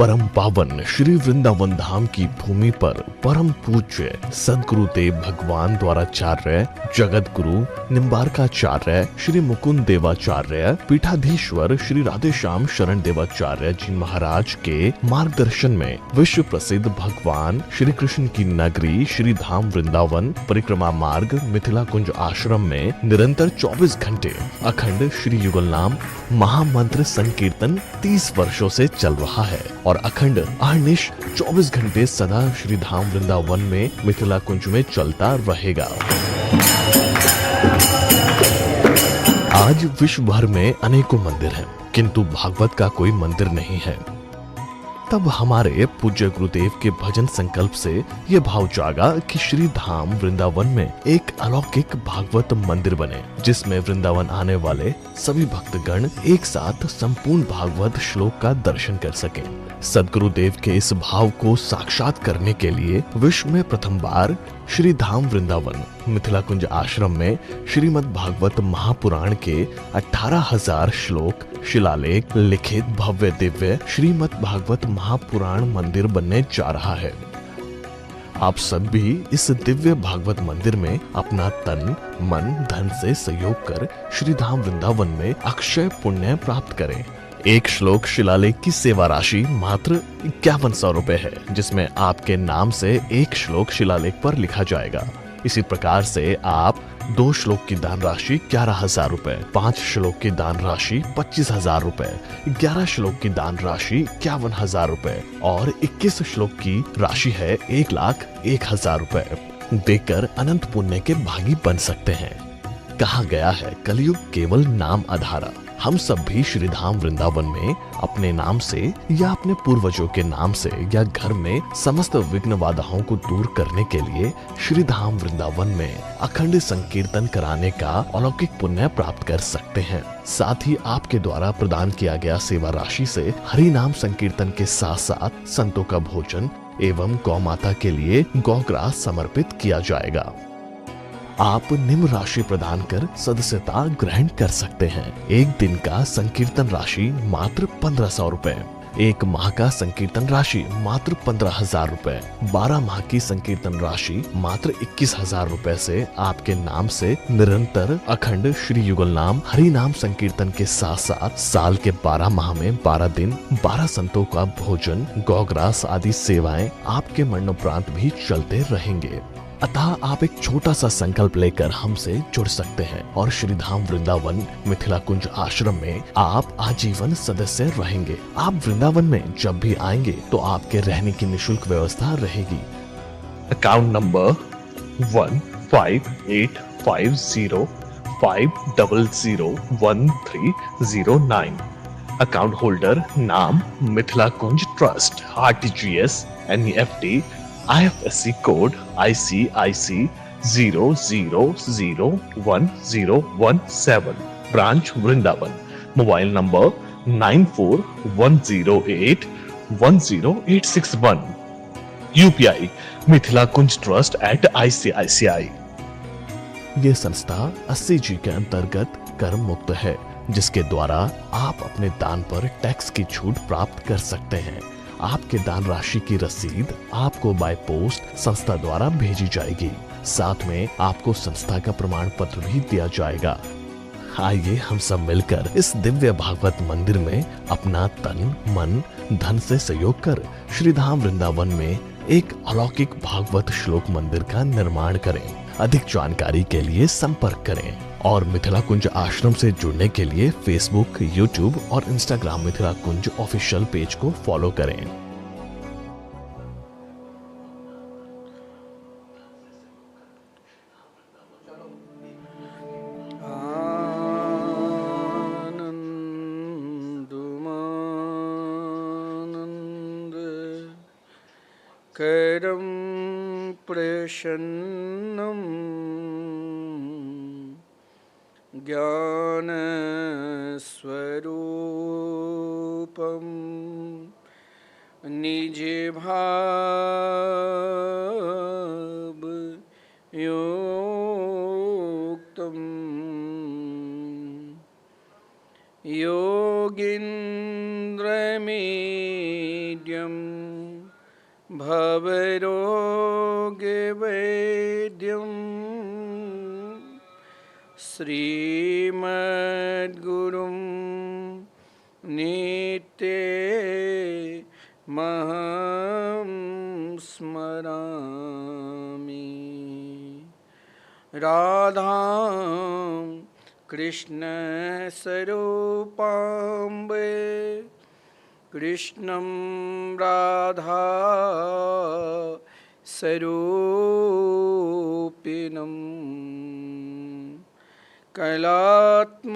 परम पावन श्री वृंदावन धाम की भूमि पर परम पूज्य सदगुरुदेव भगवान द्वाराचार्य जगत गुरु निम्बारकाचार्य श्री मुकुंद देवाचार्य पीठाधीश्वर श्री राधेश्याम शरण देवाचार्य जी महाराज के मार्गदर्शन में विश्व प्रसिद्ध भगवान श्री कृष्ण की नगरी श्री धाम वृंदावन परिक्रमा मार्ग मिथिला कुंज आश्रम में निरंतर 24 घंटे अखंड श्री युगल नाम महामंत्र संकीर्तन 30 वर्षों से चल रहा है और अखंड अहर्निश 24 घंटे सदा श्री धाम वृंदावन में मिथिला कुंज में चलता रहेगा। आज विश्व भर में अनेकों मंदिर हैं, किंतु भागवत का कोई मंदिर नहीं है। तब हमारे पूज्य गुरुदेव के भजन संकल्प से ये भाव जागा कि श्री धाम वृंदावन में एक अलौकिक भागवत मंदिर बने, जिसमें वृंदावन आने वाले सभी भक्तगण एक साथ संपूर्ण भागवत श्लोक का दर्शन कर सकें। सदगुरुदेव के इस भाव को साक्षात करने के लिए विश्व में प्रथम बार श्री धाम वृंदावन मिथिला कुंज आश्रम में श्रीमद् भागवत महापुराण के 18,000 श्लोक शिलालेख लिखित भव्य दिव्य श्रीमद् भागवत महापुराण मंदिर बनने जा रहा है। आप सब भी इस दिव्य भागवत मंदिर में अपना तन मन धन से सहयोग कर श्री धाम वृंदावन में अक्षय पुण्य प्राप्त करें। एक श्लोक शिलालेख की सेवा राशि मात्र 5100 रुपए है, जिसमें आपके नाम से एक श्लोक शिलालेख पर लिखा जाएगा। इसी प्रकार से आप 2 श्लोक की दान राशि 11,000 रुपए, 5 श्लोक की दान राशि 25,000 रुपए, 11 श्लोक की दान राशि 51,000 रुपए और 21 श्लोक की राशि है 1,01,000 रुपए देकर अनंत पुण्य के भागी बन सकते हैं। कहा गया है कलयुग केवल नाम आधारा। हम सब भी श्री धाम वृंदावन में अपने नाम से या अपने पूर्वजों के नाम से या घर में समस्त विघ्न बाधाओं को दूर करने के लिए श्री धाम वृंदावन में अखंड संकीर्तन कराने का अलौकिक पुण्य प्राप्त कर सकते हैं। साथ ही आपके द्वारा प्रदान किया गया सेवा राशि से हरि नाम संकीर्तन के साथ साथ संतों का भोजन एवं गौ माता के लिए गौग्रास समर्पित किया जाएगा। आप निम्न राशि प्रदान कर सदस्यता ग्रहण कर सकते हैं। एक दिन का संकीर्तन राशि मात्र 1,500 रुपए, एक माह का संकीर्तन राशि मात्र 15,000 रुपए, 12 माह की संकीर्तन राशि मात्र 21,000 रुपए से आपके नाम से निरंतर अखंड श्री युगल नाम हरि नाम संकीर्तन के साथ साथ साल के 12 माह में 12 दिन 12 संतों का भोजन गौग्रास आदि सेवाएं आपके मरणोपरांत भी चलते रहेंगे। अतः आप एक छोटा सा संकल्प लेकर हमसे जुड़ सकते हैं और श्री धाम वृंदावन मिथिला कुंज आश्रम में आप आजीवन सदस्य रहेंगे। आप वृंदावन में जब भी आएंगे तो आपके रहने की निशुल्क व्यवस्था रहेगी। Account number 1588505001309। अकाउंट होल्डर नाम Mithila Kunj trust, RTGS NEFT IFSC code ICIC 00010117, branch Vrindavan. Mobile number 9410810861। UPI Mithila Kunj trust @ICICI। ये संस्था 80G के अंतर्गत कर मुक्त है, जिसके द्वारा आप अपने दान पर टैक्स की छूट प्राप्त कर सकते हैं। आपके दान राशि की रसीद आपको बाय पोस्ट संस्था द्वारा भेजी जाएगी। साथ में आपको संस्था का प्रमाण पत्र भी दिया जाएगा। आइए हम सब मिलकर इस दिव्य भागवत मंदिर में अपना तन मन धन से सहयोग कर श्री धाम वृंदावन में एक अलौकिक भागवत श्लोक मंदिर का निर्माण करें। अधिक जानकारी के लिए संपर्क करें और मिथिला कुंज आश्रम से जुड़ने के लिए फेसबुक, यूट्यूब और इंस्टाग्राम मिथिला कुंज ऑफिशियल पेज को फॉलो करें। करं प्रसन्नं ज्ञानस्वरूपं निज भाव युक्तं योगीन्द्रमीड्यं भवरोगवैद्यं श्रीमद्गुरुं नित्यमहं स्मरामि। राधां कृष्णस्वरूपाम्बे कृष्णं राधा स्वरूपिणं कलात्मानं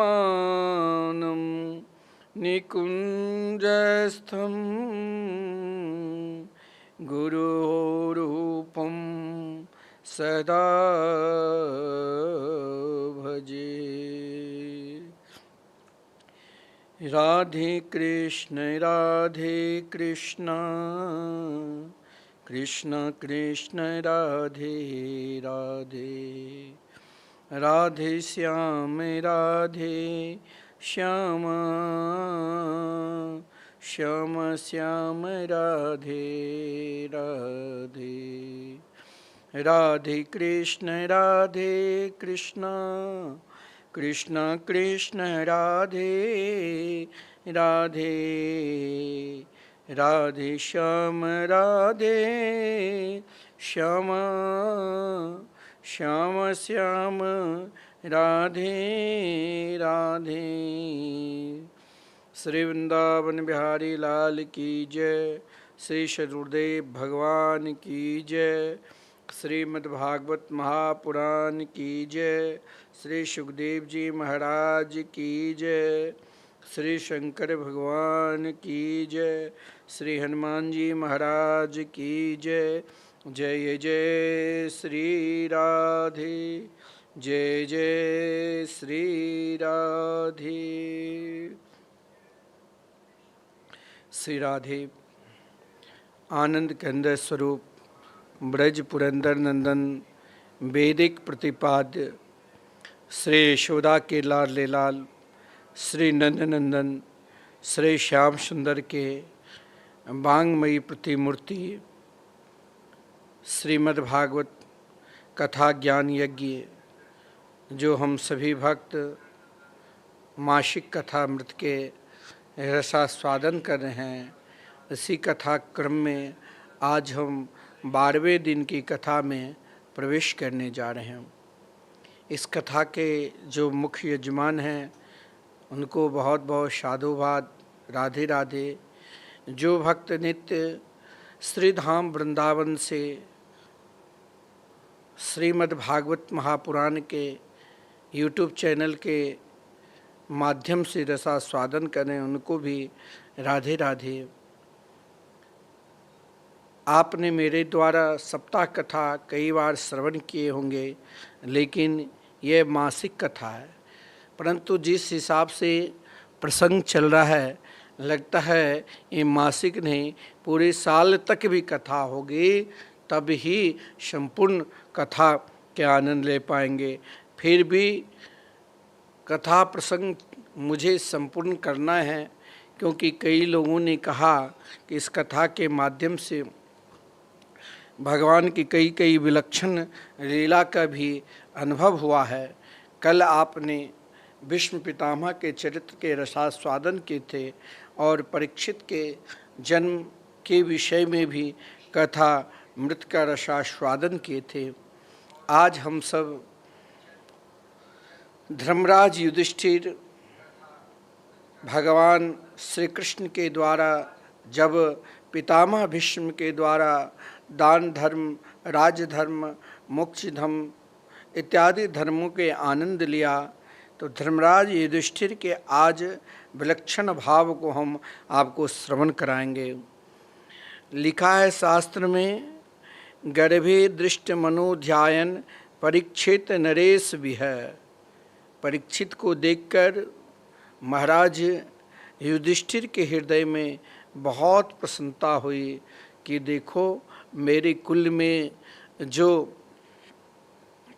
निकुञ्जस्थं गुरुरूपं सदा भजे। राधे कृष्ण कृष्ण कृष्ण राधे राधे, राधे श्याम श्याम श्याम राधे राधे। राधे कृष्ण कृष्ण कृष्ण राधे राधे, राधे श्याम श्याम श्याम राधे राधे। श्री वृंदावन बिहारी लाल की जय, श्री सद्गुरुदेव भगवान की जय, श्रीमद्भागवत महापुराण की जय, श्री सुखदेव जी महाराज की जय, श्री शंकर भगवान की जय, श्री हनुमान जी महाराज की जय। जय जय श्री राधे, जय जय श्री राधे। श्री राधे आनंद केंद्र स्वरूप ब्रज पुरंदर नंदन वैदिक प्रतिपाद्य श्री यशोदा के लाडले लाल श्री नंदनंदन श्री श्याम सुंदर के वांगमयी प्रतिमूर्ति श्रीमद्भागवत कथा ज्ञान यज्ञ जो हम सभी भक्त मासिक कथा मृत के रसास्वादन कर रहे हैं, इसी कथा क्रम में आज हम 12वें दिन की कथा में प्रवेश करने जा रहे हैं। इस कथा के जो मुख्य यजमान हैं उनको बहुत बहुत साधुवाद, राधे राधे। जो भक्त नित्य श्रीधाम वृंदावन से श्रीमद्भागवत महापुराण के यूट्यूब चैनल के माध्यम से रसास्वादन करें उनको भी राधे राधे। आपने मेरे द्वारा सप्ताह कथा कई बार श्रवण किए होंगे, लेकिन यह मासिक कथा है, परंतु जिस हिसाब से प्रसंग चल रहा है लगता है ये मासिक नहीं पूरे साल तक भी कथा होगी, तब ही संपूर्ण कथा के आनंद ले पाएंगे। फिर भी कथा प्रसंग मुझे संपूर्ण करना है, क्योंकि कई लोगों ने कहा कि इस कथा के माध्यम से भगवान की कई कई विलक्षण लीला का भी अनुभव हुआ है। कल आपने भीष्म पितामह के चरित्र के रसास्वादन किए थे और परीक्षित के जन्म के विषय में भी कथा मृत का रसास्वादन किए थे। आज हम सब धर्मराज युधिष्ठिर भगवान श्री कृष्ण के द्वारा जब पितामह भीष्म के द्वारा दान धर्म, राजधर्म, मोक्ष धर्म इत्यादि धर्मों के आनंद लिया, तो धर्मराज युधिष्ठिर के आज विलक्षण भाव को हम आपको श्रवण कराएंगे। लिखा है शास्त्र में, गर्भे दृष्ट मनोध्यायन परीक्षित नरेश विह। परीक्षित को देखकर महाराज युधिष्ठिर के हृदय में बहुत प्रसन्नता हुई कि देखो मेरे कुल में जो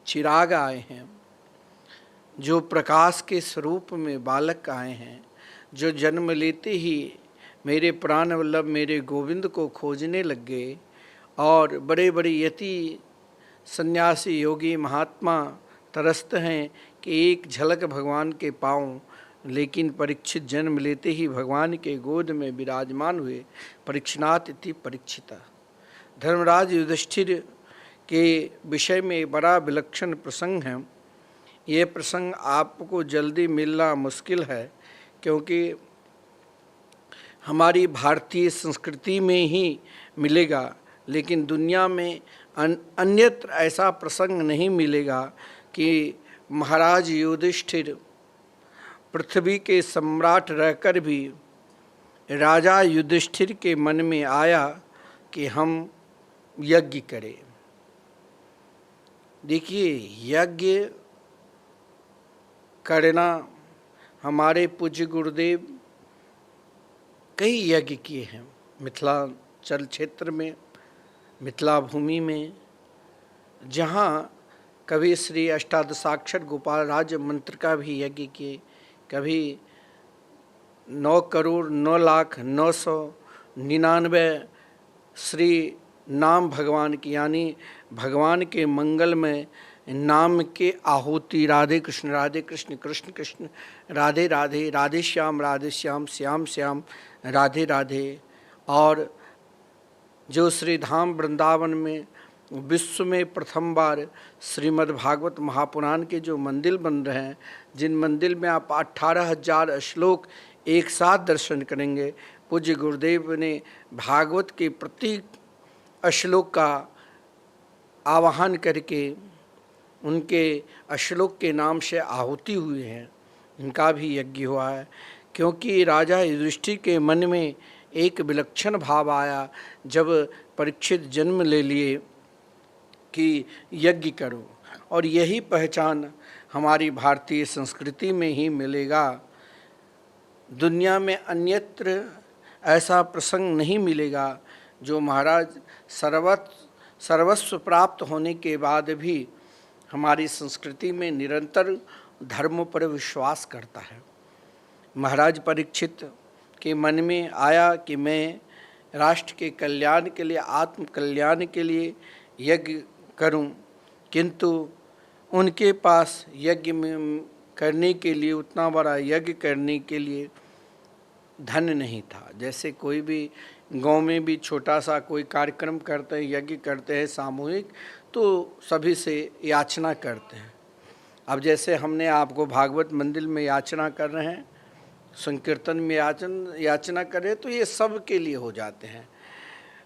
चिराग आए हैं, जो प्रकाश के स्वरूप में बालक आए हैं, जो जन्म लेते ही मेरे प्राण वल्लभ मेरे गोविंद को खोजने लग गए और बड़े बड़े यति सन्यासी योगी महात्मा तरसते हैं कि एक झलक भगवान के पाऊं, लेकिन परीक्षित जन्म लेते ही भगवान के गोद में विराजमान हुए। परीक्षणात् इति परीक्षिता। धर्मराज युधिष्ठिर के विषय में बड़ा विलक्षण प्रसंग है। ये प्रसंग आपको जल्दी मिलना मुश्किल है, क्योंकि हमारी भारतीय संस्कृति में ही मिलेगा, लेकिन दुनिया में अन्यत्र ऐसा प्रसंग नहीं मिलेगा कि महाराज युधिष्ठिर पृथ्वी के सम्राट रहकर भी राजा युधिष्ठिर के मन में आया कि हम यज्ञ करें। देखिए, यज्ञ करना, हमारे पूज्य गुरुदेव कई यज्ञ किए हैं मिथिलांचल क्षेत्र में, मिथिला भूमि में, जहाँ कभी श्री अष्टादशाक्षर गोपाल राज मंत्र का भी यज्ञ किए, कभी 9,09,09,99 श्री नाम भगवान की, यानी भगवान के मंगल में नाम के आहुति, राधे कृष्ण कृष्ण कृष्ण राधे राधे, राधे श्याम श्याम श्याम राधे राधे। और जो श्री धाम वृंदावन में विश्व में प्रथम बार श्रीमद् भागवत महापुराण के जो मंदिर बन रहे हैं, जिन मंदिर में आप 18,000 श्लोक एक साथ दर्शन करेंगे, पूज्य गुरुदेव ने भागवत के प्रत्येक श्लोक का आवाहन करके उनके श्लोक के नाम से आहुति हुई है, इनका भी यज्ञ हुआ है। क्योंकि राजा युधिष्ठिर के मन में एक विलक्षण भाव आया जब परीक्षित जन्म ले लिए कि यज्ञ करो, और यही पहचान हमारी भारतीय संस्कृति में ही मिलेगा। दुनिया में अन्यत्र ऐसा प्रसंग नहीं मिलेगा जो महाराज सर्वस्व प्राप्त होने के बाद भी हमारी संस्कृति में निरंतर धर्म पर विश्वास करता है। महाराज परीक्षित के मन में आया कि मैं राष्ट्र के कल्याण के लिए, आत्म कल्याण के लिए यज्ञ करूं, किंतु उनके पास यज्ञ में करने के लिए, उतना बड़ा यज्ञ करने के लिए धन नहीं था। जैसे कोई भी गांव में भी छोटा सा कोई कार्यक्रम करते हैं, यज्ञ करते हैं सामूहिक, तो सभी से याचना करते हैं। अब जैसे हमने आपको भागवत मंदिर में याचना कर रहे हैं, संकीर्तन में याचना कर रहे हैं, तो ये सब के लिए हो जाते हैं।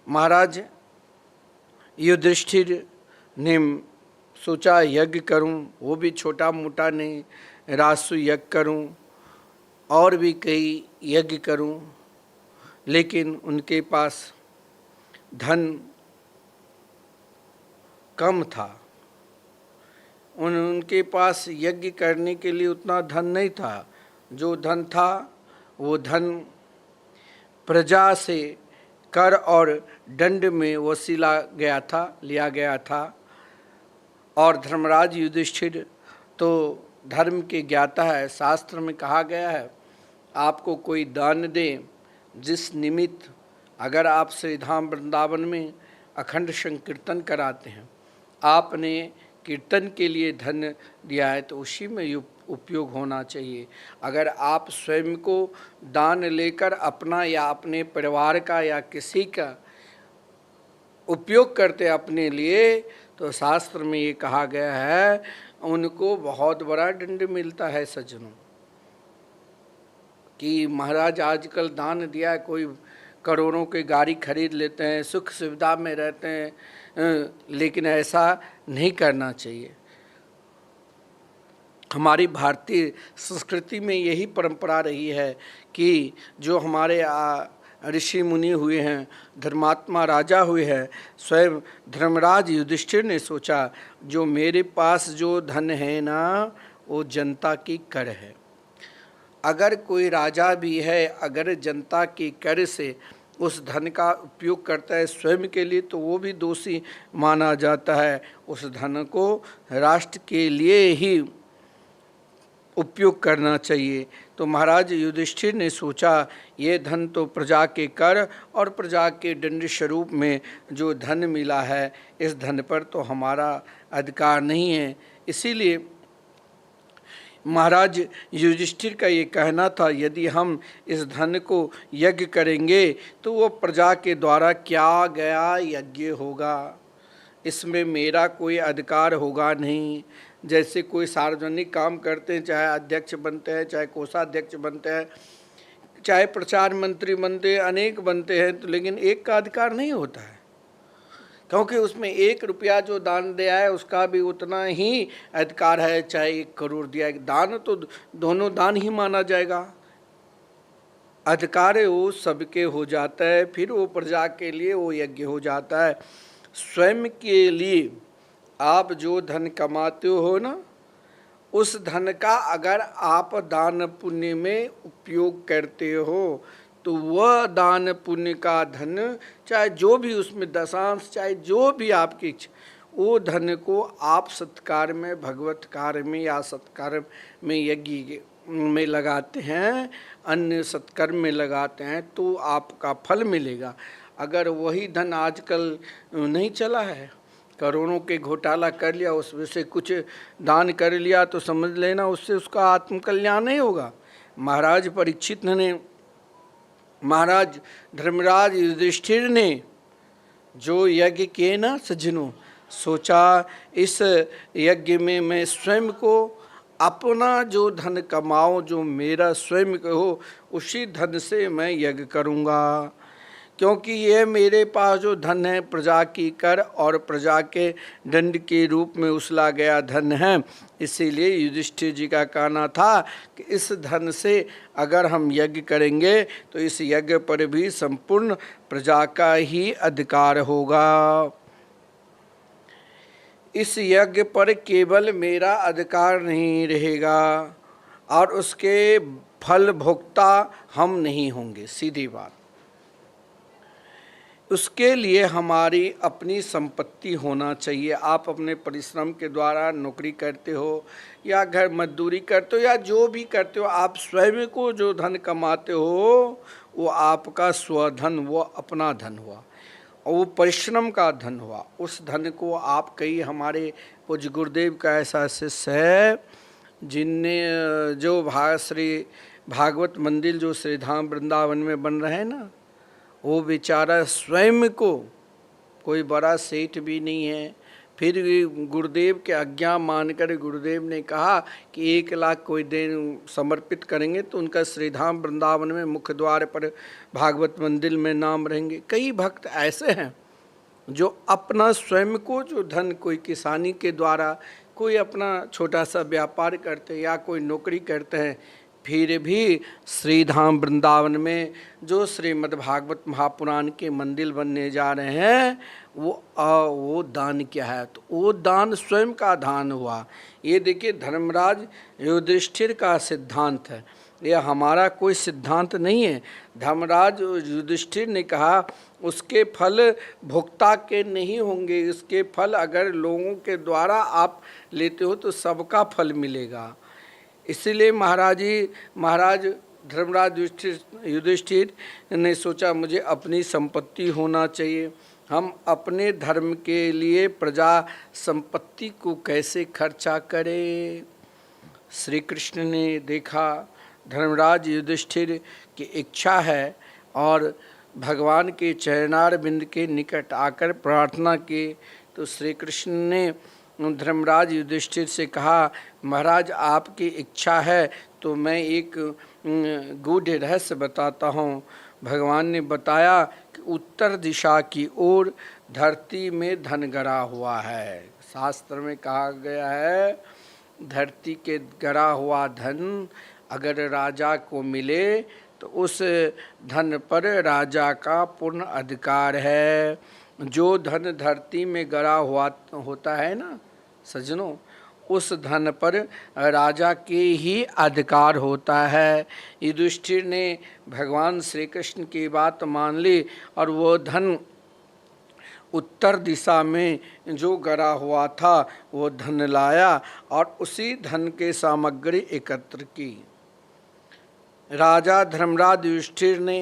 महाराज युधिष्ठिर ने सोचा यज्ञ करूं, वो भी छोटा मोटा नहीं, राजसु यज्ञ करूं और भी कई यज्ञ करूं, लेकिन उनके पास धन कम था। उनके पास यज्ञ करने के लिए उतना धन नहीं था। जो धन था वो धन प्रजा से कर और दंड में वसूला गया था, लिया गया था। और धर्मराज युधिष्ठिर तो धर्म के ज्ञाता है। शास्त्र में कहा गया है, आपको कोई दान दे, जिस निमित्त अगर आप श्री धाम वृंदावन में अखंड संकीर्तन कराते हैं, आपने कीर्तन के लिए धन दिया है, तो उसी में उपयोग होना चाहिए। अगर आप स्वयं को दान लेकर अपना या अपने परिवार का या किसी का उपयोग करते अपने लिए, तो शास्त्र में ये कहा गया है उनको बहुत बड़ा दंड मिलता है। सज्जनों, कि महाराज आजकल दान दिया है, कोई करोड़ों की गाड़ी खरीद लेते हैं, सुख सुविधा में रहते हैं, लेकिन ऐसा नहीं करना चाहिए। हमारी भारतीय संस्कृति में यही परंपरा रही है कि जो हमारे ऋषि मुनि हुए हैं, धर्मात्मा राजा हुए हैं, स्वयं धर्मराज युधिष्ठिर ने सोचा जो मेरे पास जो धन है ना, वो जनता की कर है। अगर कोई राजा भी है, अगर जनता की कर से उस धन का उपयोग करता है स्वयं के लिए, तो वो भी दोषी माना जाता है। उस धन को राष्ट्र के लिए ही उपयोग करना चाहिए। तो महाराज युधिष्ठिर ने सोचा ये धन तो प्रजा के कर और प्रजा के दंड स्वरूप में जो धन मिला है, इस धन पर तो हमारा अधिकार नहीं है। इसीलिए महाराज युधिष्ठिर का ये कहना था, यदि हम इस धन को यज्ञ करेंगे तो वो प्रजा के द्वारा किया गया यज्ञ होगा, इसमें मेरा कोई अधिकार होगा नहीं। जैसे कोई सार्वजनिक काम करते हैं, चाहे अध्यक्ष बनते हैं, चाहे कोषाध्यक्ष बनते हैं, चाहे प्रचार मंत्री बनते हैं, अनेक बनते हैं, तो लेकिन एक का अधिकार नहीं होता है, क्योंकि उसमें 1 रुपया जो दान दिया है उसका भी उतना ही अधिकार है, चाहे 1 करोड़ दिया है। दान तो दोनों दान ही माना जाएगा। अधिकार वो सबके हो जाता है, फिर वो प्रजा के लिए वो यज्ञ हो जाता है। स्वयं के लिए आप जो धन कमाते हो ना, उस धन का अगर आप दान पुण्य में उपयोग करते हो तो वह दान पुण्य का धन, चाहे जो भी उसमें दशांश, चाहे जो भी आपकी इच्छा, वो धन को आप सत्कार में, भगवत कार्य में या सत्कार में, यज्ञ में लगाते हैं, अन्य सत्कर्म में लगाते हैं, तो आपका फल मिलेगा। अगर वही धन आजकल नहीं चला है, करोड़ों के घोटाला कर लिया, उसमें से कुछ दान कर लिया, तो समझ लेना उससे उसका आत्मकल्याण नहीं होगा। महाराज परीक्षित ने, महाराज धर्मराज युधिष्ठिर ने जो यज्ञ किए ना सज्जनों, सोचा इस यज्ञ में मैं स्वयं को अपना जो धन कमाऊं, जो मेरा स्वयं का हो, उसी धन से मैं यज्ञ करूंगा, क्योंकि ये मेरे पास जो धन है प्रजा की कर और प्रजा के दंड के रूप में उछला गया धन है। इसीलिए युधिष्ठिर जी का कहना था कि इस धन से अगर हम यज्ञ करेंगे तो इस यज्ञ पर भी संपूर्ण प्रजा का ही अधिकार होगा। इस यज्ञ पर केवल मेरा अधिकार नहीं रहेगा और उसके फल भोक्ता हम नहीं होंगे, सीधी बात। उसके लिए हमारी अपनी संपत्ति होना चाहिए। आप अपने परिश्रम के द्वारा नौकरी करते हो या घर मजदूरी करते हो या जो भी करते हो, आप स्वयं को जो धन कमाते हो वो आपका स्वधन, वो अपना धन हुआ और वो परिश्रम का धन हुआ। उस धन को आप, कई हमारे पूज्य गुरुदेव का ऐसा शिष्य है जिनने जो श्री भागवत मंदिर जो श्री धाम वृंदावन में बन रहे हैं ना, वो बेचारा स्वयं को, कोई बड़ा सेठ भी नहीं है, फिर भी गुरुदेव के आज्ञा मानकर गुरुदेव ने कहा कि 1 लाख कोई देन समर्पित करेंगे तो उनका श्रीधाम वृंदावन में मुख्य द्वार पर भागवत मंदिर में नाम रहेंगे। कई भक्त ऐसे हैं जो अपना स्वयं को जो धन, कोई किसानी के द्वारा, कोई अपना छोटा सा व्यापार करते हैं या कोई नौकरी करते हैं, फिर भी श्रीधाम वृंदावन में जो श्रीमद् भागवत महापुराण के मंदिर बनने जा रहे हैं वो दान क्या है, तो वो दान स्वयं का दान हुआ। ये देखिए धर्मराज युधिष्ठिर का सिद्धांत है, ये हमारा कोई सिद्धांत नहीं है। धर्मराज युधिष्ठिर ने कहा उसके फल भोक्ता के नहीं होंगे, इसके फल अगर लोगों के द्वारा आप लेते हो तो सबका फल मिलेगा। इसीलिए महाराज धर्मराज युधिष्ठिर ने सोचा मुझे अपनी संपत्ति होना चाहिए, हम अपने धर्म के लिए प्रजा संपत्ति को कैसे खर्चा करें। श्री कृष्ण ने देखा धर्मराज युधिष्ठिर की इच्छा है और भगवान के चरणार बिंद के निकट आकर प्रार्थना की, तो श्री कृष्ण ने धर्मराज युधिष्ठिर से कहा महाराज आपकी इच्छा है तो मैं एक गूढ़ रहस्य बताता हूँ। भगवान ने बताया कि उत्तर दिशा की ओर धरती में धन गड़ा हुआ है। शास्त्र में कहा गया है धरती के गड़ा हुआ धन अगर राजा को मिले तो उस धन पर राजा का पूर्ण अधिकार है। जो धन धरती में गड़ा हुआ होता है ना सज्जनों, उस धन पर राजा के ही अधिकार होता है। युधिष्ठिर ने भगवान श्री कृष्ण की बात मान ली और वो धन उत्तर दिशा में जो गड़ा हुआ था वो धन लाया और उसी धन के सामग्री एकत्र की। राजा धर्मराज युधिष्ठिर ने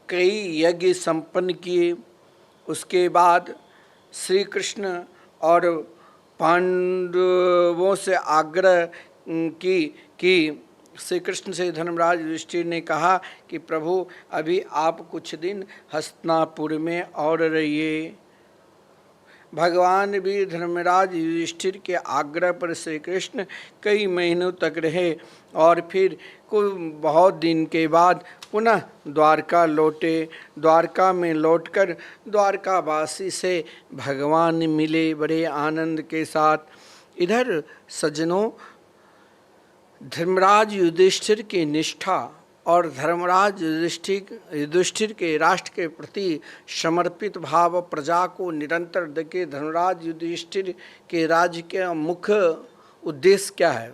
कई यज्ञ संपन्न किए। उसके बाद श्री कृष्ण और पांडवों से आग्रह कि श्री कृष्ण से धर्मराज युधिष्ठिर ने कहा कि प्रभु अभी आप कुछ दिन हस्तिनापुर में और रहिए। भगवान भी धर्मराज युधिष्ठिर के आग्रह पर श्री कृष्ण कई महीनों तक रहे और फिर कुछ बहुत दिन के बाद पुनः द्वारका लौटे। द्वारका में लौटकर द्वारकावासी से भगवान मिले बड़े आनंद के साथ। इधर सज्जनों, धर्मराज युधिष्ठिर की निष्ठा और धर्मराज युधिष्ठिर के राष्ट्र के प्रति समर्पित भाव प्रजा को निरंतर देखे। धर्मराज युधिष्ठिर के राज्य के मुख्य उद्देश्य क्या है?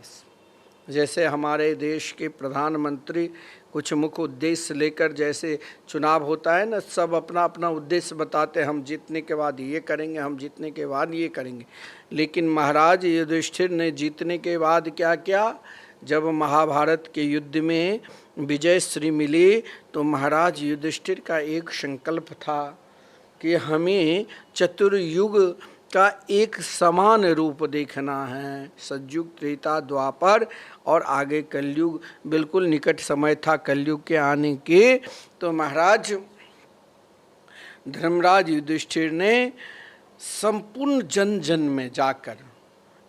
जैसे हमारे देश के प्रधानमंत्री कुछ मुख्य उद्देश्य लेकर, जैसे चुनाव होता है ना, सब अपना अपना उद्देश्य बताते हैं, हम जीतने के बाद ये करेंगे, हम जीतने के बाद ये करेंगे। लेकिन महाराज युधिष्ठिर ने जीतने के बाद क्या किया? जब महाभारत के युद्ध में विजय श्री मिली तो महाराज युधिष्ठिर का एक संकल्प था कि हमें चतुर्युग का एक समान रूप देखना है। सतयुग, त्रेता, द्वापर और आगे कलयुग, बिल्कुल निकट समय था कलयुग के आने के। तो महाराज धर्मराज युधिष्ठिर ने संपूर्ण जन जन में जाकर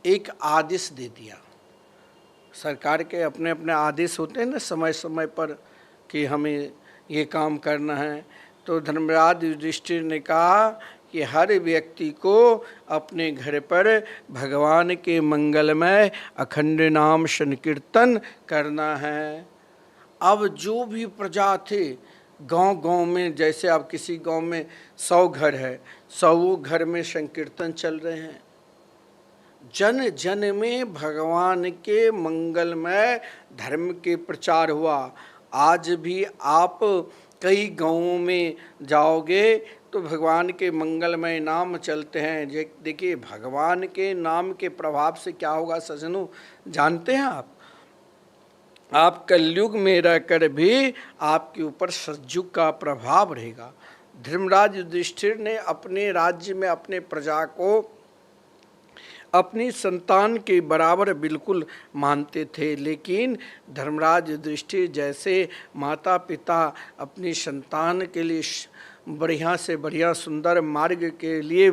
एक आदेश दे दिया। सरकार के अपने अपने आदेश होते हैं ना समय समय पर कि हमें ये काम करना है। तो धर्मराज युधिष्ठिर ने कहा कि हर व्यक्ति को अपने घर पर भगवान के मंगलमय अखंड नाम संकीर्तन करना है। अब जो भी प्रजा थे गांव-गांव में, जैसे अब किसी गांव में 100 घर है, 100 घर में संकीर्तन चल रहे हैं। जन जन में भगवान के मंगलमय धर्म के प्रचार हुआ। आज भी आप कई गांवों में जाओगे तो भगवान के मंगलमय नाम चलते हैं। देखिए, भगवान के नाम के प्रभाव से क्या होगा सज्जनों, जानते हैं आप कलयुग में रहकर भी आपके ऊपर सतयुग का प्रभाव रहेगा। धर्मराज युधिष्ठिर ने अपने राज्य में अपने प्रजा को अपनी संतान के बराबर बिल्कुल मानते थे, लेकिन धर्मराज युधिष्ठिर जैसे माता पिता अपनी संतान के लिए बढ़िया से बढ़िया सुंदर मार्ग के लिए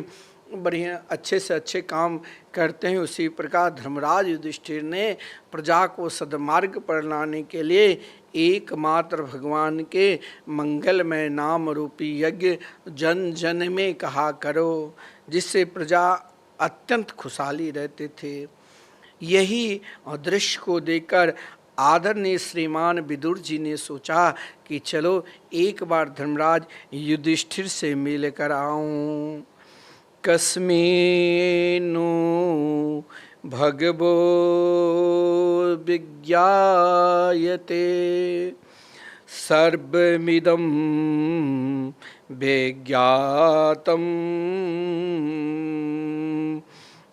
बढ़िया अच्छे से अच्छे काम करते हैं, उसी प्रकार धर्मराज युधिष्ठिर ने प्रजा को सद्मार्ग पर लाने के लिए एकमात्र भगवान के मंगलमय नाम रूपी यज्ञ जन जन में कहा करो, जिससे प्रजा अत्यंत खुशहाली रहते थे। यही दृश्य को देखकर आदरणीय श्रीमान विदुर जी ने सोचा कि चलो एक बार धर्मराज युधिष्ठिर से मिल कर आऊं। कस्मिनु भगवो विज्ञायते सर्वमिदं विज्ञातम्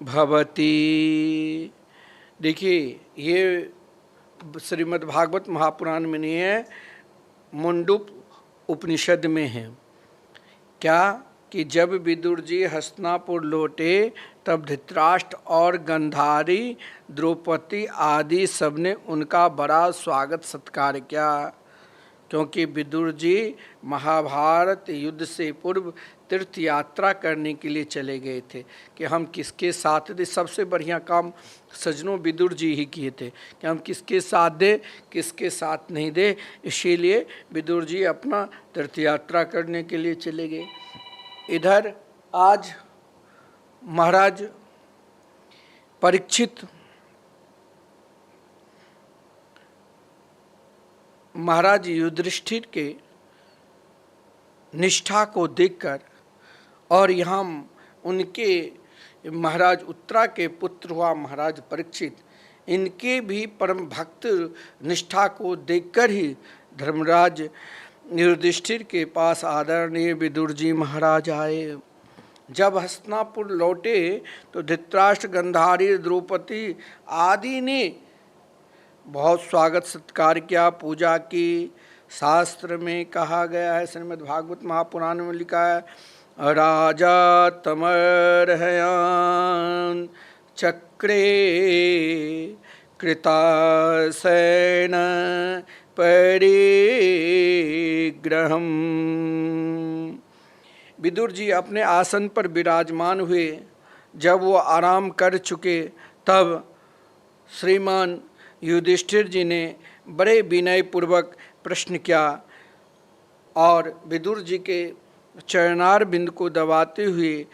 भवति। देखिए, ये श्रीमद् भागवत महापुराण में नहीं है, मुंडुप उपनिषद में है। क्या कि जब विदुर जी हस्तिनापुर लौटे तब धृतराष्ट्र और गंधारी, द्रौपदी आदि सबने उनका बड़ा स्वागत सत्कार किया, क्योंकि विदुर जी महाभारत युद्ध से पूर्व तीर्थ यात्रा करने के लिए चले गए थे कि हम किसके साथ दे। सबसे बढ़िया काम सज्जनों विदुर जी ही किए थे कि हम किसके साथ दे किसके साथ नहीं दे। इसीलिए विदुर जी अपना तीर्थ यात्रा करने के लिए चले गए। इधर आज महाराज परीक्षित महाराज युधिष्ठिर के निष्ठा को देखकर और यहाँ उनके महाराज उत्तरा के पुत्र हुआ महाराज परीक्षित, इनके भी परम भक्त निष्ठा को देखकर ही धर्मराज युधिष्ठिर के पास आदरणीय विदुर जी महाराज आए। जब हस्तिनापुर लौटे तो धृतराष्ट्र, गंधारी, द्रौपदी आदि ने बहुत स्वागत सत्कार किया, पूजा की। शास्त्र में कहा गया है, श्रीमद् भागवत महापुराण में लिखा है, राजा तमर्हयान चक्रे कृतासेन परिग्रहम्। विदुर जी अपने आसन पर विराजमान हुए। जब वो आराम कर चुके तब श्रीमान युधिष्ठिर जी ने बड़े विनय पूर्वक प्रश्न किया और विदुर जी के चरणार बिंद को दबाते हुए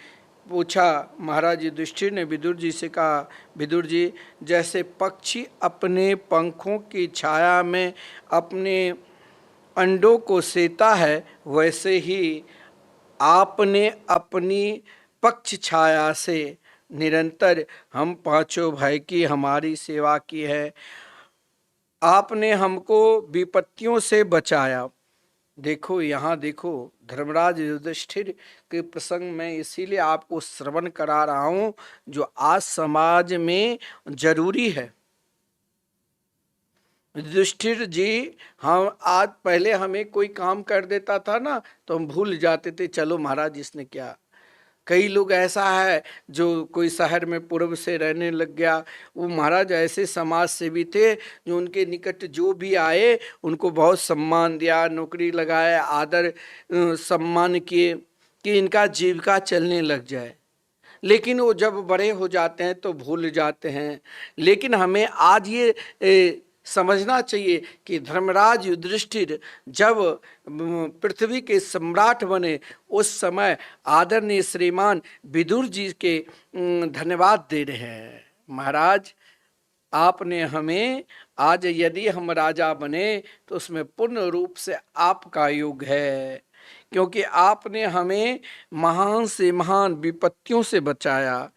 पूछा। महाराज युधिष्ठिर ने विदुर जी से कहा, विदुर जी, जैसे पक्षी अपने पंखों की छाया में अपने अंडों को सेता है, वैसे ही आपने अपनी पक्ष छाया से निरंतर हम पांचों भाई की हमारी सेवा की है। आपने हमको विपत्तियों से बचाया। देखो यहाँ देखो, धर्मराज युधिष्ठिर के प्रसंग में इसीलिए आपको श्रवण करा रहा हूं जो आज समाज में जरूरी है। युधिष्ठिर जी, हम आज पहले हमें कोई काम कर देता था ना तो हम भूल जाते थे, चलो महाराज इसने क्या। कई लोग ऐसा है जो कोई शहर में पूर्व से रहने लग गया, वो महाराज ऐसे समाज सेवी थे जो उनके निकट जो भी आए उनको बहुत सम्मान दिया, नौकरी लगाया, आदर सम्मान किए कि इनका जीविका चलने लग जाए। लेकिन वो जब बड़े हो जाते हैं तो भूल जाते हैं। लेकिन हमें आज ये समझना चाहिए कि धर्मराज युधिष्ठिर जब पृथ्वी के सम्राट बने उस समय आदरणीय श्रीमान विदुर जी के धन्यवाद दे रहे हैं। महाराज, आपने हमें आज, यदि हम राजा बने तो उसमें पूर्ण रूप से आपका योग है, क्योंकि आपने हमें महान से महान विपत्तियों से बचाया।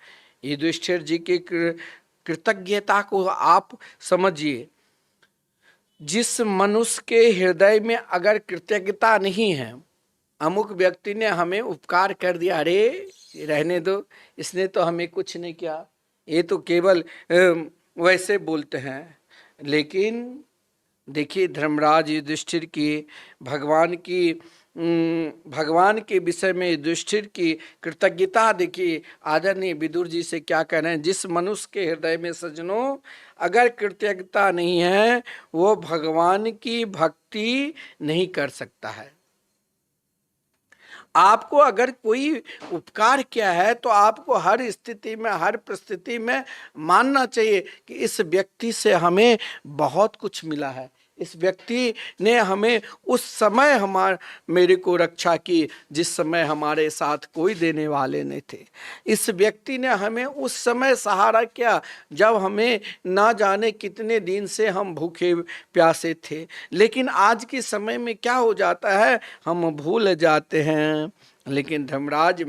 युधिष्ठिर जी की कृतज्ञता को आप समझिए। जिस मनुष्य के हृदय में अगर कृतज्ञता नहीं है, अमुक व्यक्ति ने हमें उपकार कर दिया, अरे रहने दो, इसने तो हमें कुछ नहीं किया, ये तो केवल वैसे बोलते हैं। लेकिन देखिए धर्मराज युधिष्ठिर की भगवान के विषय में युधिष्ठिर की कृतज्ञता देखिए। आदरणीय विदुर जी से क्या कह रहे हैं, जिस मनुष्य के हृदय में सज्जनों अगर कृतज्ञता नहीं है वो भगवान की भक्ति नहीं कर सकता है। आपको अगर कोई उपकार किया है तो आपको हर स्थिति में, हर परिस्थिति में मानना चाहिए कि इस व्यक्ति से हमें बहुत कुछ मिला है, इस व्यक्ति ने हमें उस समय मेरे को रक्षा की जिस समय हमारे साथ कोई देने वाले नहीं थे। इस व्यक्ति ने हमें उस समय सहारा किया जब हमें ना जाने कितने दिन से हम भूखे प्यासे थे। लेकिन आज के समय में क्या हो जाता है, हम भूल जाते हैं। लेकिन धर्मराज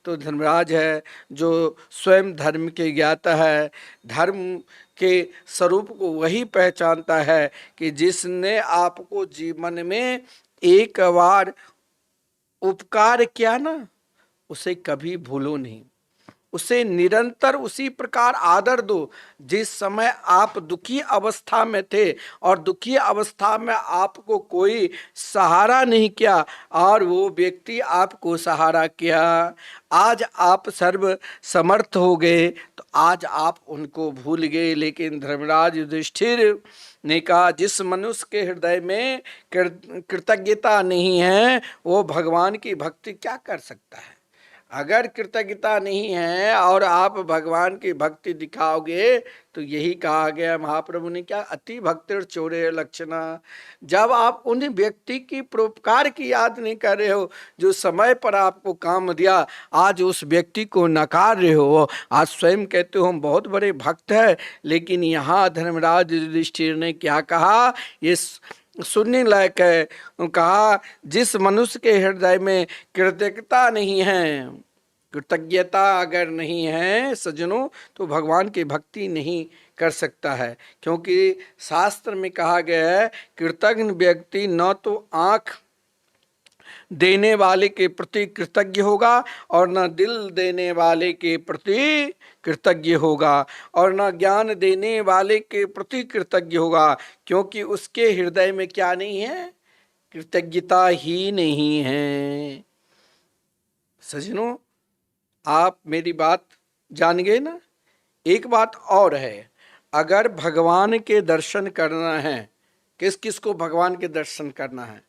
तो धर्मराज है जो स्वयं धर्म के ज्ञाता है, धर्म के स्वरूप को वही पहचानता है कि जिसने आपको जीवन में एक बार उपकार किया ना, उसे कभी भूलो नहीं, उसे निरंतर उसी प्रकार आदर दो। जिस समय आप दुखी अवस्था में थे और दुखी अवस्था में आपको कोई सहारा नहीं किया और वो व्यक्ति आपको सहारा किया, आज आप सर्व समर्थ हो गए तो आज आप उनको भूल गए। लेकिन धर्मराज युधिष्ठिर ने कहा, जिस मनुष्य के हृदय में कृतज्ञता नहीं है वो भगवान की भक्ति क्या कर सकता है। अगर कृतज्ञता नहीं है और आप भगवान की भक्ति दिखाओगे तो यही कहा गया, महाप्रभु ने क्या, अति भक्तिर चोरे लक्षणा। जब आप उन व्यक्ति की परोपकार की याद नहीं कर रहे हो जो समय पर आपको काम दिया, आज उस व्यक्ति को नकार रहे हो। आज स्वयं कहते हो हम बहुत बड़े भक्त हैं, लेकिन यहाँ धर्मराज युधिष्ठिर ने क्या कहा, ये सुनने लायक है। कहा, जिस मनुष्य के हृदय में कृतज्ञता नहीं है, कृतज्ञता अगर नहीं है सज्जनों, तो भगवान की भक्ति नहीं कर सकता है। क्योंकि शास्त्र में कहा गया है, कृतज्ञ व्यक्ति न तो आँख देने वाले के प्रति कृतज्ञ होगा और न दिल देने वाले के प्रति कृतज्ञ होगा और न ज्ञान देने वाले के प्रति कृतज्ञ होगा, क्योंकि उसके हृदय में क्या नहीं है? कृतज्ञता ही नहीं है। सज्जनों, आप मेरी बात जान गए ना। एक बात और है, अगर भगवान के दर्शन करना है, किस किस को भगवान के दर्शन करना है?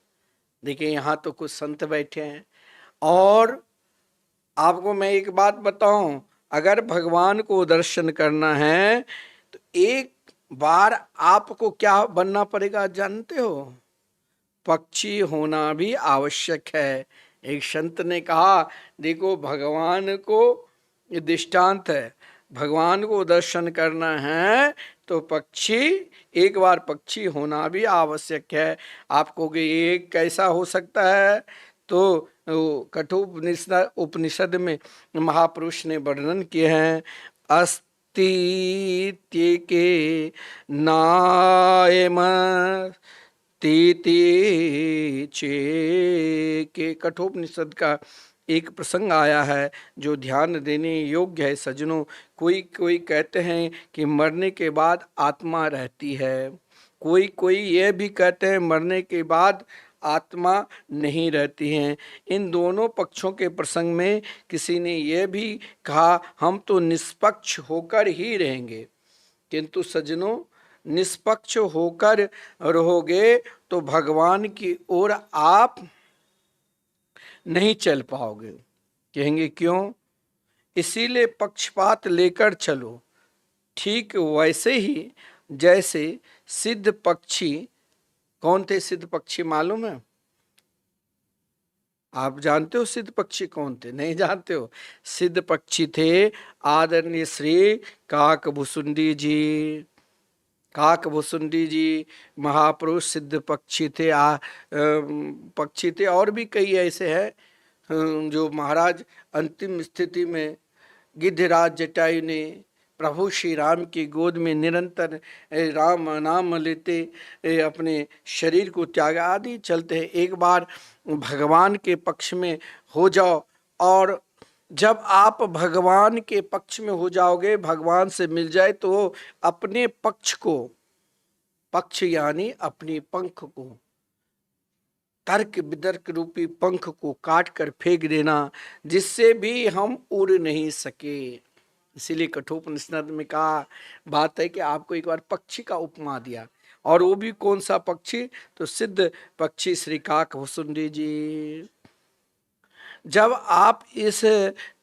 देखिए, यहाँ तो कुछ संत बैठे हैं, और आपको मैं एक बात बताऊं, अगर भगवान को दर्शन करना है तो एक बार आपको क्या बनना पड़ेगा जानते हो? पक्षी होना भी आवश्यक है। एक संत ने कहा, देखो भगवान को, ये दृष्टांत है, भगवान को दर्शन करना है तो पक्षी, एक बार पक्षी होना भी आवश्यक है। आपको कि ये कैसा हो सकता है? तो कठोपनिषद उपनिषद में महापुरुष ने वर्णन किए हैं, अस्तित्व के नायम तीति चे के कठोपनिषद का एक प्रसंग आया है जो ध्यान देने योग्य है। सज्जनों, कोई कोई कहते हैं कि मरने के बाद आत्मा रहती है, कोई कोई ये भी कहते हैं मरने के बाद आत्मा नहीं रहती है। इन दोनों पक्षों के प्रसंग में किसी ने यह भी कहा, हम तो निष्पक्ष होकर ही रहेंगे। किंतु सज्जनों, निष्पक्ष होकर रहोगे तो भगवान की ओर आप नहीं चल पाओगे। कहेंगे क्यों? इसीलिए पक्षपात लेकर चलो। ठीक वैसे ही जैसे सिद्ध पक्षी, कौन थे सिद्ध पक्षी मालूम है? आप जानते हो सिद्ध पक्षी कौन थे? नहीं जानते हो? सिद्ध पक्षी थे आदरणीय श्री काकभुसुंडी जी। काकभुसुंडी जी महापुरुष सिद्ध पक्षी थे, पक्षी थे। और भी कई ऐसे हैं जो महाराज अंतिम स्थिति में गिद्धराज जटायु ने प्रभु श्री राम की गोद में निरंतर राम नाम लेते अपने शरीर को त्यागा, आदि चलते हैं। एक बार भगवान के पक्ष में हो जाओ, और जब आप भगवान के पक्ष में हो जाओगे, भगवान से मिल जाए, तो अपने पक्ष को, पक्ष यानी अपनी पंख को, तर्क वितर्क रूपी पंख को काट कर फेंक देना, जिससे भी हम उड़ नहीं सके। इसीलिए कठोपनिषद में कहा बात है कि आपको एक बार पक्षी का उपमा दिया, और वो भी कौन सा पक्षी? तो सिद्ध पक्षी श्री काकभुसुंडी जी। जब आप इस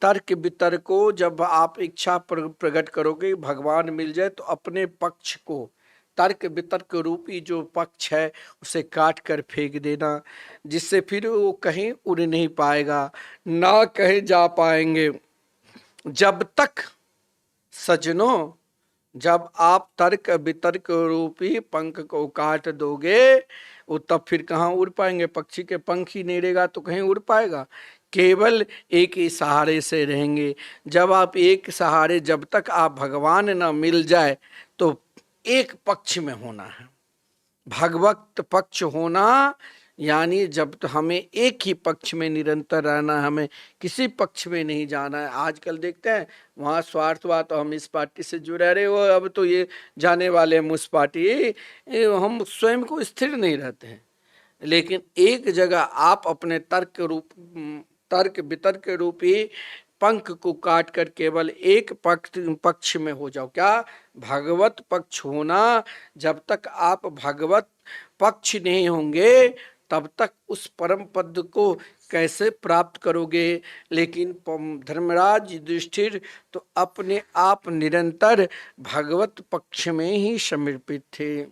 तर्क वितर्क को, जब आप इच्छा प्रकट करोगे भगवान मिल जाए, तो अपने पक्ष को, तर्क वितर्क रूपी जो पक्ष है, उसे काट कर फेंक देना, जिससे फिर वो कहीं उड़ नहीं पाएगा, ना कहीं जा पाएंगे। जब तक सज्जनों, जब आप तर्क वितर्क रूपी पंख को काट दोगे, वो तब फिर कहाँ उड़ पाएंगे? पक्षी के पंख ही नहीं रहेगा तो कहीं उड़ पाएगा? केवल एक ही सहारे से रहेंगे। जब आप एक सहारे, जब तक आप भगवान न मिल जाए, तो एक पक्ष में होना है। भगवत पक्ष होना यानी जब तो हमें एक ही पक्ष में निरंतर रहना, हमें किसी पक्ष में नहीं जाना है। आजकल देखते हैं वहाँ स्वार्थ हुआ तो हम इस पार्टी से जुड़े रहे हो, अब तो ये जाने वाले हम उस पार्टी, हम स्वयं को स्थिर नहीं रहते हैं। लेकिन एक जगह आप अपने तर्क वितर्क रूपी पंख को काट कर केवल एक पक्ष में हो जाओ। क्या? भगवत पक्ष होना। जब तक आप भगवत पक्ष नहीं होंगे, तब तक उस परम पद को कैसे प्राप्त करोगे? लेकिन धर्मराज युधिष्ठिर तो अपने आप निरंतर भगवत पक्ष में ही समर्पित थे।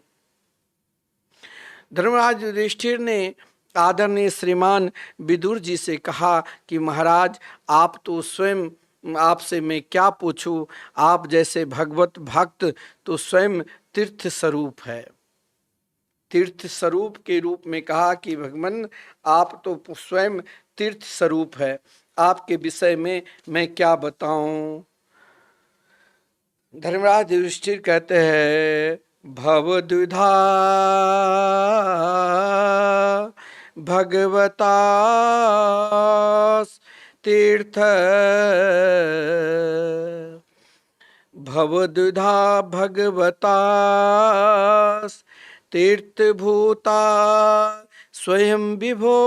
धर्मराज युधिष्ठिर ने आदरणीय श्रीमान विदुर जी से कहा कि महाराज, आप तो स्वयं, आपसे मैं क्या पूछूं, आप जैसे भगवत भक्त तो स्वयं तीर्थ स्वरूप है। तीर्थ स्वरूप के रूप में कहा कि भगवान, आप तो स्वयं तीर्थ स्वरूप है, आपके विषय में मैं क्या बताऊं? धर्मराज युधिष्ठिर कहते हैं, भवद्विधा भगवता तीर्थ भवदुधा भगवता तीर्थभूता स्वयं विभो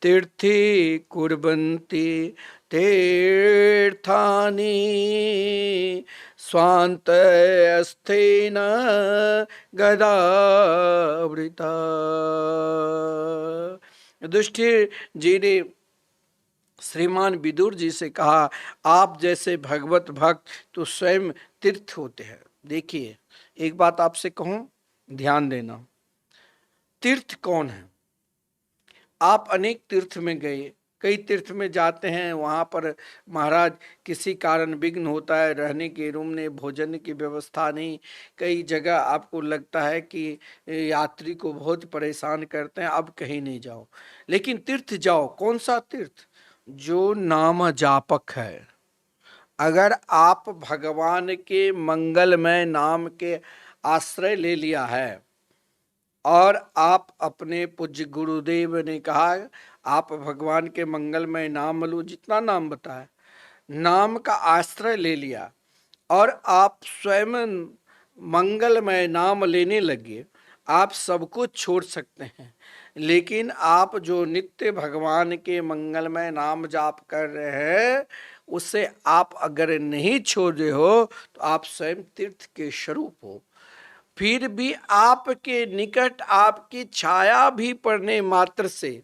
तीर्थी कुर्वन्ति तीर्थानि स्वान्तस्थेन गदावृता। युधिष्ठिर जी ने श्रीमान विदुर जी से कहा, आप जैसे भगवत भक्त तो स्वयं तीर्थ होते हैं। देखिए, एक बात आपसे कहूं, ध्यान देना, तीर्थ कौन है? आप अनेक तीर्थ में गए, कई तीर्थ में जाते हैं, वहाँ पर महाराज किसी कारण विघ्न होता है, रहने के रूम ने भोजन की व्यवस्था नहीं, कई जगह आपको लगता है कि यात्री को बहुत परेशान करते हैं, अब कहीं नहीं जाओ। लेकिन तीर्थ जाओ। कौन सा तीर्थ? जो नाम जापक है। अगर आप भगवान के मंगलमय नाम के आश्रय ले लिया है, और आप अपने पूज्य गुरुदेव ने कहा आप भगवान के मंगलमय नाम लो, जितना नाम बताया, नाम का आश्रय ले लिया और आप स्वयं मंगलमय नाम लेने लगे, आप सब कुछ छोड़ सकते हैं। लेकिन आप जो नित्य भगवान के मंगलमय नाम जाप कर रहे हैं, उसे आप अगर नहीं छोड़ रहे हो तो आप स्वयं तीर्थ के स्वरूप हो। फिर भी आपके निकट आपकी छाया भी पड़ने मात्र से,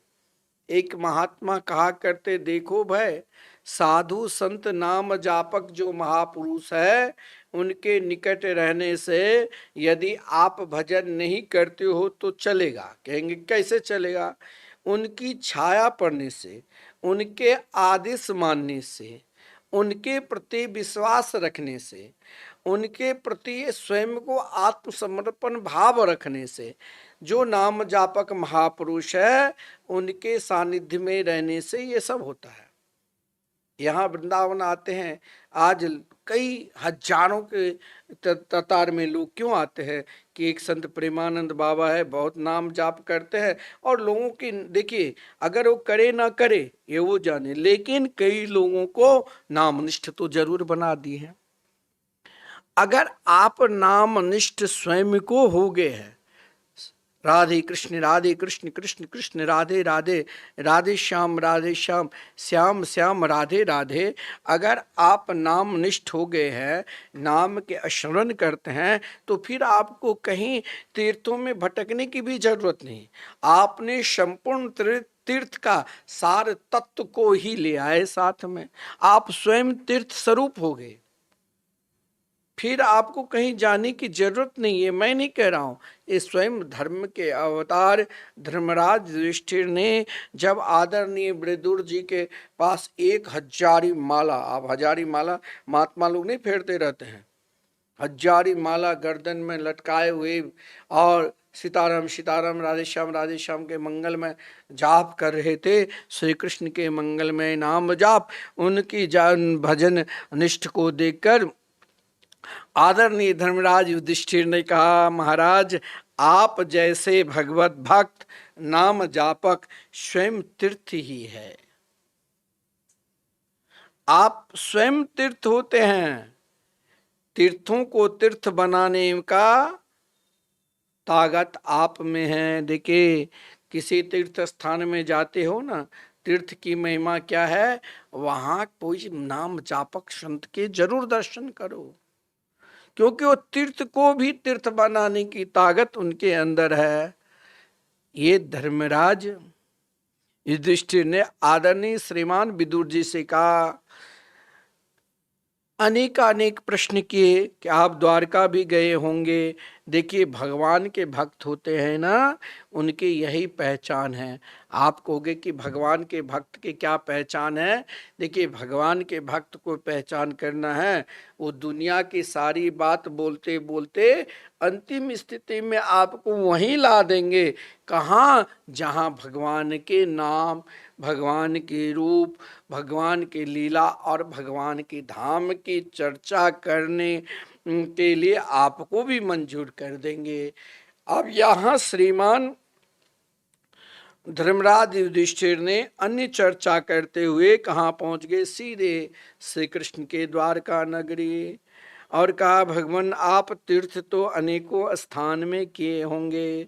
एक महात्मा कहा करते, देखो भाई, साधु संत नाम जापक जो महापुरुष है, उनके निकट रहने से यदि आप भजन नहीं करते हो तो चलेगा। कहेंगे कैसे चलेगा? उनकी छाया पड़ने से, उनके आदेश मानने से, उनके प्रति विश्वास रखने से, उनके प्रति स्वयं को आत्मसमर्पण भाव रखने से, जो नाम जापक महापुरुष है उनके सानिध्य में रहने से ये सब होता है। यहाँ वृंदावन आते हैं, आज कई हजारों के तादाद में लोग क्यों आते हैं कि एक संत प्रेमानंद बाबा है, बहुत नाम जाप करते हैं, और लोगों की देखिए, अगर वो करे ना करे ये वो जाने, लेकिन कई लोगों को नामनिष्ठ तो जरूर बना दी है। अगर आप नामनिष्ठ स्वयं को हो गए हैं, राधे कृष्ण कृष्ण कृष्ण राधे राधे, राधे श्याम श्याम श्याम राधे राधे, अगर आप नामनिष्ठ हो गए हैं, नाम के स्मरण करते हैं, तो फिर आपको कहीं तीर्थों में भटकने की भी जरूरत नहीं। आपने संपूर्ण तीर्थ का सार तत्व को ही ले आए साथ में, आप स्वयं तीर्थ स्वरूप हो गए। फिर आपको कहीं जाने की जरूरत नहीं है। मैं नहीं कह रहा हूं, ये स्वयं धर्म के अवतार धर्मराज युधिष्ठिर ने जब आदरणीय विदुर जी के पास 1000 माला, आप 1000 माला महात्मा लोग नहीं फेरते रहते हैं, 1000 माला गर्दन में लटकाए हुए और सीताराम सीताराम राधे श्याम के मंगल में जाप कर रहे थे, श्री कृष्ण के मंगल में नाम जाप, उनकी जान भजन निष्ठ को देखकर आदरणीय धर्मराज युधिष्ठिर ने कहा, महाराज आप जैसे भगवत भक्त नाम जापक स्वयं तीर्थ ही है। आप स्वयं तीर्थ होते हैं। तीर्थों को तीर्थ बनाने का ताकत आप में है। देखिए, किसी तीर्थ स्थान में जाते हो ना, तीर्थ की महिमा क्या है, वहां कोई नाम जापक संत के जरूर दर्शन करो, क्योंकि वो तीर्थ को भी तीर्थ बनाने की ताकत उनके अंदर है। ये धर्मराज युधिष्ठिर ने आदरणीय श्रीमान विदुर जी से कहा, अनेक प्रश्न किए कि आप द्वारका भी गए होंगे। देखिए, भगवान के भक्त होते हैं ना, उनकी यही पहचान है। आप कहोगे कि भगवान के भक्त की क्या पहचान है? देखिए, भगवान के भक्त को पहचान करना है, वो दुनिया की सारी बात बोलते बोलते अंतिम स्थिति में आपको वहीं ला देंगे। कहाँ? जहाँ भगवान के नाम, भगवान के रूप, भगवान की लीला और भगवान की धाम की चर्चा करने के लिए आपको भी मंजूर कर देंगे। अब यहाँ श्रीमान धर्मराज युधिष्ठिर ने अन्य चर्चा करते हुए कहाँ पहुंच गए, सीधे श्री कृष्ण के द्वारका नगरी, और कहा भगवान आप तीर्थ तो अनेकों स्थान में किए होंगे,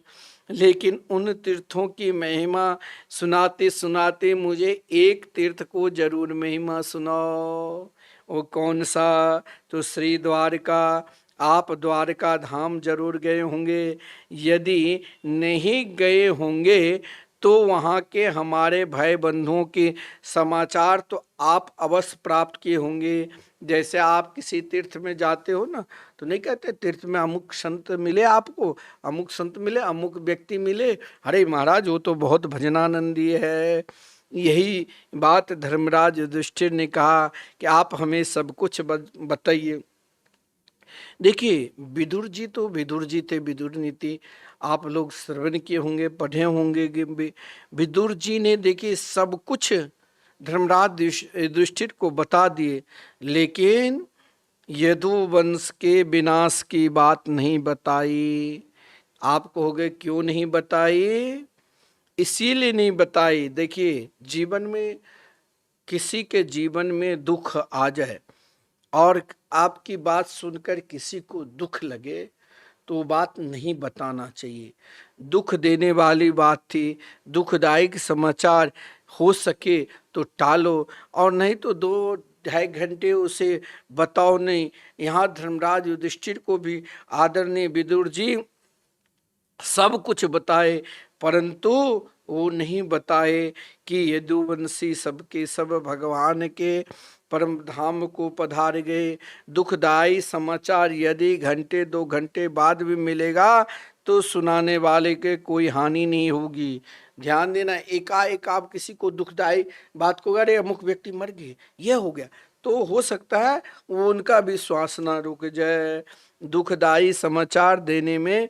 लेकिन उन तीर्थों की महिमा सुनाते सुनाते मुझे एक तीर्थ को जरूर महिमा सुनाओ। वो कौन सा? तो श्री द्वारका। आप द्वारका धाम जरूर गए होंगे, यदि नहीं गए होंगे तो वहाँ के हमारे भाई बंधुओं के समाचार तो आप अवश्य प्राप्त किए होंगे। जैसे आप किसी तीर्थ में जाते हो ना, तो नहीं कहते तीर्थ में अमुक संत मिले, आपको अमुक संत मिले, अमुक व्यक्ति मिले, अरे महाराज वो तो बहुत भजनानंदी है। यही बात धर्मराज युधिष्ठिर ने कहा कि आप हमें सब कुछ बताइए। देखिए विदुर जी तो विदुर जी थे, विदुर नीति आप लोग श्रवण किए होंगे, पढ़े होंगे कि विदुर जी ने देखिए सब कुछ धर्मराज युधिष्ठिर को बता दिए, लेकिन यदुवंश के विनाश की बात नहीं बताई। आप कहोगे क्यों नहीं बताई? इसीलिए नहीं बताई, देखिए जीवन में किसी के जीवन में दुख आ जाए और आपकी बात सुनकर किसी को दुख लगे तो बात नहीं बताना चाहिए। दुख देने वाली बात थी, दुखदायक समाचार हो सके तो टालो, और नहीं तो 2-2.5 घंटे उसे बताओ नहीं। यहाँ धर्मराज युधिष्ठिर को भी आदरणीय विदुर जी सब कुछ बताए, परंतु वो नहीं बताए कि यदुवंशी सबके सब भगवान के परम धाम को पधार गए। दुखदायी समाचार यदि 1-2 घंटे बाद भी मिलेगा तो सुनाने वाले के कोई हानि नहीं होगी। ध्यान देना, एकाएक आप किसी को दुखदायी बात को, अरे अमुक व्यक्ति मर गए, ये हो गया, तो हो सकता है वो उनका भी श्वास ना रुक जाए। दुखदायी समाचार देने में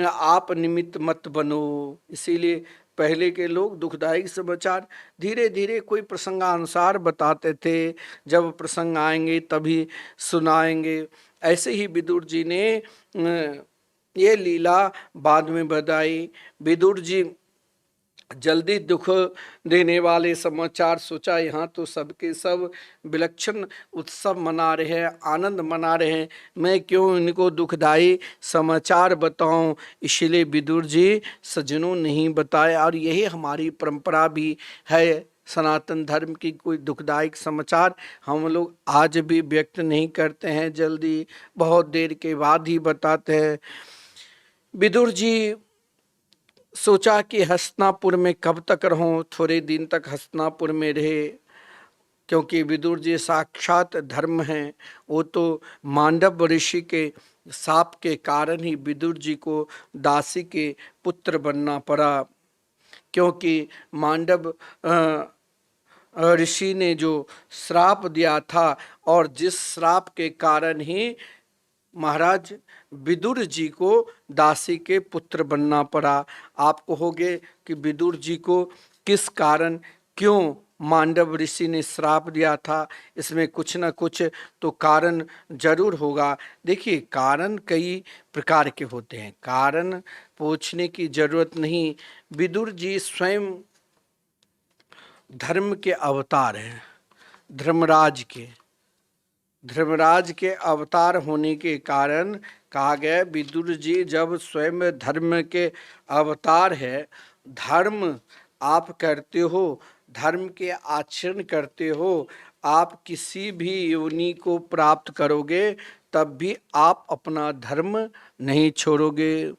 आप निमित्त मत बनो। इसीलिए पहले के लोग दुखदायक समाचार धीरे धीरे कोई प्रसंगानुसार बताते थे, जब प्रसंग आएंगे तभी सुनाएंगे। ऐसे ही विदुर जी ने ये लीला बाद में बताई। विदुर जी जल्दी दुख देने वाले समाचार सोचा, यहाँ तो सबके सब विलक्षण उत्सव मना रहे हैं, आनंद मना रहे हैं, मैं क्यों इनको दुखदायी समाचार बताऊं। इसलिए विदुर जी सज्जनों नहीं बताया, और यही हमारी परंपरा भी है सनातन धर्म की। कोई दुखदायक समाचार हम लोग आज भी व्यक्त नहीं करते हैं, जल्दी बहुत देर के बाद ही बताते हैं। विदुर जी सोचा कि हस्तिनापुर में कब तक रहूं, थोड़े दिन तक हस्तिनापुर में रहे, क्योंकि विदुर जी साक्षात धर्म हैं। वो तो मांडव ऋषि के शाप के कारण ही विदुर जी को दासी के पुत्र बनना पड़ा, क्योंकि मांडव ऋषि ने जो श्राप दिया था, और जिस श्राप के कारण ही महाराज विदुर जी को दासी के पुत्र बनना पड़ा। आप कहोगे कि विदुर जी को किस कारण, क्यों मांडव ऋषि ने श्राप दिया था, इसमें कुछ न कुछ तो कारण जरूर होगा। देखिए कारण कई प्रकार के होते हैं, कारण पूछने की जरूरत नहीं। विदुर जी स्वयं धर्म के अवतार हैं, धर्मराज के अवतार होने के कारण कहा गया विदुर जी जब स्वयं धर्म के अवतार है, धर्म आप करते हो, धर्म के आचरण करते हो, आप किसी भी योनि को प्राप्त करोगे तब भी आप अपना धर्म नहीं छोड़ोगे।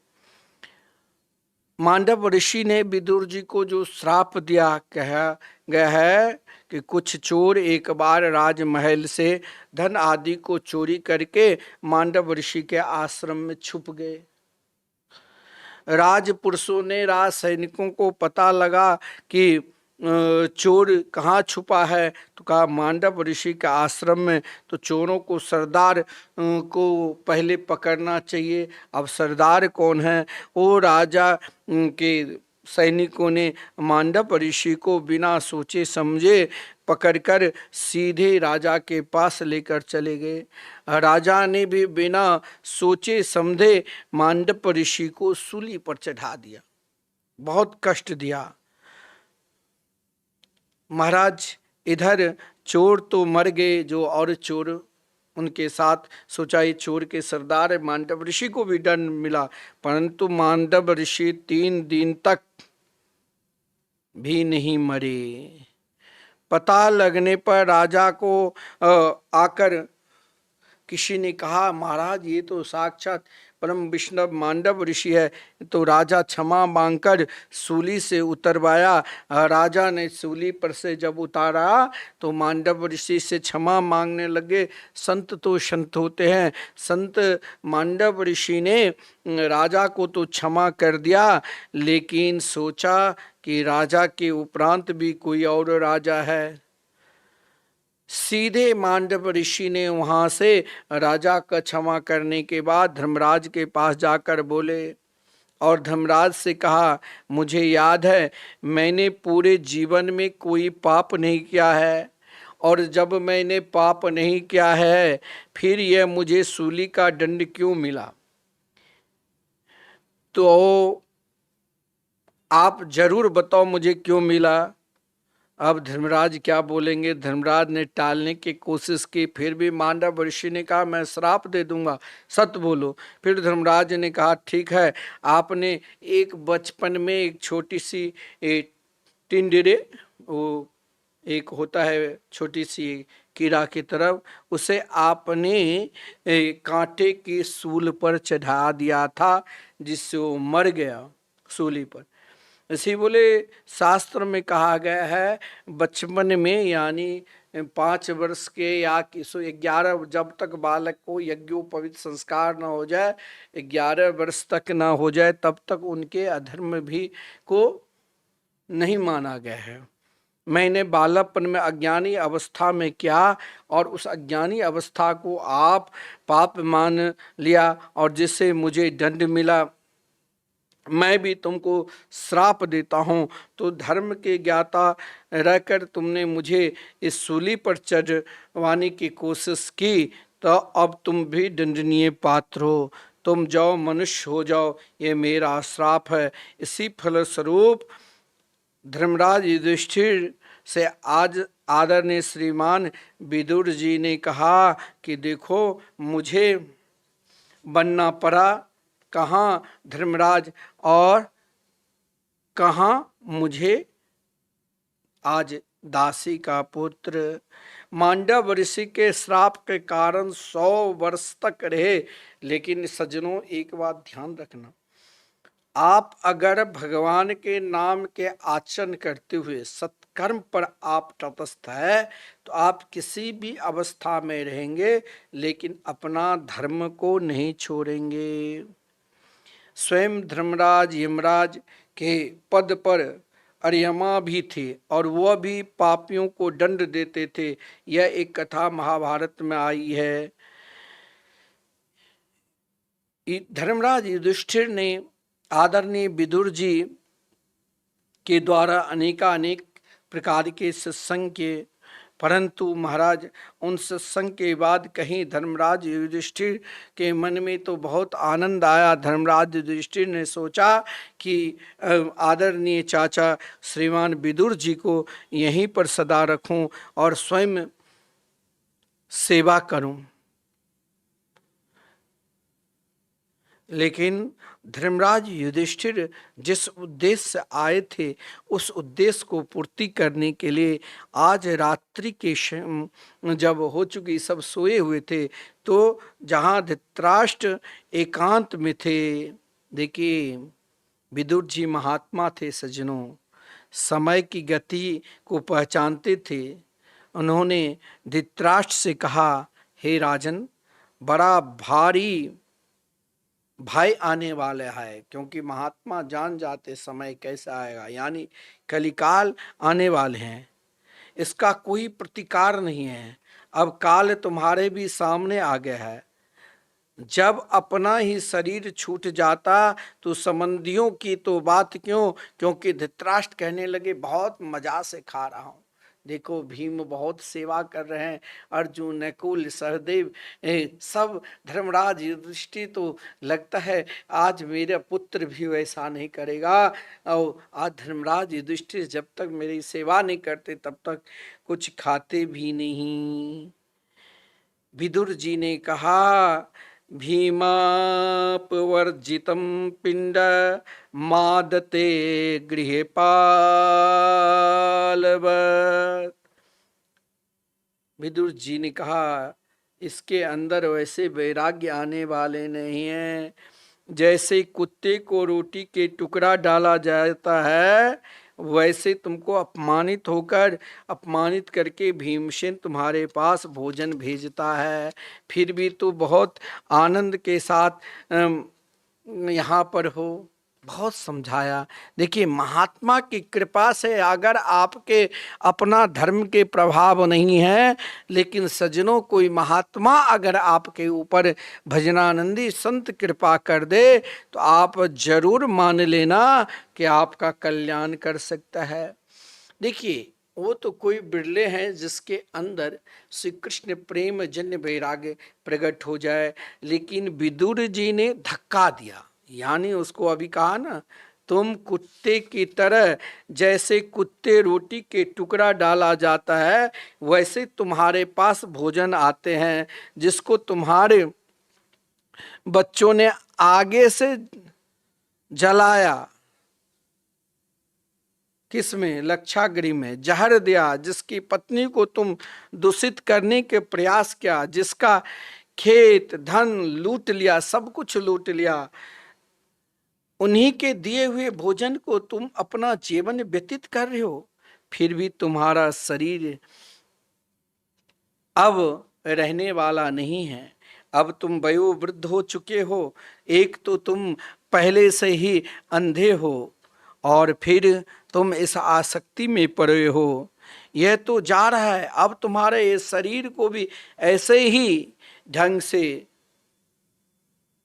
मांडव ऋषि ने विदुर जी को जो श्राप दिया, कहा गया है कि कुछ चोर एक बार राजमहल से धन आदि को चोरी करके मांडव ऋषि के आश्रम में छुप गए। राजपुरुषों ने, राज सैनिकों को पता लगा कि चोर कहाँ छुपा है, तो कहा मांडव ऋषि के आश्रम में। तो चोरों को सरदार को पहले पकड़ना चाहिए। अब सरदार कौन है? वो राजा के सैनिकों ने मांडव ऋषि को बिना सोचे समझे पकड़कर सीधे राजा के पास लेकर चले गए। राजा ने भी बिना सोचे समझे मांडव ऋषि को सूली पर चढ़ा दिया, बहुत कष्ट दिया। महाराज इधर चोर तो मर गए, जो और चोर उनके साथ, सोचा ये चोर के सरदार मांडव ऋषि को भी दंड मिला, परंतु मांडव ऋषि 3 दिन तक भी नहीं मरे। पता लगने पर राजा को आकर किसी ने कहा, महाराज ये तो साक्षात परम विष्णु मांडव ऋषि है। तो राजा क्षमा मांगकर सूली से उतरवाया। राजा ने सूली पर से जब उतारा तो मांडव ऋषि से क्षमा मांगने लगे। संत तो संत होते हैं। संत मांडव ऋषि ने राजा को तो क्षमा कर दिया, लेकिन सोचा कि राजा के उपरांत भी कोई और राजा है। सीधे मांडव ऋषि ने वहां से राजा का क्षमा करने के बाद धर्मराज के पास जाकर बोले और धर्मराज से कहा, मुझे याद है मैंने पूरे जीवन में कोई पाप नहीं किया है, और जब मैंने पाप नहीं किया है फिर यह मुझे सूली का दंड क्यों मिला? तो आप जरूर बताओ मुझे क्यों मिला। अब धर्मराज क्या बोलेंगे? धर्मराज ने टालने की कोशिश की, फिर भी मांडव ऋषि ने कहा मैं श्राप दे दूंगा, सत्य बोलो। फिर धर्मराज ने कहा ठीक है, आपने एक बचपन में एक छोटी सी टिंडरे, वो एक होता है छोटी सी कीड़ा की तरफ, उसे आपने कांटे की सूल पर चढ़ा दिया था जिससे वो मर गया सूली पर। इसी बोले शास्त्र में कहा गया है बचपन में, यानी 5 वर्ष के या 11, जब तक बालक को यज्ञोपवीत संस्कार न हो जाए, 11 वर्ष तक न हो जाए, तब तक उनके अधर्म भी को नहीं माना गया है। मैंने बालकपन में अज्ञानी अवस्था में किया और उस अज्ञानी अवस्था को आप पाप मान लिया और जिससे मुझे दंड मिला, मैं भी तुमको श्राप देता हूँ। तो धर्म के ज्ञाता रहकर तुमने मुझे इस सूली पर चढ़वाने की कोशिश की, तो अब तुम भी दंडनीय पात्र हो। तुम जाओ, मनुष्य हो जाओ, ये मेरा श्राप है। इसी फलस्वरूप धर्मराज युधिष्ठिर से आज आदरणीय श्रीमान विदुर जी ने कहा कि देखो मुझे बनना पड़ा, कहाँ धर्मराज और कहाँ मुझे आज दासी का पुत्र। मांडव ऋषि के श्राप के कारण 100 वर्ष तक रहे। लेकिन सज्जनों एक बात ध्यान रखना, आप अगर भगवान के नाम के आचरण करते हुए सत्कर्म पर आप तटस्थ है तो आप किसी भी अवस्था में रहेंगे, लेकिन अपना धर्म को नहीं छोड़ेंगे। स्वयं धर्मराज यमराज के पद पर अर्यमा भी थे और वह भी पापियों को दंड देते थे। यह एक कथा महाभारत में आई है। धर्मराज युधिष्ठिर ने आदरणीय विदुर जी के द्वारा अनेक प्रकार के सत्संग के, परंतु महाराज उन सत्संग के बाद कहीं धर्मराज युधिष्ठिर के मन में तो बहुत आनंद आया। धर्मराज युधिष्ठिर ने सोचा कि आदरणीय चाचा श्रीमान विदुर जी को यहीं पर सदा रखूं और स्वयं सेवा करूं। लेकिन धर्मराज युधिष्ठिर जिस उद्देश्य से आए थे उस उद्देश्य को पूर्ति करने के लिए आज रात्रि के जब हो चुकी, सब सोए हुए थे, तो जहाँ धृतराष्ट्र एकांत में थे, देखिए विदुर जी महात्मा थे सज्जनों, समय की गति को पहचानते थे। उन्होंने धृतराष्ट्र से कहा, हे राजन, बड़ा भारी भाई आने वाले है, क्योंकि महात्मा जान जाते समय कैसा आएगा, यानी कलिकाल आने वाले हैं, इसका कोई प्रतिकार नहीं है। अब काल तुम्हारे भी सामने आ गया है। जब अपना ही शरीर छूट जाता तो संबंधियों की तो बात क्यों, क्योंकि धृतराष्ट्र कहने लगे बहुत मजा से खा रहा हूं। देखो भीम बहुत सेवा कर रहे हैं, अर्जुन, नकुल, सहदेव, सब, धर्मराज, युधिष्ठिर, तो लगता है आज मेरा पुत्र भी वैसा नहीं करेगा। और आज धर्मराज युधिष्ठिर जब तक मेरी सेवा नहीं करते तब तक कुछ खाते भी नहीं। विदुर जी ने कहा भीमापवर्जितं पिंड मादते गृहपालवत्। विदुर जी ने कहा इसके अंदर वैसे वैराग्य आने वाले नहीं हैं। जैसे कुत्ते को रोटी के टुकड़ा डाला जाता है वैसे तुमको अपमानित करके भीमसेन तुम्हारे पास भोजन भेजता है, फिर भी तो बहुत आनंद के साथ यहाँ पर हो। बहुत समझाया। देखिए महात्मा की कृपा से अगर आपके अपना धर्म के प्रभाव नहीं है, लेकिन सज्जनों कोई महात्मा अगर आपके ऊपर भजनानंदी संत कृपा कर दे तो आप जरूर मान लेना कि आपका कल्याण कर सकता है। देखिए वो तो कोई बिरले हैं जिसके अंदर श्री कृष्ण प्रेम जन्य वैराग्य प्रकट हो जाए, लेकिन विदुर जी ने धक्का दिया। यानी उसको अभी कहा ना, तुम कुत्ते की तरह, जैसे कुत्ते रोटी के टुकड़ा डाला जाता है वैसे तुम्हारे पास भोजन आते हैं, जिसको तुम्हारे बच्चों ने आगे से जलाया, किसमें, लक्षागृह में जहर दिया, जिसकी पत्नी को तुम दूषित करने के प्रयास किया, जिसका खेत धन लूट लिया, सब कुछ लूट लिया, उन्हीं के दिए हुए भोजन को तुम अपना जीवन व्यतीत कर रहे हो, फिर भी तुम्हारा शरीर अब रहने वाला नहीं है। अब तुम वयोवृद्ध हो चुके हो, एक तो तुम पहले से ही अंधे हो और फिर तुम इस आसक्ति में पड़े हो। यह तो जा रहा है, अब तुम्हारे इस शरीर को भी ऐसे ही ढंग से,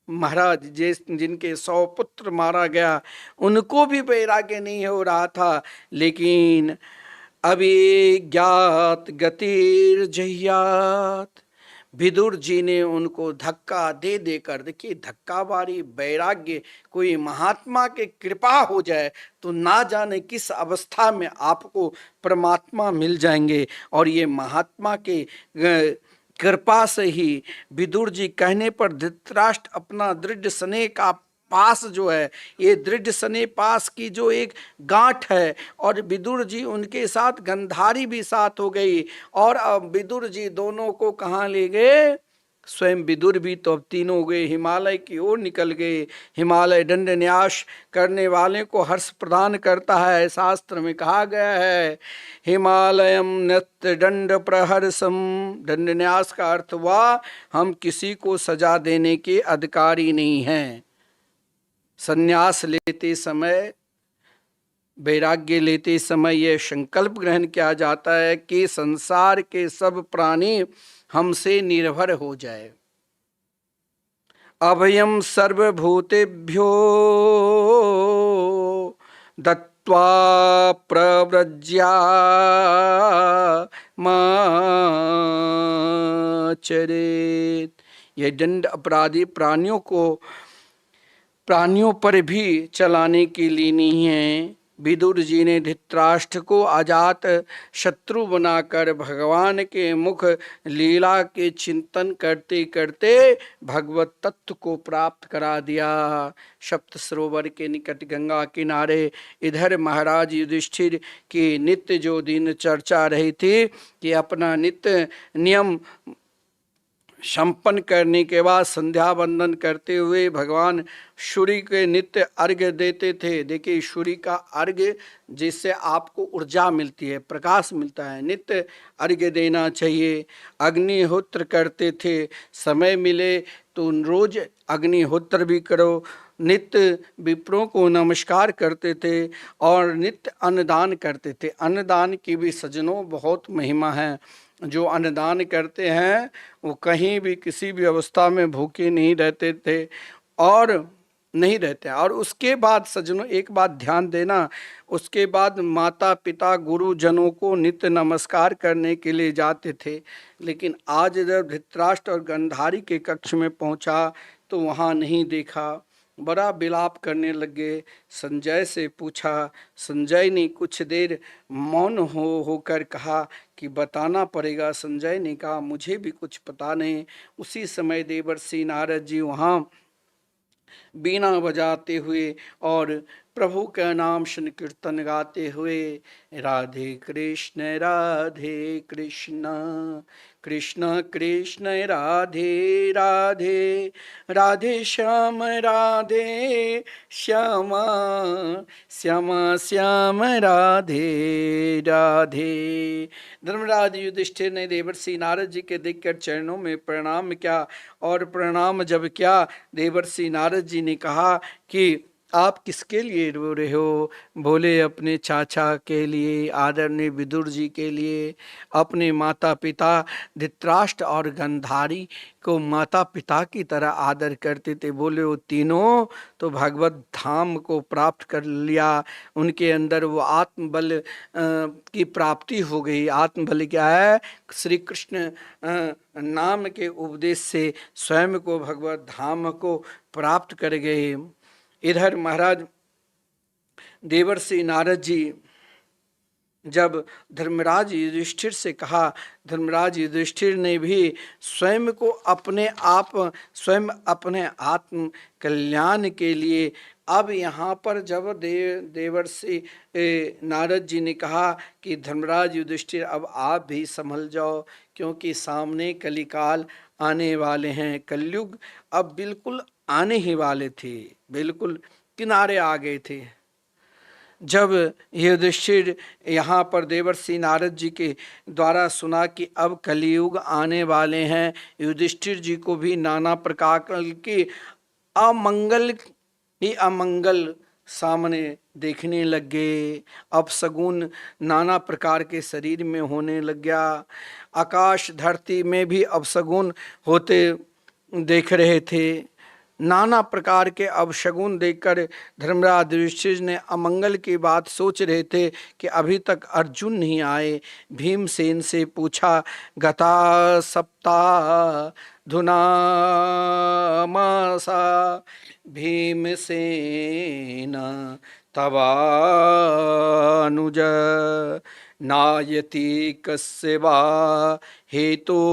महाराज जिनके 100 पुत्र मारा गया उनको भी वैराग्य नहीं हो रहा था, लेकिन अभी ज्ञात गतिर जहियात, विदुर जी ने उनको धक्का दे देकर, देखिए धक्का बारी वैराग्य, कोई महात्मा के कृपा हो जाए तो ना जाने किस अवस्था में आपको परमात्मा मिल जाएंगे। और ये महात्मा के कृपा से ही विदुर जी कहने पर धृतराष्ट्र अपना दृढ़ स्नेह का पास जो है, ये दृढ़ स्नेह पास की जो एक गांठ है, और विदुर जी उनके साथ गंधारी भी साथ हो गई, और अब विदुर जी दोनों को कहाँ ले गए, स्वयं विदुर भी तो अब तीनों हो गए, हिमालय की ओर निकल गए। हिमालय दंड न्यास करने वाले को हर्ष प्रदान करता है, शास्त्र में कहा गया है हिमालयम नृत्य दंड प्रहर्षम। दंड न्यास का अर्थ हुआ हम किसी को सजा देने के अधिकारी नहीं हैं। संन्यास लेते समय, वैराग्य लेते समय यह संकल्प ग्रहण किया जाता है कि संसार के सब प्राणी हमसे निर्भर हो जाए। अभयम सर्वभूतेभ्यो दत्वा प्रव्रज्या माचरेत। यह दंड अपराधी प्राणियों पर भी चलाने के लिए नहीं है। विदुर जी ने धृतराष्ट्र को अजात शत्रु बनाकर भगवान के मुख लीला के चिंतन करते करते भगवत तत्व को प्राप्त करा दिया। सप्त सरोवर के निकट गंगा किनारे इधर महाराज युधिष्ठिर की नित्य जो दिन चर्चा रही थी कि अपना नित्य नियम संपन्न करने के बाद संध्या वंदन करते हुए भगवान सूर्य के नित्य अर्घ्य देते थे। देखिए सूर्य का अर्घ्य जिससे आपको ऊर्जा मिलती है, प्रकाश मिलता है, नित्य अर्घ्य देना चाहिए। अग्निहोत्र करते थे, समय मिले तो रोज अग्निहोत्र भी करो। नित्य विप्रों को नमस्कार करते थे और नित्य अन्नदान करते थे। अन्नदान की भी सज्जनों बहुत महिमा है। जो अन्नदान करते हैं वो कहीं भी किसी भी अवस्था में भूखे नहीं रहते थे और नहीं रहते। और उसके बाद सज्जनों एक बात ध्यान देना, उसके बाद माता पिता गुरुजनों को नित्य नमस्कार करने के लिए जाते थे। लेकिन आज जब धृतराष्ट्र और गांधारी के कक्ष में पहुंचा तो वहां नहीं देखा। बड़ा विलाप करने लगे। संजय से पूछा। संजय ने कुछ देर मौन होकर कहा कि बताना पड़ेगा। संजय ने कहा मुझे भी कुछ पता नहीं। उसी समय देवर्षि नारद जी वहाँ बीना बजाते हुए और प्रभु का नाम संकीर्तन गाते हुए राधे कृष्ण कृष्ण कृष्ण राधे राधे राधे श्याम राधे श्यामा श्यामा श्याम राधे राधे। धर्मराज युधिष्ठिर ने देवर्षि नारद जी के देखकर चरणों में प्रणाम किया और प्रणाम जब किया देवर्षि नारद जी ने कहा कि आप किसके लिए रो रहे हो? बोले अपने चाचा के लिए, आदरणीय विदुर जी के लिए। अपने माता पिता धृतराष्ट्र और गांधारी को माता पिता की तरह आदर करते थे। बोले वो तीनों तो भगवत धाम को प्राप्त कर लिया, उनके अंदर वो आत्मबल की प्राप्ति हो गई। आत्मबल क्या है? श्री कृष्ण नाम के उपदेश से स्वयं को भगवत धाम को प्राप्त कर गए। इधर महाराज देवर्षि नारद जी जब धर्मराज युधिष्ठिर से कहा, धर्मराज युधिष्ठिर ने भी स्वयं को स्वयं अपने आत्म कल्याण के लिए अब यहाँ पर जब देवर्षि नारद जी ने कहा कि धर्मराज युधिष्ठिर अब आप भी संभल जाओ, क्योंकि सामने कलिकाल आने वाले हैं। कलयुग अब बिल्कुल आने ही वाले थे, बिल्कुल किनारे आ गए थे। जब युधिष्ठिर यहाँ पर देवर्षि नारद जी के द्वारा सुना कि अब कलयुग आने वाले हैं, युधिष्ठिर जी को भी नाना प्रकार के अमंगल ही अमंगल सामने देखने लग गए। अपशगुन नाना प्रकार के शरीर में होने लग गया। आकाश धरती में भी अपशगुन होते देख रहे थे। नाना प्रकार के अपशगुन देखकर धर्मराज युधिष्ठिर ने अमंगल की बात सोच रहे थे कि अभी तक अर्जुन नहीं आए। भीमसेन से पूछा, गता सप्ताह धुना मासा भीमसेन तवानुज नायति कस्य वा हेतुर्नाहं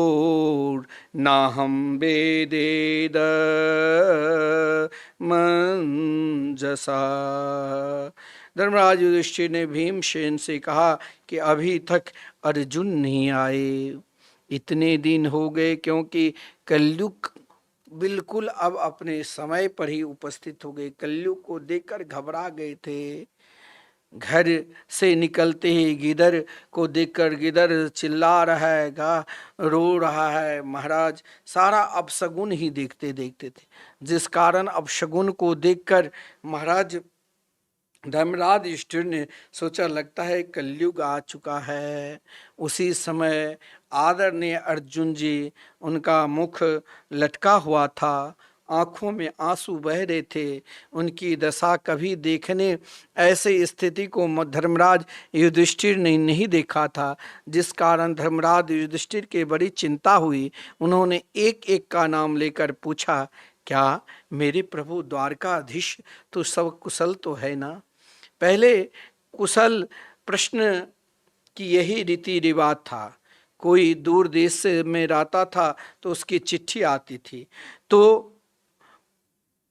वेदेद मंजसा। धर्मराज युधिष्ठिर ने भीमसेन से कहा कि अभी तक अर्जुन नहीं आए। इतने दिन हो गए क्योंकि कलयुग बिल्कुल अब अपने समय पर ही उपस्थित हो गए। कलयुग को देखकर घबरा गए थे। घर से निकलते ही गिदर को देखकर गिदर चिल्ला रहा है, रो रहा है। महाराज सारा अपशगुन ही देखते देखते थे, जिस कारण अपशगुन को देखकर महाराज धर्मराज युधिष्ठिर ने सोचा लगता है कलयुग आ चुका है। उसी समय आदरणीय अर्जुन जी, उनका मुख लटका हुआ था, आंखों में आंसू बह रहे थे। उनकी दशा कभी देखने ऐसे स्थिति को धर्मराज युधिष्ठिर ने नहीं देखा था, जिस कारण धर्मराज युधिष्ठिर के बड़ी चिंता हुई। उन्होंने एक एक का नाम लेकर पूछा, क्या मेरे प्रभु द्वारकाधीश तो सब कुशल तो है ना? पहले कुशल प्रश्न की यही रीति रिवाज था। कोई दूर देश में रहता था तो उसकी चिट्ठी आती थी, तो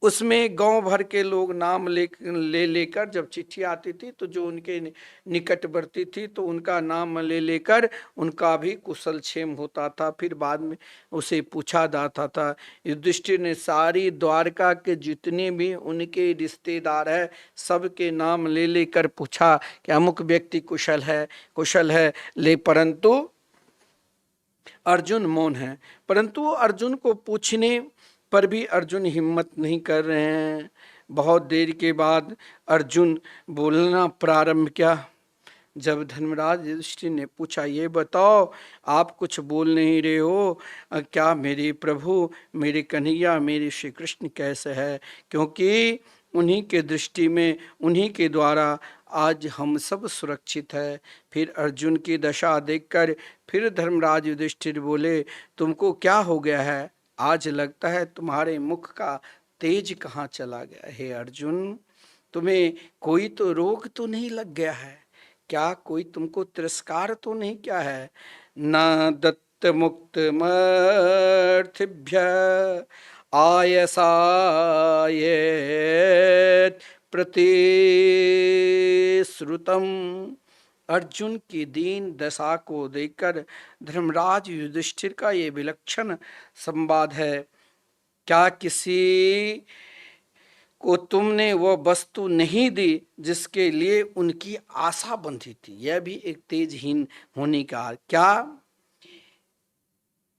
उसमें गांव भर के लोग नाम लेकर जब चिट्ठी आती थी तो जो उनके निकटवर्ती थी तो उनका नाम ले लेकर उनका भी कुशल क्षेम होता था। फिर बाद में उसे पूछा जाता था। युधिष्ठिर ने सारी द्वारका के जितने भी उनके रिश्तेदार है सबके नाम ले लेकर पूछा कि अमुक व्यक्ति कुशल है ले, परंतु अर्जुन मौन है। परंतु अर्जुन को पूछने पर भी अर्जुन हिम्मत नहीं कर रहे हैं। बहुत देर के बाद अर्जुन बोलना प्रारंभ किया। जब धर्मराज युधिष्ठिर ने पूछा, ये बताओ आप कुछ बोल नहीं रहे हो, क्या मेरे प्रभु, मेरे कन्हैया, मेरे श्री कृष्ण कैसे है? क्योंकि उन्हीं के दृष्टि में, उन्हीं के द्वारा आज हम सब सुरक्षित है। फिर अर्जुन की दशा देखकर फिर धर्मराज युधिष्ठिर बोले, तुमको क्या हो गया है? आज लगता है तुम्हारे मुख का तेज कहाँ चला गया? हे अर्जुन, तुम्हें कोई तो रोग तो नहीं लग गया है क्या? कोई तुमको तिरस्कार तो नहीं किया है? न दत्त मुक्त मर्थिभ्य आयसायेत प्रतिश्रुतम। अर्जुन की दीन दशा को देखकर धर्मराज युधिष्ठिर का ये विलक्षण संवाद है। क्या किसी को तुमने वह वस्तु नहीं दी जिसके लिए उनकी आशा बंधी थी? यह भी एक तेजहीन होने का। क्या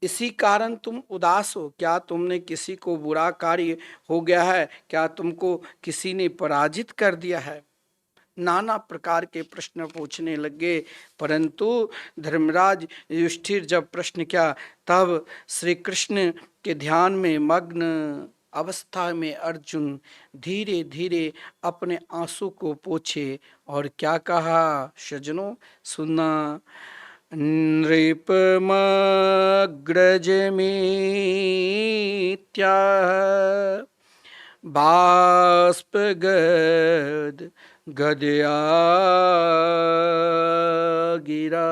इसी कारण तुम उदास हो? क्या तुमने किसी को बुरा कार्य हो गया है? क्या तुमको किसी ने पराजित कर दिया है? नाना प्रकार के प्रश्न पूछने लगे, परंतु धर्मराज युधिष्ठिर जब प्रश्न किया तब श्री कृष्ण के ध्यान में मग्न अवस्था में अर्जुन धीरे धीरे अपने आंसू को पोंछे और क्या कहा सज्जनों, सुनना। नृपमग्रजमीत्या बाष्पगद गदया गिरा।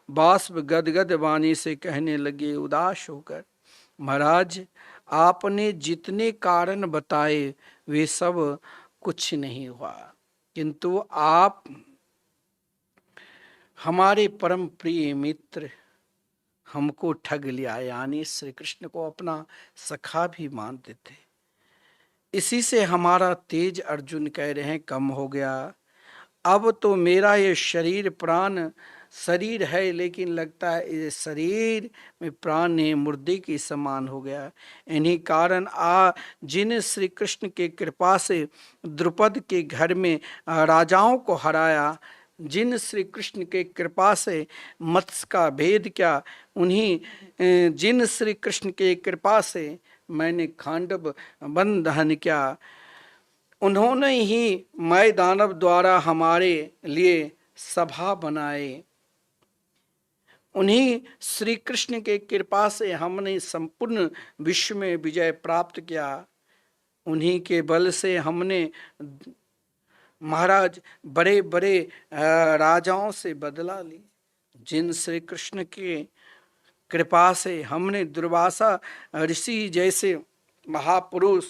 बाष्प गदगद वाणी से कहने लगे उदास होकर, महाराज आपने जितने कारण बताए वे सब कुछ नहीं हुआ, किंतु आप हमारे परम प्रिय मित्र हमको ठग लिया, यानी श्री कृष्ण को अपना सखा भी मानते थे। इसी से हमारा तेज, अर्जुन कह रहे हैं, कम हो गया। अब तो मेरा ये शरीर प्राण शरीर है, लेकिन लगता है ये शरीर में प्राण नहीं, मुर्दे के समान हो गया। इन्हीं कारण जिन श्री कृष्ण के कृपा से द्रुपद के घर में राजाओं को हराया, जिन श्री कृष्ण के कृपा से मत्स्य का भेद किया, उन्हीं जिन श्री कृष्ण के कृपा से मैंने खांडव वन दहन किया, उन्होंने ही मैं दानव द्वारा हमारे लिए सभा बनाए। उन्हीं श्री कृष्ण के कृपा से हमने संपूर्ण विश्व में विजय प्राप्त किया। उन्हीं के बल से हमने महाराज बड़े बड़े राजाओं से बदला ली। जिन श्री कृष्ण के कृपा से हमने दुर्वासा ऋषि जैसे महापुरुष,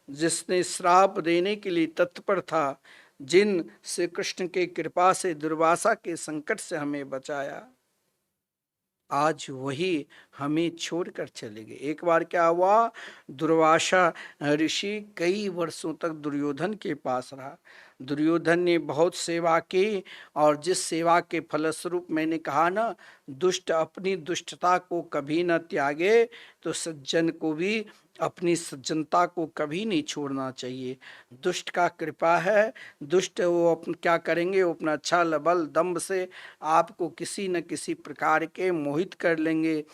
जिसने श्राप देने के लिए तत्पर था, जिन श्री कृष्ण के कृपा से दुर्वासा के संकट से हमें बचाया, आज वही हमें छोड़कर चले गए। एक बार क्या हुआ, दुर्वासा ऋषि कई वर्षों तक दुर्योधन के पास रहा। दुर्योधन ने बहुत सेवा की, और जिस सेवा के फलस्वरूप मैंने कहा ना, दुष्ट अपनी दुष्टता को कभी न त्यागे, तो सज्जन को भी अपनी सज्जनता को कभी नहीं छोड़ना चाहिए। दुष्ट का कृपा है, दुष्ट वो क्या करेंगे, वो अपना छल बल दंभ से आपको किसी न किसी प्रकार के मोहित कर लेंगे।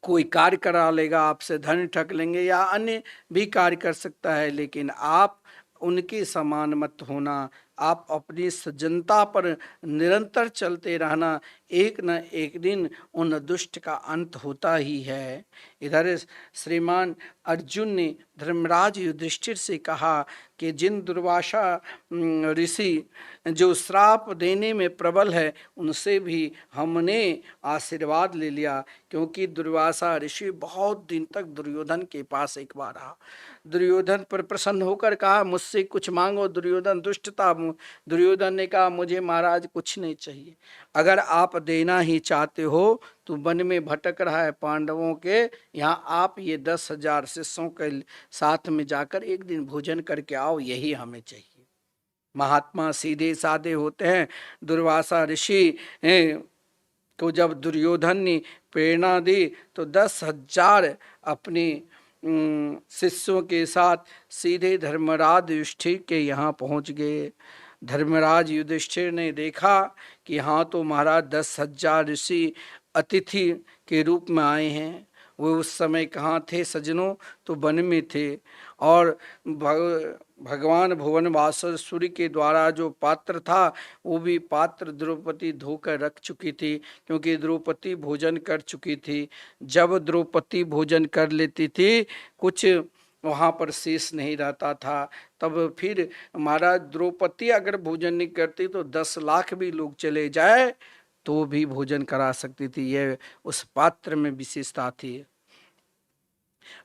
कोई कार्य करा लेगा आपसे, धन ठग लेंगे, या अन्य भी कार्य कर सकता है, लेकिन आप उनके समान मत होना। आप अपनी सज्जनता पर निरंतर चलते रहना, एक न एक दिन उन दुष्ट का अंत होता ही है। इधर श्रीमान अर्जुन ने धर्मराज युधिष्ठिर से कहा कि जिन दुर्वासा ऋषि जो श्राप देने में प्रबल है, उनसे भी हमने आशीर्वाद ले लिया, क्योंकि दुर्वासा ऋषि बहुत दिन तक दुर्योधन के पास एक बार रहा। दुर्योधन पर प्रसन्न होकर कहा, मुझसे कुछ मांगो। दुर्योधन दुष्ट था। दुर्योधन ने कहा, मुझे महाराज कुछ नहीं चाहिए, अगर आप देना ही चाहते हो तो वन में भटक रहा है पांडवों के यहाँ, आप ये 10,000 शिष्यों के साथ में जाकर एक दिन भोजन करके आओ, यही हमें चाहिए। महात्मा सीधे साधे होते हैं। दुर्वासा ऋषि को जब दुर्योधन ने प्रेरणा दी तो 10,000 अपने शिष्यों के साथ सीधे धर्मराज युधिष्ठिर के यहाँ पहुँच गए। धर्मराज युधिष्ठिर ने देखा कि हाँ तो महाराज 10,000 ऋषि अतिथि के रूप में आए हैं। वो उस समय कहाँ थे सज्जनों? तो वन में थे। और भगवान भुवन वासुरी के द्वारा जो पात्र था वो भी पात्र द्रौपदी धोकर रख चुकी थी, क्योंकि द्रौपदी भोजन कर चुकी थी। जब द्रौपदी भोजन कर लेती थी कुछ वहाँ पर शेष नहीं रहता था। तब फिर महाराज द्रौपदी अगर भोजन नहीं करती तो 10 लाख भी लोग चले जाए तो भी भोजन करा सकती थी। यह उस पात्र में विशेषता थी।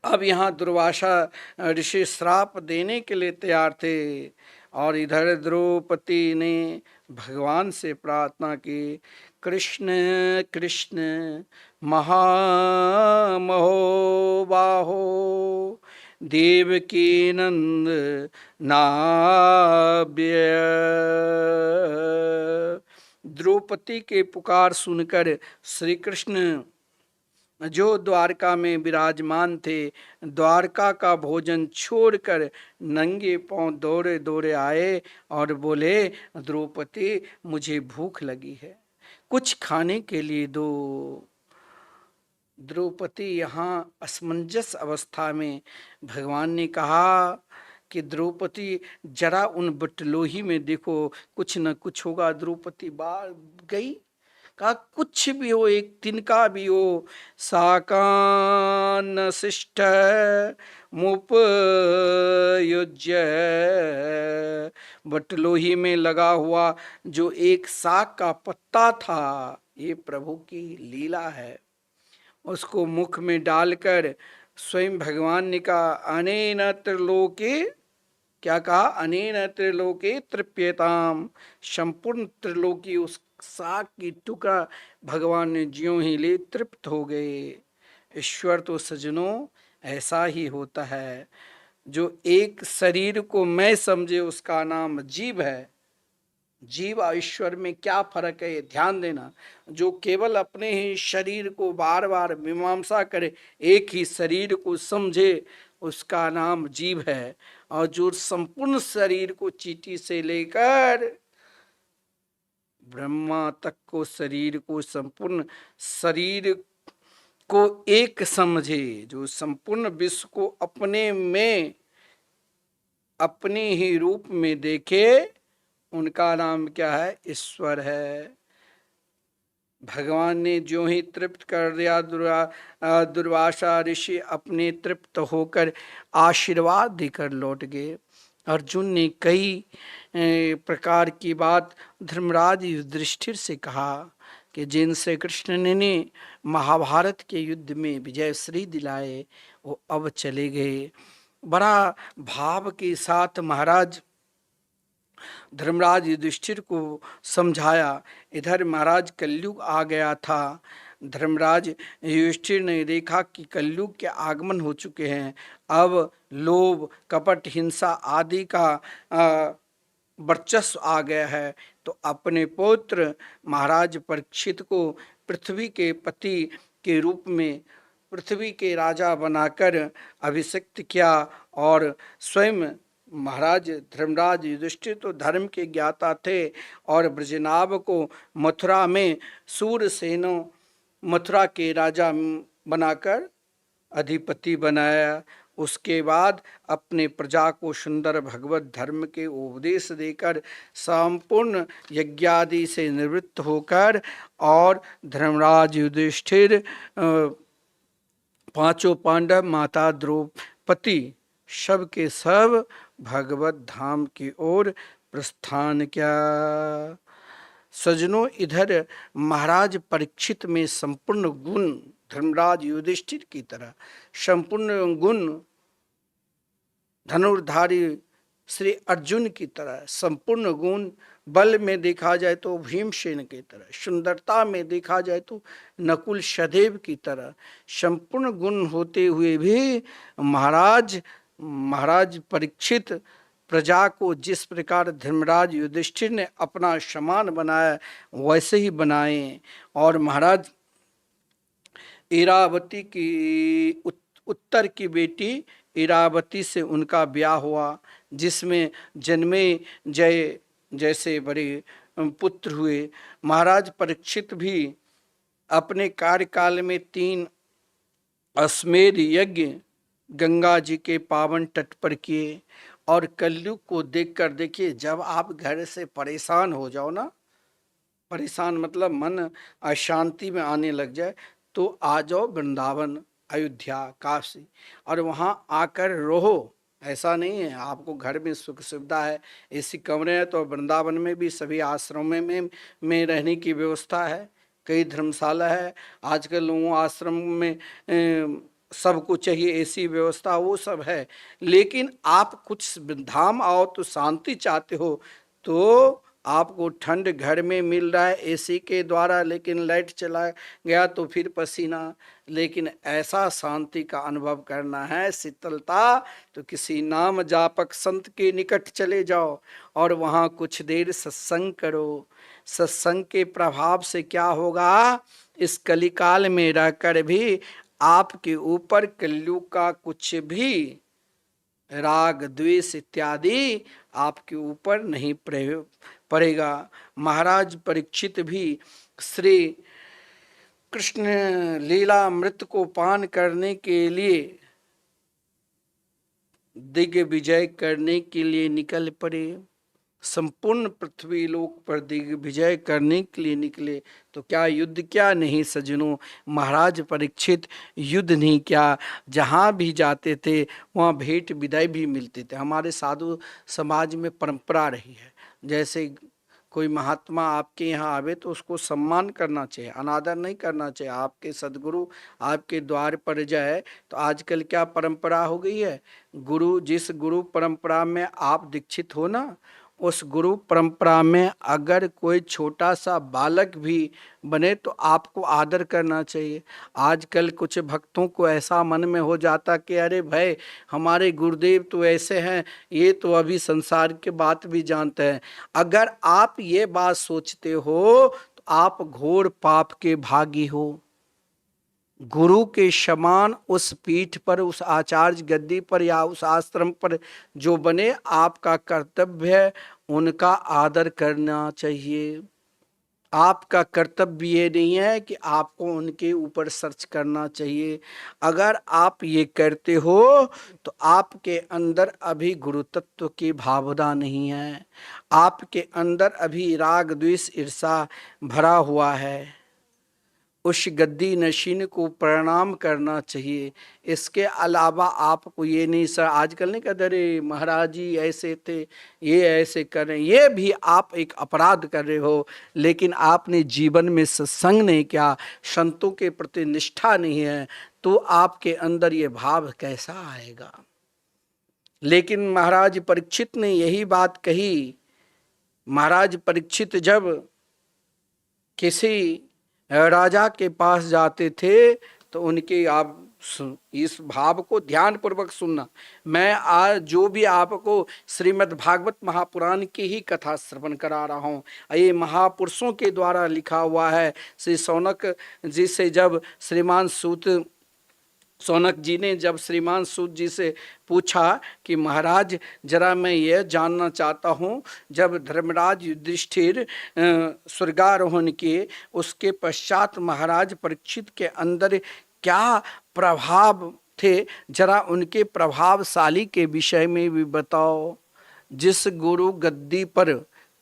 अब यहाँ दुर्वासा ऋषि श्राप देने के लिए तैयार थे और इधर द्रौपदी ने भगवान से प्रार्थना की, कृष्ण कृष्ण महामहो बाहो देवकी नंद नाभ्य। द्रौपदी के पुकार सुनकर श्री कृष्ण जो द्वारका में विराजमान थे, द्वारका का भोजन छोड़कर नंगे पांव दौड़े दौड़े आए और बोले, द्रौपदी मुझे भूख लगी है, कुछ खाने के लिए दो। द्रौपदी यहाँ असमंजस अवस्था में, भगवान ने कहा कि द्रौपदी जरा उन बटलोही में देखो, कुछ न कुछ होगा। द्रौपदी बाहर गई, कहा कुछ भी हो, एक तिनका भी हो। साकान शिष्ट मुपयुज्य, बटलोही में लगा हुआ जो एक साग का पत्ता था, ये प्रभु की लीला है। उसको मुख में डालकर स्वयं भगवान ने कहा, अनेन त्रिलोके, क्या कहा? अनेन त्रिलोके तृप्यताम, संपूर्ण त्रिलोकी उस साग की टुकड़ा भगवान ने ज्यों ही ले तृप्त हो गए। ईश्वर तो सज्जनों ऐसा ही होता है, जो एक शरीर को मैं समझे उसका नाम जीव है। जीव और ईश्वर में क्या फर्क है, ध्यान देना। जो केवल अपने ही शरीर को बार बार मीमांसा करे, एक ही शरीर को समझे, उसका नाम जीव है। और जो संपूर्ण शरीर को चींटी से लेकर ब्रह्मा तक को, शरीर को, संपूर्ण शरीर को एक समझे, जो संपूर्ण विश्व को अपने में अपने ही रूप में देखे, उनका नाम क्या है? ईश्वर है। भगवान ने जो ही तृप्त कर दिया, दुर्वासा ऋषि अपने तृप्त होकर आशीर्वाद देकर लौट गए। अर्जुन ने कई प्रकार की बात धर्मराज युधिष्ठिर से कहा कि जिन श्री कृष्ण ने महाभारत के युद्ध में विजय श्री दिलाए, वो अब चले गए। बड़ा भाव के साथ महाराज धर्मराज युधिष्ठिर को समझाया। इधर महाराज कलयुग आ गया था। धर्मराज युधिष्ठिर ने देखा कि कलयुग के आगमन हो चुके हैं। अब लोभ, कपट, हिंसा आदि का वर्चस्व आ गया है। तो अपने पुत्र महाराज परीक्षित को पृथ्वी के पति के रूप में, पृथ्वी के राजा बनाकर अभिषिक्त किया। और स्वयं महाराज धर्मराज युधिष्ठिर तो धर्म के ज्ञाता थे और ब्रजनाभ को मथुरा में सूरसेनो, मथुरा के राजा बनाकर अधिपति बनाया। उसके बाद अपने प्रजा को सुंदर भगवत धर्म के उपदेश देकर संपूर्ण यज्ञादि से निवृत्त होकर और धर्मराज युधिष्ठिर पांचों पांडव, माता द्रौपदी, सब के सब भगवत धाम की ओर प्रस्थान किया। सज्जनों, इधर महाराज परीक्षित में संपूर्ण गुण, धर्मराज युधिष्ठिर की तरह संपूर्ण गुण, धनुर्धारी श्री अर्जुन की तरह संपूर्ण गुण, बल में देखा जाए तो भीमसेन की तरह, सुंदरता में देखा जाए तो नकुल सहदेव की तरह संपूर्ण गुण होते हुए भी महाराज परीक्षित प्रजा को जिस प्रकार धर्मराज युधिष्ठिर ने अपना समान बनाया वैसे ही बनाए। और महाराज इरावती की उत्तर की बेटी इरावती से उनका ब्याह हुआ, जिसमें जन्मे जय जैसे बड़े पुत्र हुए। महाराज परीक्षित भी अपने कार्यकाल में 3 अश्वमेध यज्ञ गंगा जी के पावन तट पर किए। और कलयुग को देखकर, देखिए, जब आप घर से परेशान हो जाओ ना, परेशान मतलब मन अशांति में आने लग जाए, तो आ जाओ वृंदावन, अयोध्या, काशी, और वहाँ आकर रहो। ऐसा नहीं है आपको घर में सुख सुविधा है, एसी कमरे हैं, तो वृंदावन में भी सभी आश्रमों में रहने की व्यवस्था है, कई धर्मशाला है। आजकल लोगों आश्रम में सबको चाहिए ऐसी व्यवस्था, वो सब है। लेकिन आप कुछ धाम आओ तो शांति चाहते हो, तो आपको ठंड घर में मिल रहा है एसी के द्वारा, लेकिन लाइट चला गया तो फिर पसीना। लेकिन ऐसा शांति का अनुभव करना है, शीतलता, तो किसी नाम जापक संत के निकट चले जाओ और वहाँ कुछ देर सत्संग करो। सत्संग के प्रभाव से क्या होगा, इस कलिकाल में रहकर भी आपके ऊपर कलयुग का कुछ भी राग द्वेष इत्यादि आपके ऊपर नहीं पड़ेगा। महाराज परीक्षित भी श्री कृष्ण लीलामृत को पान करने के लिए, दिग्विजय करने के लिए निकल पड़े। संपूर्ण पृथ्वी लोक पर दिग्विजय करने के लिए निकले। तो क्या युद्ध क्या नहीं सज्जनों, महाराज परीक्षित युद्ध नहीं क्या, जहाँ भी जाते थे वहाँ भेंट विदाई भी मिलते थे। हमारे साधु समाज में परंपरा रही है, जैसे कोई महात्मा आपके यहाँ आवे तो उसको सम्मान करना चाहिए, अनादर नहीं करना चाहिए। आपके सदगुरु आपके द्वार पर जाए तो आजकल क्या परंपरा हो गई है, गुरु, जिस गुरु परंपरा में आप दीक्षित हो ना, उस गुरु परंपरा में अगर कोई छोटा सा बालक भी बने तो आपको आदर करना चाहिए। आजकल कुछ भक्तों को ऐसा मन में हो जाता कि अरे भाई, हमारे गुरुदेव तो ऐसे हैं, ये तो अभी संसार के बात भी जानते हैं। अगर आप ये बात सोचते हो तो आप घोर पाप के भागी हो। गुरु के समान उस पीठ पर, उस आचार्य गद्दी पर या उस आश्रम पर जो बने, आपका कर्तव्य है उनका आदर करना चाहिए। आपका कर्तव्य ये नहीं है कि आपको उनके ऊपर सर्च करना चाहिए। अगर आप ये करते हो तो आपके अंदर अभी गुरु तत्व की भावना नहीं है, आपके अंदर अभी राग द्वेष ईर्षा भरा हुआ है। उस गद्दी नशीन को प्रणाम करना चाहिए। इसके अलावा आपको ये नहीं, सर आजकल नहीं कहते अरे महाराज जी ऐसे थे, ये ऐसे कर रहे हैं, ये भी आप एक अपराध कर रहे हो। लेकिन आपने जीवन में सत्संग नहीं किया, संतों के प्रति निष्ठा नहीं है, तो आपके अंदर ये भाव कैसा आएगा। लेकिन महाराज परीक्षित ने यही बात कही। महाराज परीक्षित जब किसी राजा के पास जाते थे तो उनके, आप इस भाव को ध्यान पूर्वक सुनना, मैं आज जो भी आपको श्रीमद् भागवत महापुराण की ही कथा श्रवण करा रहा हूँ, ये महापुरुषों के द्वारा लिखा हुआ है। श्री सौनक जी से जब सौनक जी ने जब श्रीमान सूत जी से पूछा कि महाराज जरा मैं यह जानना चाहता हूँ, जब धर्मराज युधिष्ठिर स्वर्गारोहण किए उसके पश्चात महाराज परीक्षित के अंदर क्या प्रभाव थे, जरा उनके प्रभावशाली के विषय में भी बताओ। जिस गुरु गद्दी पर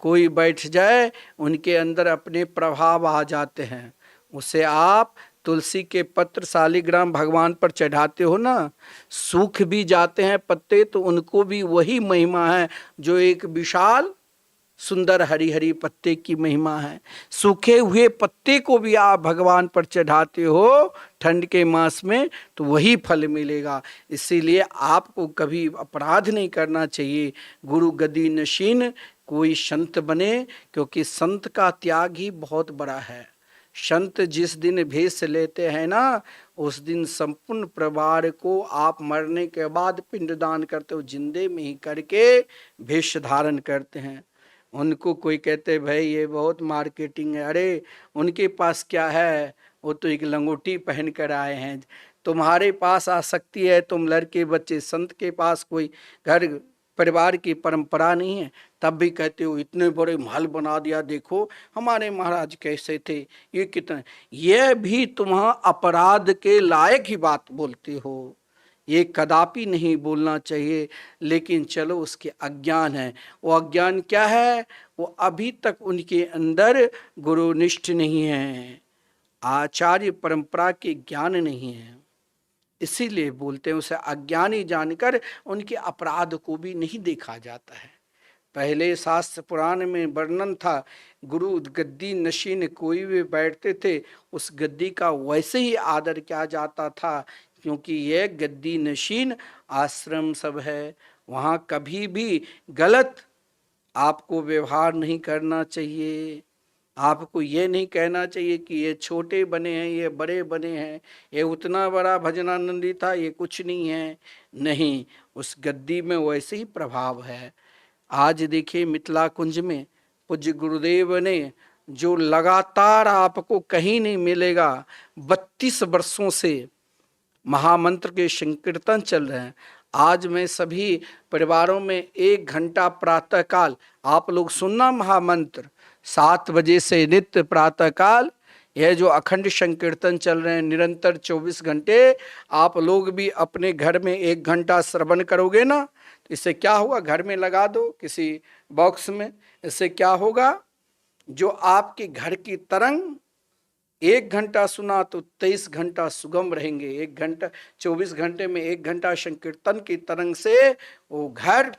कोई बैठ जाए उनके अंदर अपने प्रभाव आ जाते हैं। उसे आप तुलसी के पत्र शालिग्राम भगवान पर चढ़ाते हो ना, सूख भी जाते हैं पत्ते तो उनको भी वही महिमा है जो एक विशाल सुंदर हरी हरी पत्ते की महिमा है। सूखे हुए पत्ते को भी आप भगवान पर चढ़ाते हो ठंड के मास में तो वही फल मिलेगा। इसीलिए आपको कभी अपराध नहीं करना चाहिए। गुरु गद्दी नशीन कोई संत बने, क्योंकि संत का त्याग ही बहुत बड़ा है। संत जिस दिन भेष लेते हैं ना, उस दिन संपूर्ण परिवार को आप मरने के बाद पिंडदान करते हो, जिंदे में ही करके भेष धारण करते हैं। उनको कोई कहते भाई ये बहुत मार्केटिंग है, अरे उनके पास क्या है, वो तो एक लंगोटी पहन कर आए हैं। तुम्हारे पास आ सकती है, तुम लड़के बच्चे संत के पास कोई घर परिवार की परंपरा नहीं है, तब भी कहते हो इतने बड़े महल बना दिया, देखो हमारे महाराज कैसे थे, ये कितने, ये भी तुम अपराध के लायक ही बात बोलते हो, ये कदापि नहीं बोलना चाहिए। लेकिन चलो उसके अज्ञान है, वो अज्ञान क्या है, वो अभी तक उनके अंदर गुरुनिष्ठ नहीं है, आचार्य परंपरा के ज्ञान नहीं है, इसीलिए बोलते हैं। उसे अज्ञानी जानकर उनके अपराध को भी नहीं देखा जाता है। पहले शास्त्र पुराण में वर्णन था, गुरु गद्दी नशीन कोई भी बैठते थे, उस गद्दी का वैसे ही आदर किया जाता था, क्योंकि यह गद्दी नशीन आश्रम सब है, वहाँ कभी भी गलत आपको व्यवहार नहीं करना चाहिए। आपको ये नहीं कहना चाहिए कि ये छोटे बने हैं, ये बड़े बने हैं, ये उतना बड़ा भजनानंदी था, ये कुछ नहीं है। नहीं, उस गद्दी में वैसे ही प्रभाव है। आज देखिए मिथिला कुंज में पूज्य गुरुदेव ने जो लगातार आपको कहीं नहीं मिलेगा, 32 वर्षों से महामंत्र के संकीर्तन चल रहे हैं। आज मैं सभी परिवारों में 1 घंटा प्रातः काल आप लोग सुनना महामंत्र, 7 बजे से नित्य प्रातः काल यह जो अखंड संकीर्तन चल रहे हैं निरंतर 24 घंटे, आप लोग भी अपने घर में 1 घंटा श्रवण करोगे ना, तो इससे क्या होगा, घर में लगा दो किसी बॉक्स में, इससे क्या होगा, जो आपके घर की तरंग 1 घंटा सुना तो 23 घंटा सुगम रहेंगे। 1 घंटा 24 घंटे में 1 घंटा संकीर्तन की तरंग से वो घर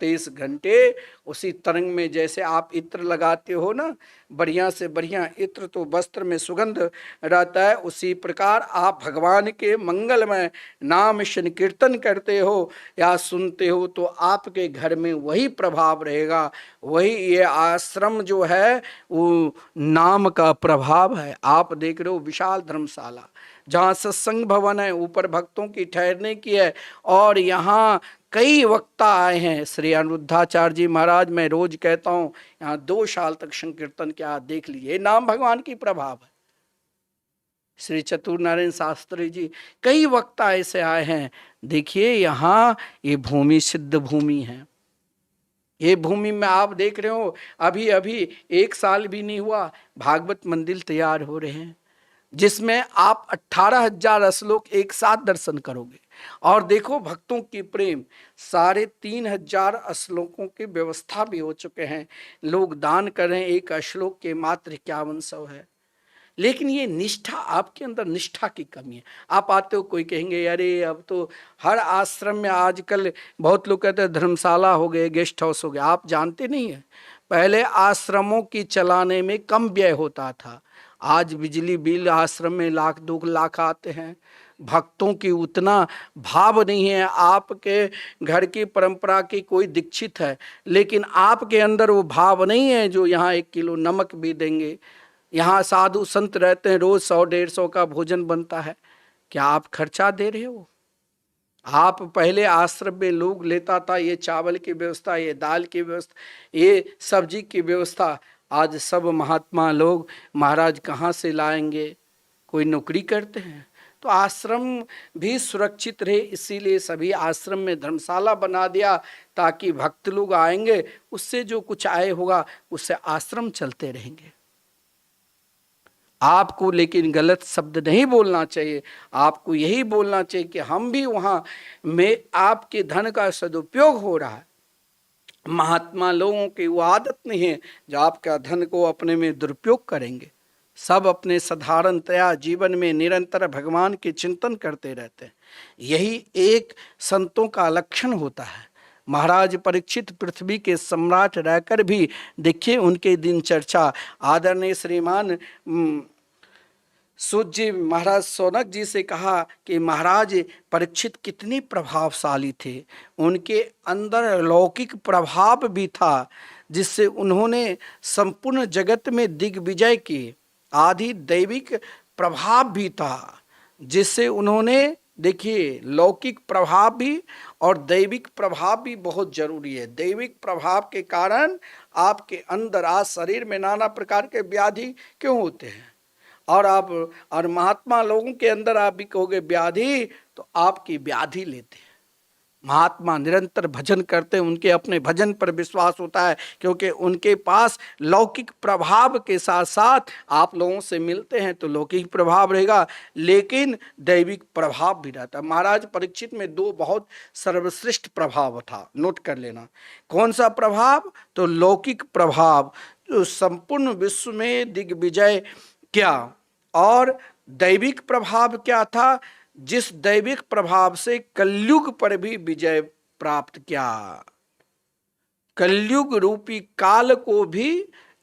23 घंटे उसी तरंग में, जैसे आप इत्र लगाते हो ना, बढ़िया से बढ़िया इत्र तो वस्त्र में सुगंध रहता है, उसी प्रकार आप भगवान के मंगलमय नाम संकीर्तन करते हो या सुनते हो तो आपके घर में वही प्रभाव रहेगा। वही ये आश्रम जो है वो नाम का प्रभाव है। आप देख रहे हो विशाल धर्मशाला जहाँ सत्संग भवन है, ऊपर भक्तों की ठहरने की है, और यहाँ कई वक्ता आए हैं। श्री अनिरुद्धाचार्य जी महाराज, मैं रोज कहता हूँ यहाँ 2 साल तक संकीर्तन क्या, देख लीजिए, नाम भगवान की प्रभाव है। श्री चतुर नारायण शास्त्री जी, कई वक्ता ऐसे आए हैं। देखिए यहाँ ये भूमि सिद्ध भूमि है, ये भूमि में आप देख रहे हो अभी अभी 1 साल भी नहीं हुआ भागवत मंदिर तैयार हो रहे हैं, जिसमें आप 18,000 श्लोक एक साथ दर्शन करोगे। और देखो भक्तों की प्रेम, 3,500 श्लोकों की व्यवस्था भी हो चुके हैं, लोग दान कर रहे हैं। एक श्लोक के मात्र 5100 है। लेकिन ये निष्ठा, आपके अंदर निष्ठा की कमी है। आप आते हो, कोई कहेंगे अरे अब तो हर आश्रम में आजकल बहुत लोग कहते हैं धर्मशाला हो गए, गेस्ट हाउस हो गए। आप जानते नहीं है, पहले आश्रमों की चलाने में कम व्यय होता था। आज बिजली बिल आश्रम में 1,00,000 2 लाख आते हैं। भक्तों की उतना भाव नहीं है। आपके घर की परंपरा की कोई दीक्षित है, लेकिन आपके अंदर वो भाव नहीं है जो यहाँ 1 किलो नमक भी देंगे। यहाँ साधु संत रहते हैं, रोज 100-150 का भोजन बनता है। क्या आप खर्चा दे रहे हो? आप पहले आश्रम में लोग लेता था, ये चावल की व्यवस्था, ये दाल की व्यवस्था, ये सब्जी की व्यवस्था, आज सब महात्मा लोग महाराज कहाँ से लाएंगे? कोई नौकरी करते हैं। तो आश्रम भी सुरक्षित रहे, इसीलिए सभी आश्रम में धर्मशाला बना दिया, ताकि भक्त लोग आएंगे, उससे जो कुछ आय होगा उससे आश्रम चलते रहेंगे। आपको लेकिन गलत शब्द नहीं बोलना चाहिए। आपको यही बोलना चाहिए कि हम भी वहाँ में आपके धन का सदुपयोग हो रहा है। महात्मा लोगों की वो आदत नहीं है जो आपका धन को अपने में दुरुपयोग करेंगे। सब अपने साधारणतया जीवन में निरंतर भगवान के चिंतन करते रहते हैं। यही एक संतों का लक्षण होता है। महाराज परीक्षित पृथ्वी के सम्राट रहकर भी देखिए उनके दिनचर्या। आदरणीय श्रीमान सूत जी महाराज सोनक जी से कहा कि महाराज परीक्षित कितनी प्रभावशाली थे, उनके अंदर लौकिक प्रभाव भी था, जिससे उन्होंने संपूर्ण जगत में दिग्विजय किए। आदि दैविक प्रभाव भी था, जिससे उन्होंने, देखिए लौकिक प्रभाव भी और दैविक प्रभाव भी बहुत जरूरी है। दैविक प्रभाव के कारण आपके अंदर आज शरीर में नाना प्रकार के व्याधि क्यों होते हैं, और महात्मा लोगों के अंदर आप भी कहोगे व्याधि, तो आपकी व्याधि लेते हैं। महात्मा निरंतर भजन करते हैं, उनके अपने भजन पर विश्वास होता है, क्योंकि उनके पास लौकिक प्रभाव के साथ साथ आप लोगों से मिलते हैं तो लौकिक प्रभाव रहेगा, लेकिन दैविक प्रभाव भी रहता है। महाराज परीक्षित में दो बहुत सर्वश्रेष्ठ प्रभाव था, नोट कर लेना। कौन सा प्रभाव? तो लौकिक प्रभाव, जो संपूर्ण विश्व में दिग्विजय किया, और दैविक प्रभाव क्या था? जिस दैविक प्रभाव से कलयुग पर भी विजय प्राप्त किया, कलयुग रूपी काल को भी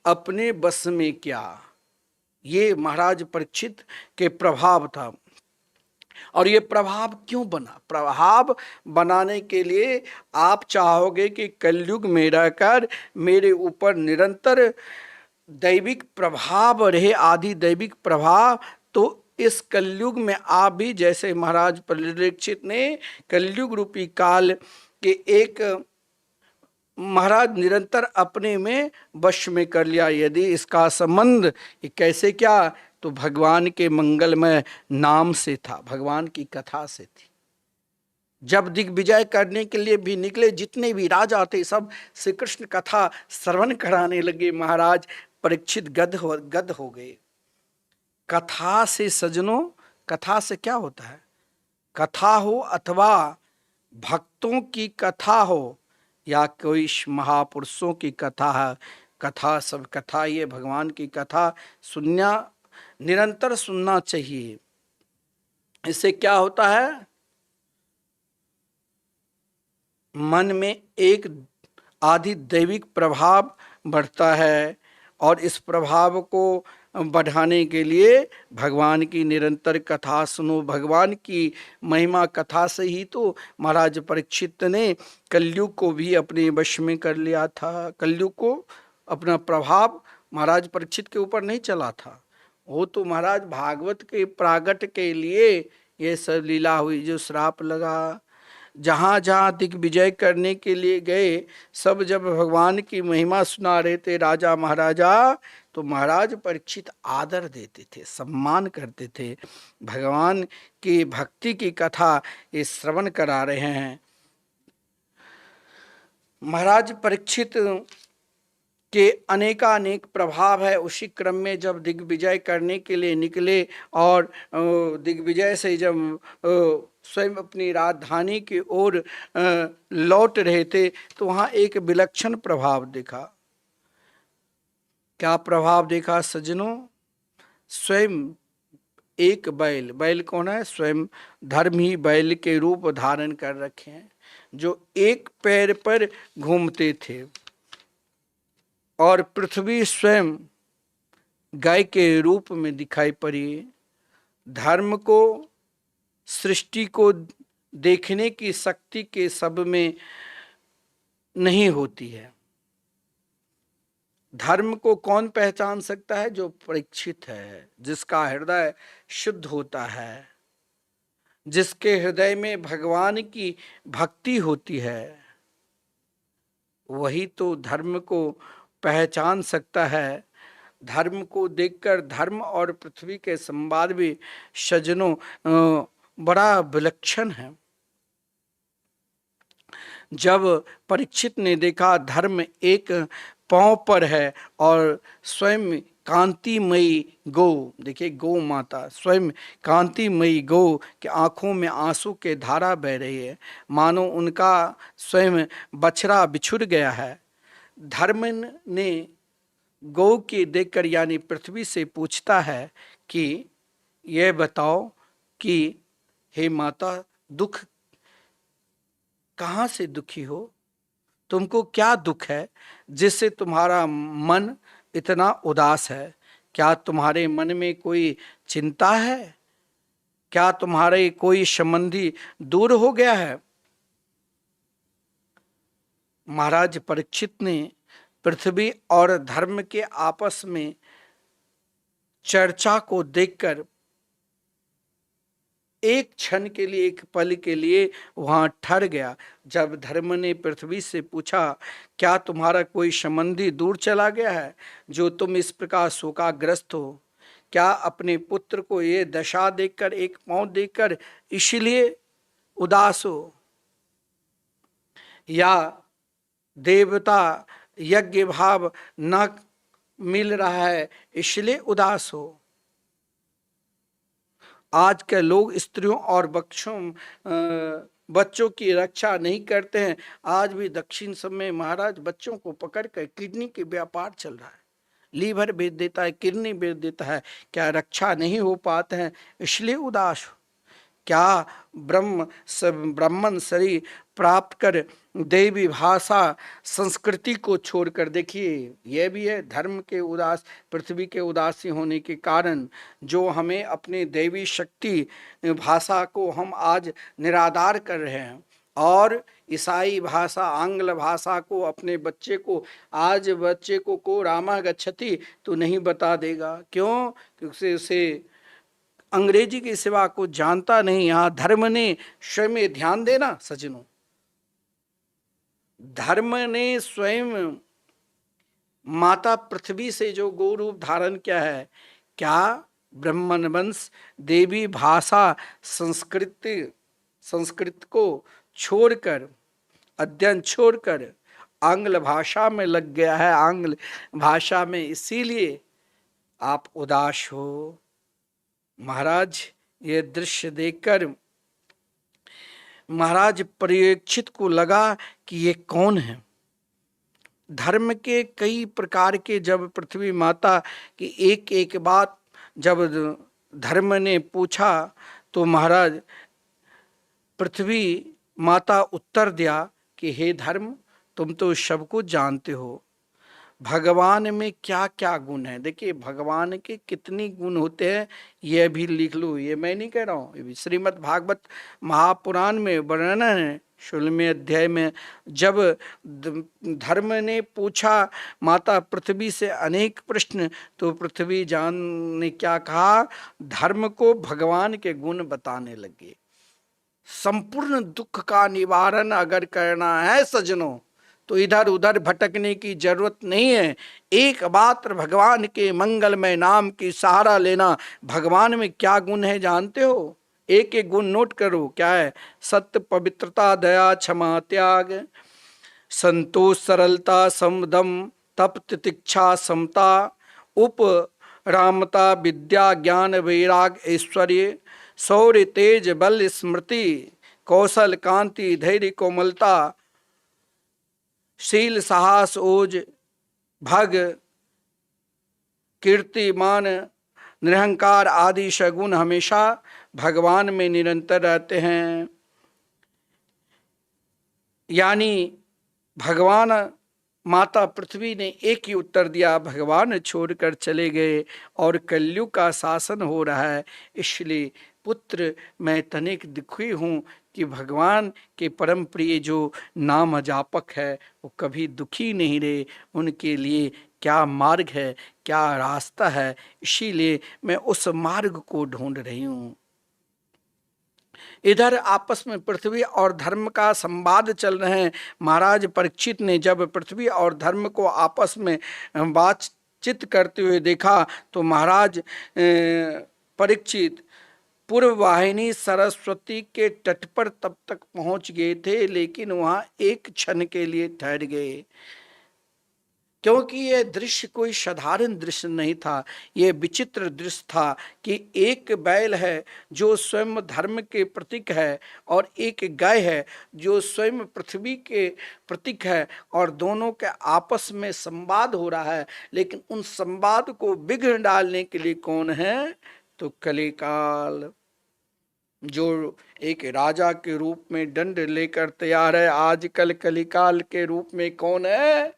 अपने बस में किया। ये महाराज परीक्षित के प्रभाव था। और ये प्रभाव क्यों बना? प्रभाव बनाने के लिए आप चाहोगे कि कलयुग में रहकर मेरे ऊपर निरंतर दैविक प्रभाव रहे, आदि दैविक प्रभाव। तो इस कलयुग में आप भी, जैसे महाराज परीक्षित ने कलयुग रूपी काल के एक महाराज निरंतर अपने में वश में कर लिया। यदि इसका संबंध कैसे क्या? तो भगवान के मंगलमय नाम से था, भगवान की कथा से थी। जब दिग्विजय करने के लिए भी निकले, जितने भी राजा थे सब श्री कृष्ण कथा श्रवण कराने लगे। महाराज परीक्षित गद हो गए। कथा से सजनों, कथा से क्या होता है? कथा हो अथवा भक्तों की कथा हो या कोई महापुरुषों की कथा है, कथा सब कथा, ये भगवान की कथा सुनना, निरंतर सुनना चाहिए। इससे क्या होता है? मन में एक आदि दैविक प्रभाव बढ़ता है, और इस प्रभाव को बढ़ाने के लिए भगवान की निरंतर कथा सुनो। भगवान की महिमा कथा से ही तो महाराज परीक्षित ने कलयुग को भी अपने वश में कर लिया था। कलयुग को अपना प्रभाव महाराज परीक्षित के ऊपर नहीं चला था, वो तो महाराज भागवत के प्रागट के लिए ये सब लीला हुई। जो श्राप लगा, जहाँ जहाँ दिग्विजय करने के लिए गए, सब जब भगवान की महिमा सुना रहे थे राजा महाराजा, तो महाराज परीक्षित आदर देते थे, सम्मान करते थे। भगवान की भक्ति की कथा ये श्रवण करा रहे हैं। महाराज परीक्षित के अनेकानेक प्रभाव है। उसी क्रम में जब दिग्विजय करने के लिए निकले और दिग्विजय से जब स्वयं अपनी राजधानी की ओर लौट रहे थे, तो वहाँ एक विलक्षण प्रभाव देखा। क्या प्रभाव देखा सज्जनों? स्वयं एक बैल, बैल कौन है? स्वयं धर्म ही बैल के रूप धारण कर रखे हैं, जो एक पैर पर घूमते थे, और पृथ्वी स्वयं गाय के रूप में दिखाई पड़ी। धर्म को, सृष्टि को देखने की शक्ति के सब में नहीं होती है। धर्म को कौन पहचान सकता है? जो परीक्षित है, जिसका हृदय शुद्ध होता है, जिसके हृदय में भगवान की भक्ति होती है, वही तो धर्म को पहचान सकता है। धर्म को देखकर, धर्म और पृथ्वी के संवाद भी सज्जनों बड़ा विलक्षण है। जब परीक्षित ने देखा धर्म एक पांव पर है और स्वयं कांतिमयी गौ, देखिए गौ माता, स्वयं कांतिमयी गौ के आंखों में आंसू के धारा बह रही है, मानो उनका स्वयं बछड़ा बिछुड़ गया है। धर्म ने गौ की देखकर यानी पृथ्वी से पूछता है कि यह बताओ कि हे माता, दुख कहाँ से दुखी हो? तुमको क्या दुख है जिससे तुम्हारा मन इतना उदास है? क्या तुम्हारे मन में कोई चिंता है? क्या तुम्हारे कोई संबंधी दूर हो गया है? महाराज परीक्षित ने पृथ्वी और धर्म के आपस में चर्चा को देखकर एक क्षण के लिए, एक पल के लिए वहां ठहर गया। जब धर्म ने पृथ्वी से पूछा, क्या तुम्हारा कोई संबंधी दूर चला गया है जो तुम इस प्रकार शोकाग्रस्त हो? क्या अपने पुत्र को ये दशा देखकर, एक पांव देखकर इसलिए उदास हो? या देवता यज्ञ भाव न मिल रहा है इसलिए उदास हो। आज के लोग स्त्रियों और बच्चों की रक्षा नहीं करते हैं। आज भी दक्षिण सब में महाराज बच्चों को पकड़ कर किडनी के व्यापार चल रहा है, लीवर बेच देता है, किडनी बेच देता है। क्या रक्षा नहीं हो पाते हैं इसलिए उदास हो? क्या ब्राह्मण शरीर प्राप्त कर देवी भाषा संस्कृति को छोड़कर, देखिए यह भी है धर्म के उदास, पृथ्वी के उदासी होने के कारण जो हमें अपने देवी शक्ति भाषा को हम आज निरादार कर रहे हैं, और ईसाई भाषा आंग्ल भाषा को अपने बच्चे को, आज बच्चे को रामा गच्छति तो नहीं बता देगा। क्यों? क्योंकि उसे अंग्रेजी की सेवा को जानता नहीं। यहां धर्म ने स्वयं, ध्यान देना सज्जनों, धर्म ने स्वयं माता पृथ्वी से जो गौ रूप धारण किया है, क्या ब्राह्मण वंश देवी भाषा संस्कृत को छोड़कर, अध्ययन छोड़कर आंग्ल भाषा में लग गया है, आंग्ल भाषा में, इसीलिए आप उदास हो। महाराज ये दृश्य देखकर महाराज परीक्षित को लगा कि ये कौन है। धर्म के कई प्रकार के जब पृथ्वी माता की एक एक बात जब धर्म ने पूछा तो महाराज पृथ्वी माता उत्तर दिया कि हे धर्म, तुम तो सब कुछ जानते हो, भगवान में क्या क्या गुण है। देखिए भगवान के कितनी गुण होते हैं यह भी लिख लो, ये मैं नहीं कह रहा हूँ, ये भी श्रीमद् भागवत महापुराण में वर्णन है 16वें अध्याय में। जब धर्म ने पूछा माता पृथ्वी से अनेक प्रश्न, तो पृथ्वी जान ने क्या कहा, धर्म को भगवान के गुण बताने लगे। संपूर्ण दुख का निवारण अगर करना है सज्जनों, तो इधर उधर भटकने की जरूरत नहीं है। एक मात्र भगवान के मंगलमय नाम की सहारा लेना। भगवान में क्या गुण है जानते हो? एक एक गुण नोट करो। क्या है? सत्य, पवित्रता, दया, क्षमा, त्याग, संतोष, सरलता, समदम, तप, तितिक्षा, समता, उपरामता, विद्या, ज्ञान, वैराग, ऐश्वर्य, शौर्य, तेज, बल, स्मृति, कौशल, कांति, धैर्य, कोमलता, शील, साहस, ओज, भग, कीर्ति, मान, निरहंकार आदि सगुण हमेशा भगवान में निरंतर रहते हैं। यानी भगवान माता पृथ्वी ने एक ही उत्तर दिया, भगवान छोड़कर चले गए और कलयुग का शासन हो रहा है। इसलिए पुत्र मैं तनिक दुखी हूँ कि भगवान के परम प्रिय जो नाम जापक है वो कभी दुखी नहीं रहे। उनके लिए क्या मार्ग है, क्या रास्ता है, इसीलिए मैं उस मार्ग को ढूंढ रही हूँ। इधर आपस में पृथ्वी और धर्म का संवाद चल रहे हैं। महाराज परीक्षित ने जब पृथ्वी और धर्म को आपस में बातचीत करते हुए देखा तो महाराज परीक्षित पूर्व वाहिनी सरस्वती के तट पर तब तक पहुंच गए थे, लेकिन वहां एक क्षण के लिए ठहर गए, क्योंकि यह दृश्य कोई साधारण दृश्य नहीं था। यह विचित्र दृश्य था कि एक बैल है जो स्वयं धर्म के प्रतीक है और एक गाय है जो स्वयं पृथ्वी के प्रतीक है, और दोनों के आपस में संवाद हो रहा है। लेकिन उन संवाद को विघ्न डालने के लिए कौन है? तो कलिकाल, जो एक राजा के रूप में दंड लेकर तैयार है। आजकल कलिकाल के रूप में कौन है?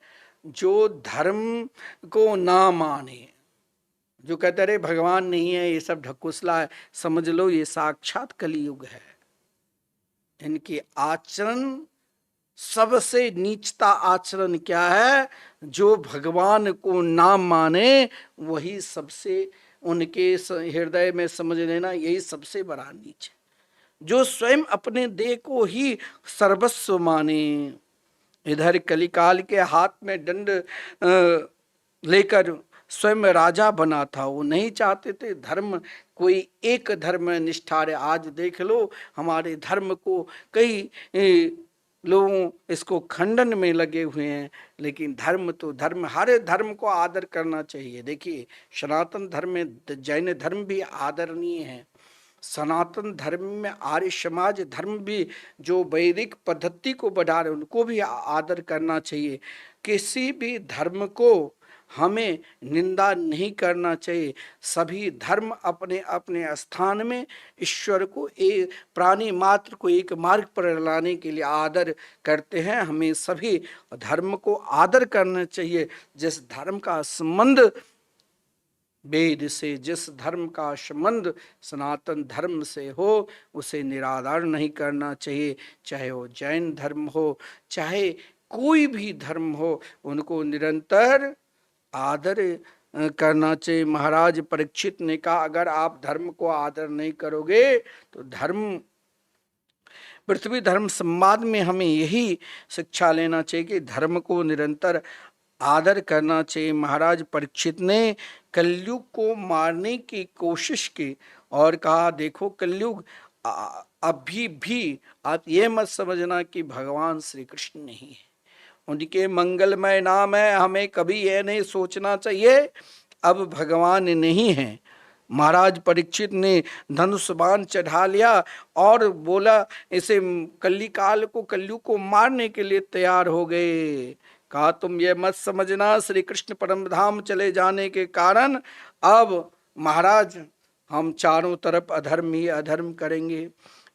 जो धर्म को ना माने, जो कहते रहे भगवान नहीं है, ये सब ढकुसला है। समझ लो ये साक्षात कलियुग है। इनके आचरण, सबसे नीचता आचरण क्या है? जो भगवान को ना माने वही सबसे, उनके हृदय में समझ लेना यही सबसे बड़ा नीच है। जो स्वयं अपने देह को ही सर्वस्व माने। इधर कलिकाल के हाथ में दंड लेकर स्वयं राजा बना था। वो नहीं चाहते थे धर्म, कोई एक धर्म निष्ठा रहे। आज देख लो हमारे धर्म को कई लोगों इसको खंडन में लगे हुए हैं, लेकिन धर्म तो धर्म, हर धर्म को आदर करना चाहिए। देखिए सनातन धर्म में जैन धर्म भी आदरणीय है, सनातन धर्म में आर्य समाज धर्म भी जो वैदिक पद्धति को बढ़ा रहे उनको भी आदर करना चाहिए। किसी भी धर्म को हमें निंदा नहीं करना चाहिए। सभी धर्म अपने अपने स्थान में ईश्वर को एक प्राणी मात्र को एक मार्ग पर लाने के लिए आदर करते हैं। हमें सभी धर्म को आदर करना चाहिए। जिस धर्म का संबंध वेद से, जिस धर्म का संबंध सनातन धर्म से हो, उसे निरादर नहीं करना चाहिए। चाहे वो जैन धर्म हो, चाहे कोई भी धर्म हो, उनको निरंतर आदर करना चाहिए। महाराज परीक्षित ने कहा अगर आप धर्म को आदर नहीं करोगे तो धर्म, पृथ्वी धर्म संवाद में हमें यही शिक्षा लेना चाहिए कि धर्म को निरंतर आदर करना चाहिए। महाराज परीक्षित ने कलयुग को मारने की कोशिश की और कहा देखो कलयुग अभी भी आप ये मत समझना कि भगवान श्री कृष्ण नहीं है, उनके मंगलमय नाम है। हमें कभी यह नहीं सोचना चाहिए अब भगवान नहीं है। महाराज परीक्षित ने धनुष बाण चढ़ा लिया और बोला इसे कलिकाल को, कलयुग को मारने के लिए तैयार हो गए। कहा तुम ये मत समझना श्री कृष्ण परम धाम चले जाने के कारण अब महाराज हम चारों तरफ अधर्म ही अधर्म करेंगे।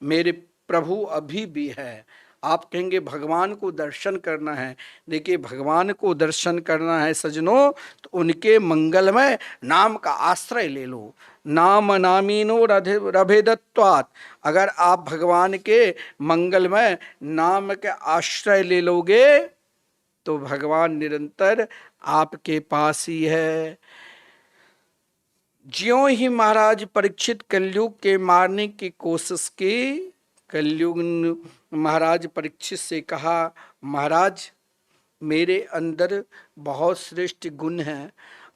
मेरे प्रभु अभी भी है। आप कहेंगे भगवान को दर्शन करना है। देखिए भगवान को दर्शन करना है सजनों तो उनके मंगलमय नाम का आश्रय ले लो। नाम नामीनो रभेदत्वात्, अगर आप भगवान के मंगलमय नाम के आश्रय ले लोगे तो भगवान निरंतर आपके पास ही है। ज्यों ही महाराज परीक्षित कलयुग के मारने की कोशिश की, कलयुग महाराज परीक्षित से कहा महाराज मेरे अंदर बहुत श्रेष्ठ गुण हैं,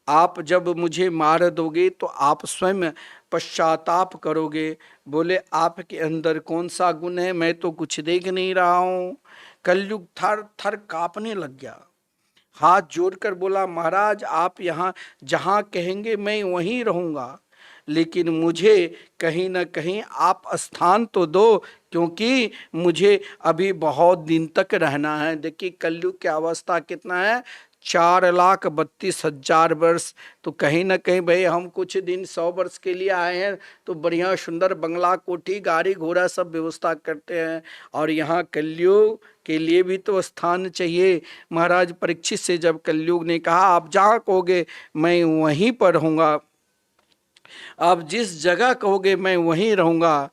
आप जब मुझे मार दोगे तो आप स्वयं पश्चाताप करोगे। बोले आपके अंदर कौन सा गुण है, मैं तो कुछ देख नहीं रहा हूँ। कलयुग थर थर कांपने लग गया, हाथ जोड़कर बोला महाराज आप यहाँ जहाँ कहेंगे मैं वहीं रहूँगा, लेकिन मुझे कहीं ना कहीं आप स्थान तो दो, क्योंकि मुझे अभी बहुत दिन तक रहना है। देखिए कलयुग की अवस्था कितना है, 4,32,000 वर्ष। तो कहीं ना कहीं भाई हम कुछ दिन 100 वर्ष के लिए आए हैं तो बढ़िया सुंदर बंगला कोठी गाड़ी घोड़ा सब व्यवस्था करते हैं, और यहाँ कलयुग के लिए भी तो स्थान चाहिए। महाराज परीक्षित से जब कलयुग ने कहा आप जहाँ कहोगे मैं वहीं पर रहूँगा, आप जिस जगह कहोगे मैं वहीं रहूँगा।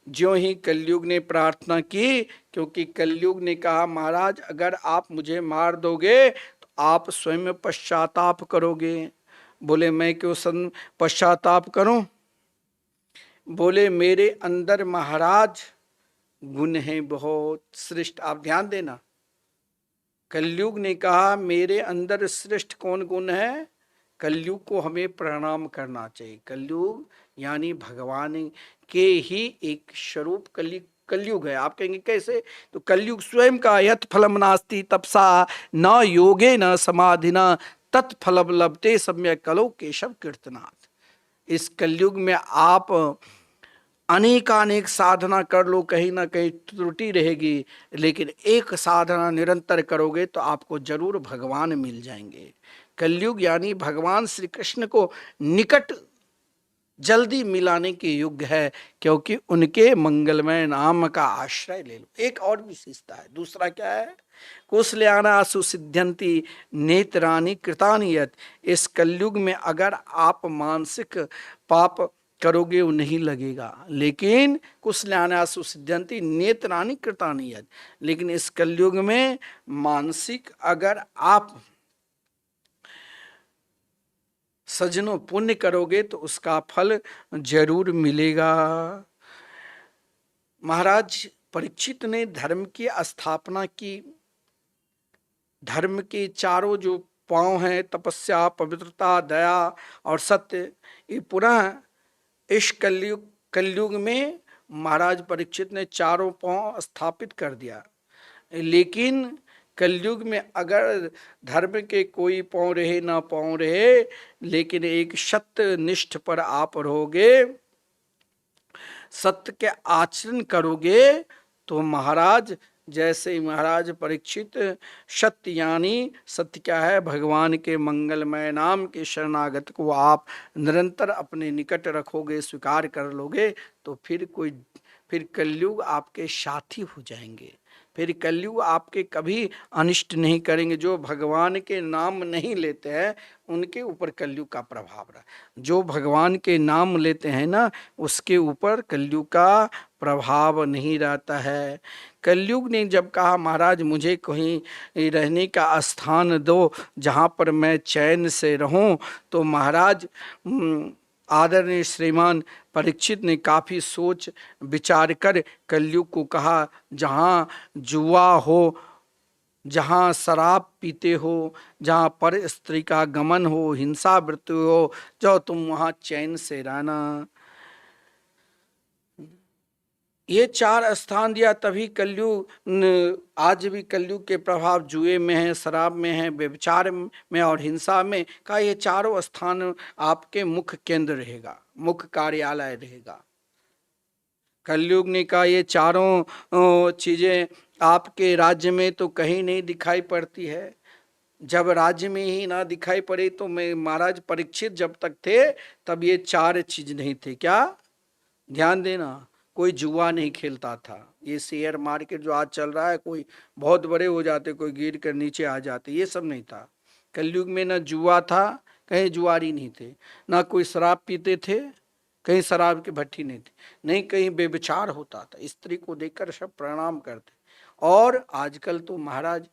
ज्यों ही कलयुग ने प्रार्थना की, क्योंकि कलयुग ने कहा महाराज अगर आप मुझे मार दोगे तो आप स्वयं पश्चाताप करोगे। बोले मैं क्यों पश्चाताप करूं? बोले मेरे अंदर महाराज गुण है बहुत श्रेष्ठ। आप ध्यान देना, कलयुग ने कहा मेरे अंदर श्रेष्ठ कौन गुण है? कलयुग को हमें प्रणाम करना चाहिए। कलयुग यानी भगवान के ही एक स्वरूप कलयुग है। आप कहेंगे कैसे? तो कलयुग स्वयं का यत् फलम नास्ति तपसा न योगे न समाधिना तत्फलम लभते सम्यक कलो केशव कीर्तनाथ। इस कलयुग में आप अनेकानेक साधना कर लो, कहीं ना कहीं त्रुटि रहेगी, लेकिन एक साधना निरंतर करोगे तो आपको जरूर भगवान मिल जाएंगे। कलयुग यानी भगवान श्री कृष्ण को निकट जल्दी मिलाने के युग है, क्योंकि उनके मंगलमय नाम का आश्रय ले लो। एक और विशेषता है, दूसरा क्या है? कुशल्याना सुसिद्ध्यंति नेत्राणि कृतानि यत्। इस कलयुग में अगर आप मानसिक पाप करोगे वो नहीं लगेगा, लेकिन कुशल्याना सुसिद्ध्यंति नेत्राणि कृतानि यत्। लेकिन इस कलयुग में मानसिक अगर आप सजनों पुण्य करोगे तो उसका फल जरूर मिलेगा। महाराज परीक्षित ने धर्म की स्थापना की। धर्म के चारों जो पांव हैं, तपस्या, पवित्रता, दया और सत्य, ये पुनः इस कलयुग में महाराज परीक्षित ने चारों पांव स्थापित कर दिया। लेकिन कलयुग में अगर धर्म के कोई पाँव रहे ना पाँव रहे, लेकिन एक सत्यनिष्ठ पर आप रहोगे, सत्य के आचरण करोगे, तो महाराज जैसे ही महाराज परीक्षित सत्य, यानी सत्य क्या है, भगवान के मंगलमय नाम के शरणागत को आप निरंतर अपने निकट रखोगे, स्वीकार कर लोगे, तो फिर कलयुग आपके साथी हो जाएंगे, फिर कलयुग आपके कभी अनिष्ट नहीं करेंगे। जो भगवान के नाम नहीं लेते हैं उनके ऊपर कलयुग का प्रभाव रहा, जो भगवान के नाम लेते हैं ना उसके ऊपर कलयुग का प्रभाव नहीं रहता है। कलयुग ने जब कहा महाराज मुझे कहीं रहने का स्थान दो जहाँ पर मैं चैन से रहूं, तो महाराज आदरणीय श्रीमान परीक्षित ने काफ़ी सोच विचार कर कलयुग को कहा, जहाँ जुआ हो, जहाँ शराब पीते हो, जहाँ पर स्त्री का गमन हो, हिंसा मृत्यु हो, जाओ तुम वहाँ चैन से रहना। ये 4 स्थान दिया, तभी कलयुग, आज भी कलयुग के प्रभाव जुए में है, शराब में है, व्यभिचार में और हिंसा में का, ये चारों स्थान आपके मुख्य केंद्र रहेगा, मुख्य कार्यालय रहेगा। कलयुग ने कहा ये चारों चीजें आपके राज्य में तो कहीं नहीं दिखाई पड़ती है। जब राज्य में ही ना दिखाई पड़े तो मैं महाराज परीक्षित जब तक थे तब ये 4 चीज नहीं थे। क्या? ध्यान देना, कोई जुआ नहीं खेलता था। ये शेयर मार्केट जो आज चल रहा है, कोई बहुत बड़े हो जाते, कोई गिर कर नीचे आ जाते, ये सब नहीं था कलयुग में। ना जुआ था, कहीं जुआरी नहीं थे, ना कोई शराब पीते थे, कहीं शराब की भट्टी नहीं थी, नहीं कहीं बेविचार होता था, स्त्री को देखकर सब प्रणाम करते। और आजकल तो महाराज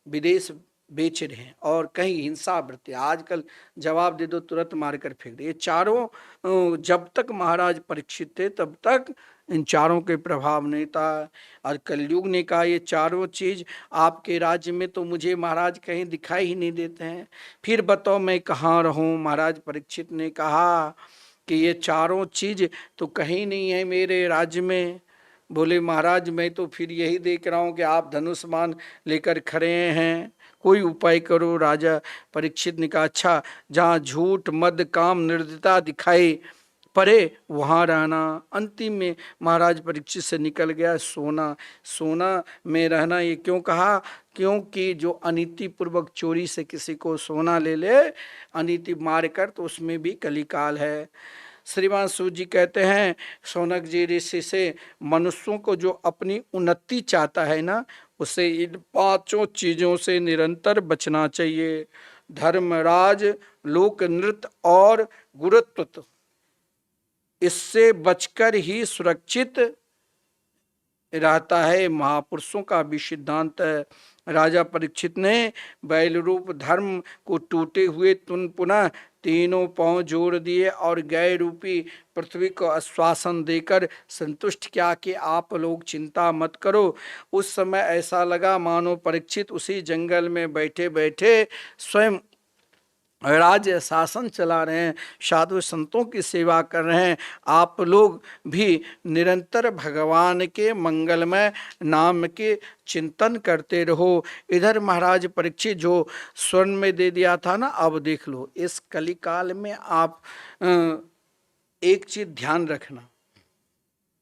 विदेश बेच रहे हैं और कहीं हिंसा वृत्ति, आजकल जवाब दे दो तुरंत मारकर फेंक दे। ये चारों जब तक महाराज परीक्षित थे तब तक इन चारों के प्रभाव नहीं था। और कलयुग ने कहा ये चारों चीज आपके राज्य में तो मुझे महाराज कहीं दिखाई ही नहीं देते हैं, फिर बताओ मैं कहाँ रहूं। महाराज परीक्षित ने कहा कि ये चारों चीज तो कहीं नहीं है मेरे राज्य में। बोले महाराज मैं तो फिर यही देख रहा हूँ कि आप धनुष्मान लेकर खड़े हैं, कोई उपाय करो। राजा परीक्षित ने कहा अच्छा, जहाँ झूठ मद काम निर्दयता दिखाई पड़े वहाँ रहना। अंतिम में महाराज परीक्षित से निकल गया सोना में रहना। ये क्यों कहा? क्योंकि जो अनीति पूर्वक चोरी से किसी को सोना ले ले, अनीति मार कर, तो उसमें भी कलिकाल है। श्रीमान सूत जी कहते हैं शौनक जी ऋषि से, मनुष्यों को जो अपनी उन्नति चाहता है ना, उसे इन 5 चीजों से निरंतर बचना चाहिए। धर्म, राज, लोक नृत्य और गुरुत्व, इससे बचकर ही सुरक्षित रहता है। महापुरुषों का भी सिद्धांत है। राजा परीक्षित ने बैल रूप धर्म को टूटे हुए पुनः तीनों पांव जोड़ दिए और गाय रूपी पृथ्वी को आश्वासन देकर संतुष्ट किया कि आप लोग चिंता मत करो। उस समय ऐसा लगा मानो परीक्षित उसी जंगल में बैठे बैठे स्वयं राज्य शासन चला रहे हैं, साधु संतों की सेवा कर रहे हैं। आप लोग भी निरंतर भगवान के मंगलमय नाम के चिंतन करते रहो। इधर महाराज परीक्षित जो स्वर्ण में दे दिया था ना, अब देख लो इस कलिकाल में आप एक चीज ध्यान रखना,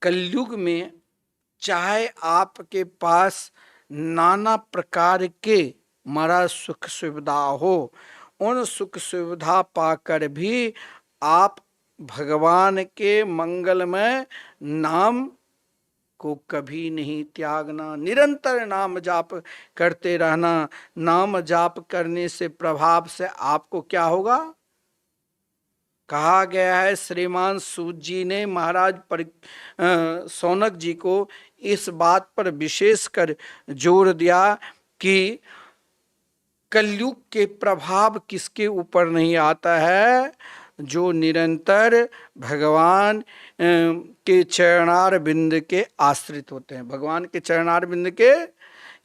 कलयुग में चाहे आपके पास नाना प्रकार के महाराज सुख सुविधा हो, उन सुख सुविधा पाकर भी आप भगवान के मंगलमय नाम को कभी नहीं त्यागना। निरंतर नाम जाप करते रहना। नाम जाप करने से प्रभाव से आपको क्या होगा? कहा गया है, श्रीमान सूत जी ने महाराज शौनक जी को इस बात पर विशेषकर जोर दिया कि कलयुग के प्रभाव किसके ऊपर नहीं आता है? जो निरंतर भगवान के चरणार बिंद के आश्रित होते हैं। भगवान के चरणार बिंद के,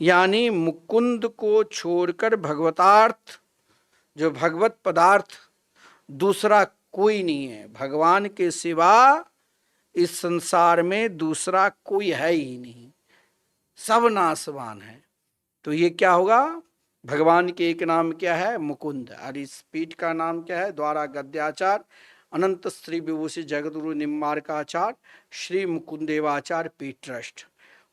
यानी मुकुंद को छोड़कर भगवतार्थ, जो भगवत पदार्थ दूसरा कोई नहीं है। भगवान के सिवा इस संसार में दूसरा कोई है ही नहीं, सब नाशवान है। तो ये क्या होगा, भगवान के एक नाम क्या है, मुकुंद, और इस पीठ का नाम क्या है, द्वारा गद्याचार्य अनंत श्री विभूषि जगदगुरु निम्बारकाचार्य श्री मुकुंदेवाचार्य पीठ ट्रस्ट।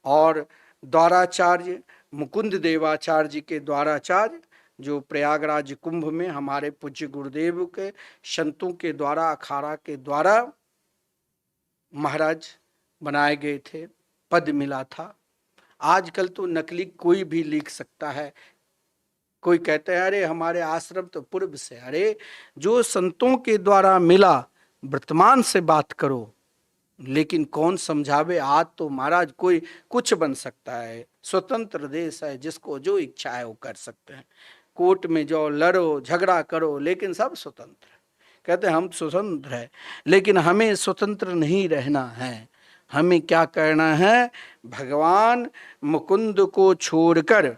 और द्वाराचार्य मुकुंद देवाचार्य जी के द्वाराचार्य जो प्रयागराज कुंभ में हमारे पूज्य गुरुदेव के संतों के द्वारा, अखाड़ा के द्वारा महाराज बनाए गए थे, पद मिला था। आजकल तो नकली कोई भी लिख सकता है। कोई कहते हैं अरे हमारे आश्रम तो पूर्व से, अरे जो संतों के द्वारा मिला वर्तमान से बात करो। लेकिन कौन समझावे, आज तो महाराज कोई कुछ बन सकता है, स्वतंत्र देश है, जिसको जो इच्छा है वो कर सकते हैं। कोर्ट में जाओ, लड़ो, झगड़ा करो, लेकिन सब स्वतंत्र। कहते हैं हम स्वतंत्र है, लेकिन हमें स्वतंत्र नहीं रहना है। हमें क्या करना है, भगवान मुकुंद को छोड़कर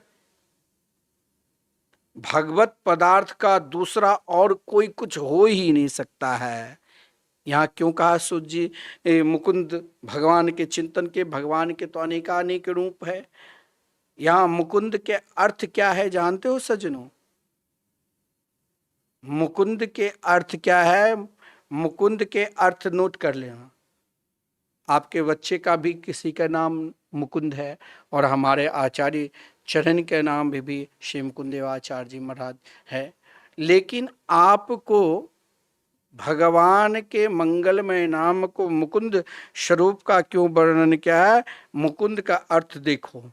भगवत पदार्थ का दूसरा और कोई कुछ हो ही नहीं सकता है। यहाँ क्यों कहा सूत जी मुकुंद भगवान के चिंतन के, भगवान के तो अनेकानेक रूप है। यहाँ मुकुंद के अर्थ क्या है जानते हो सज्जनों? मुकुंद के अर्थ क्या है? मुकुंद के अर्थ नोट कर लेना। आपके बच्चे का भी किसी का नाम मुकुंद है, और हमारे आचार्य चरण के नाम भी श्री मुकुंद देवाचार्य जी महाराज है। लेकिन आपको भगवान के मंगलमय नाम को मुकुंद स्वरूप का क्यों वर्णन किया है? मुकुंद का अर्थ देखो,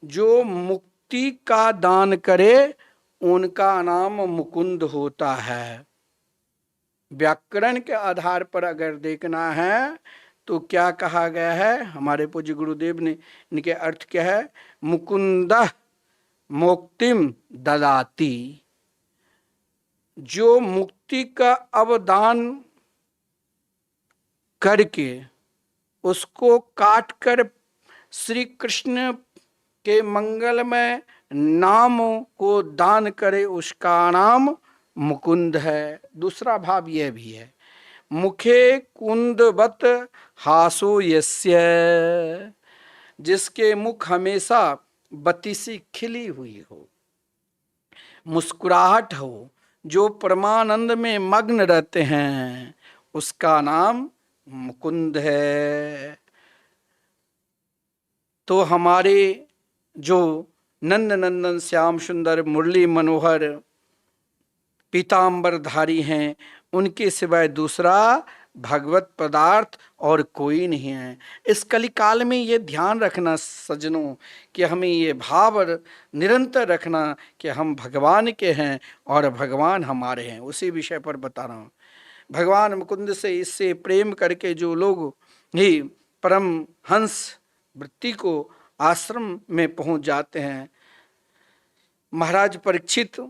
जो मुक्ति का दान करे उनका नाम मुकुंद होता है। व्याकरण के आधार पर अगर देखना है तो क्या कहा गया है, हमारे पूज्य गुरुदेव ने इनके अर्थ क्या है, मुकुंदः मुक्तिम ददाति, जो मुक्ति का अवदान करके उसको काट कर श्री कृष्ण के मंगलमय नाम को दान करे, उसका नाम मुकुंद है। दूसरा भाव यह भी है, मुखे कुंदवत हासो यस्य, जिसके मुख हमेशा बत्ती सी खिली हुई हो, मुस्कुराहट हो, जो परमानंद में मग्न रहते हैं, उसका नाम मुकुंद है। तो हमारे जो नंद नंदन श्याम सुंदर मुरली मनोहर पीतांबरधारी हैं, उनके सिवाय दूसरा भगवत पदार्थ और कोई नहीं है। इस कलिकाल में ये ध्यान रखना सज्जनों कि हमें ये भाव निरंतर रखना कि हम भगवान के हैं और भगवान हमारे हैं। उसी विषय पर बता रहा हूँ। भगवान मुकुंद से इससे प्रेम करके जो लोग ही परम हंस वृत्ति को आश्रम में पहुंच जाते हैं, महाराज परीक्षित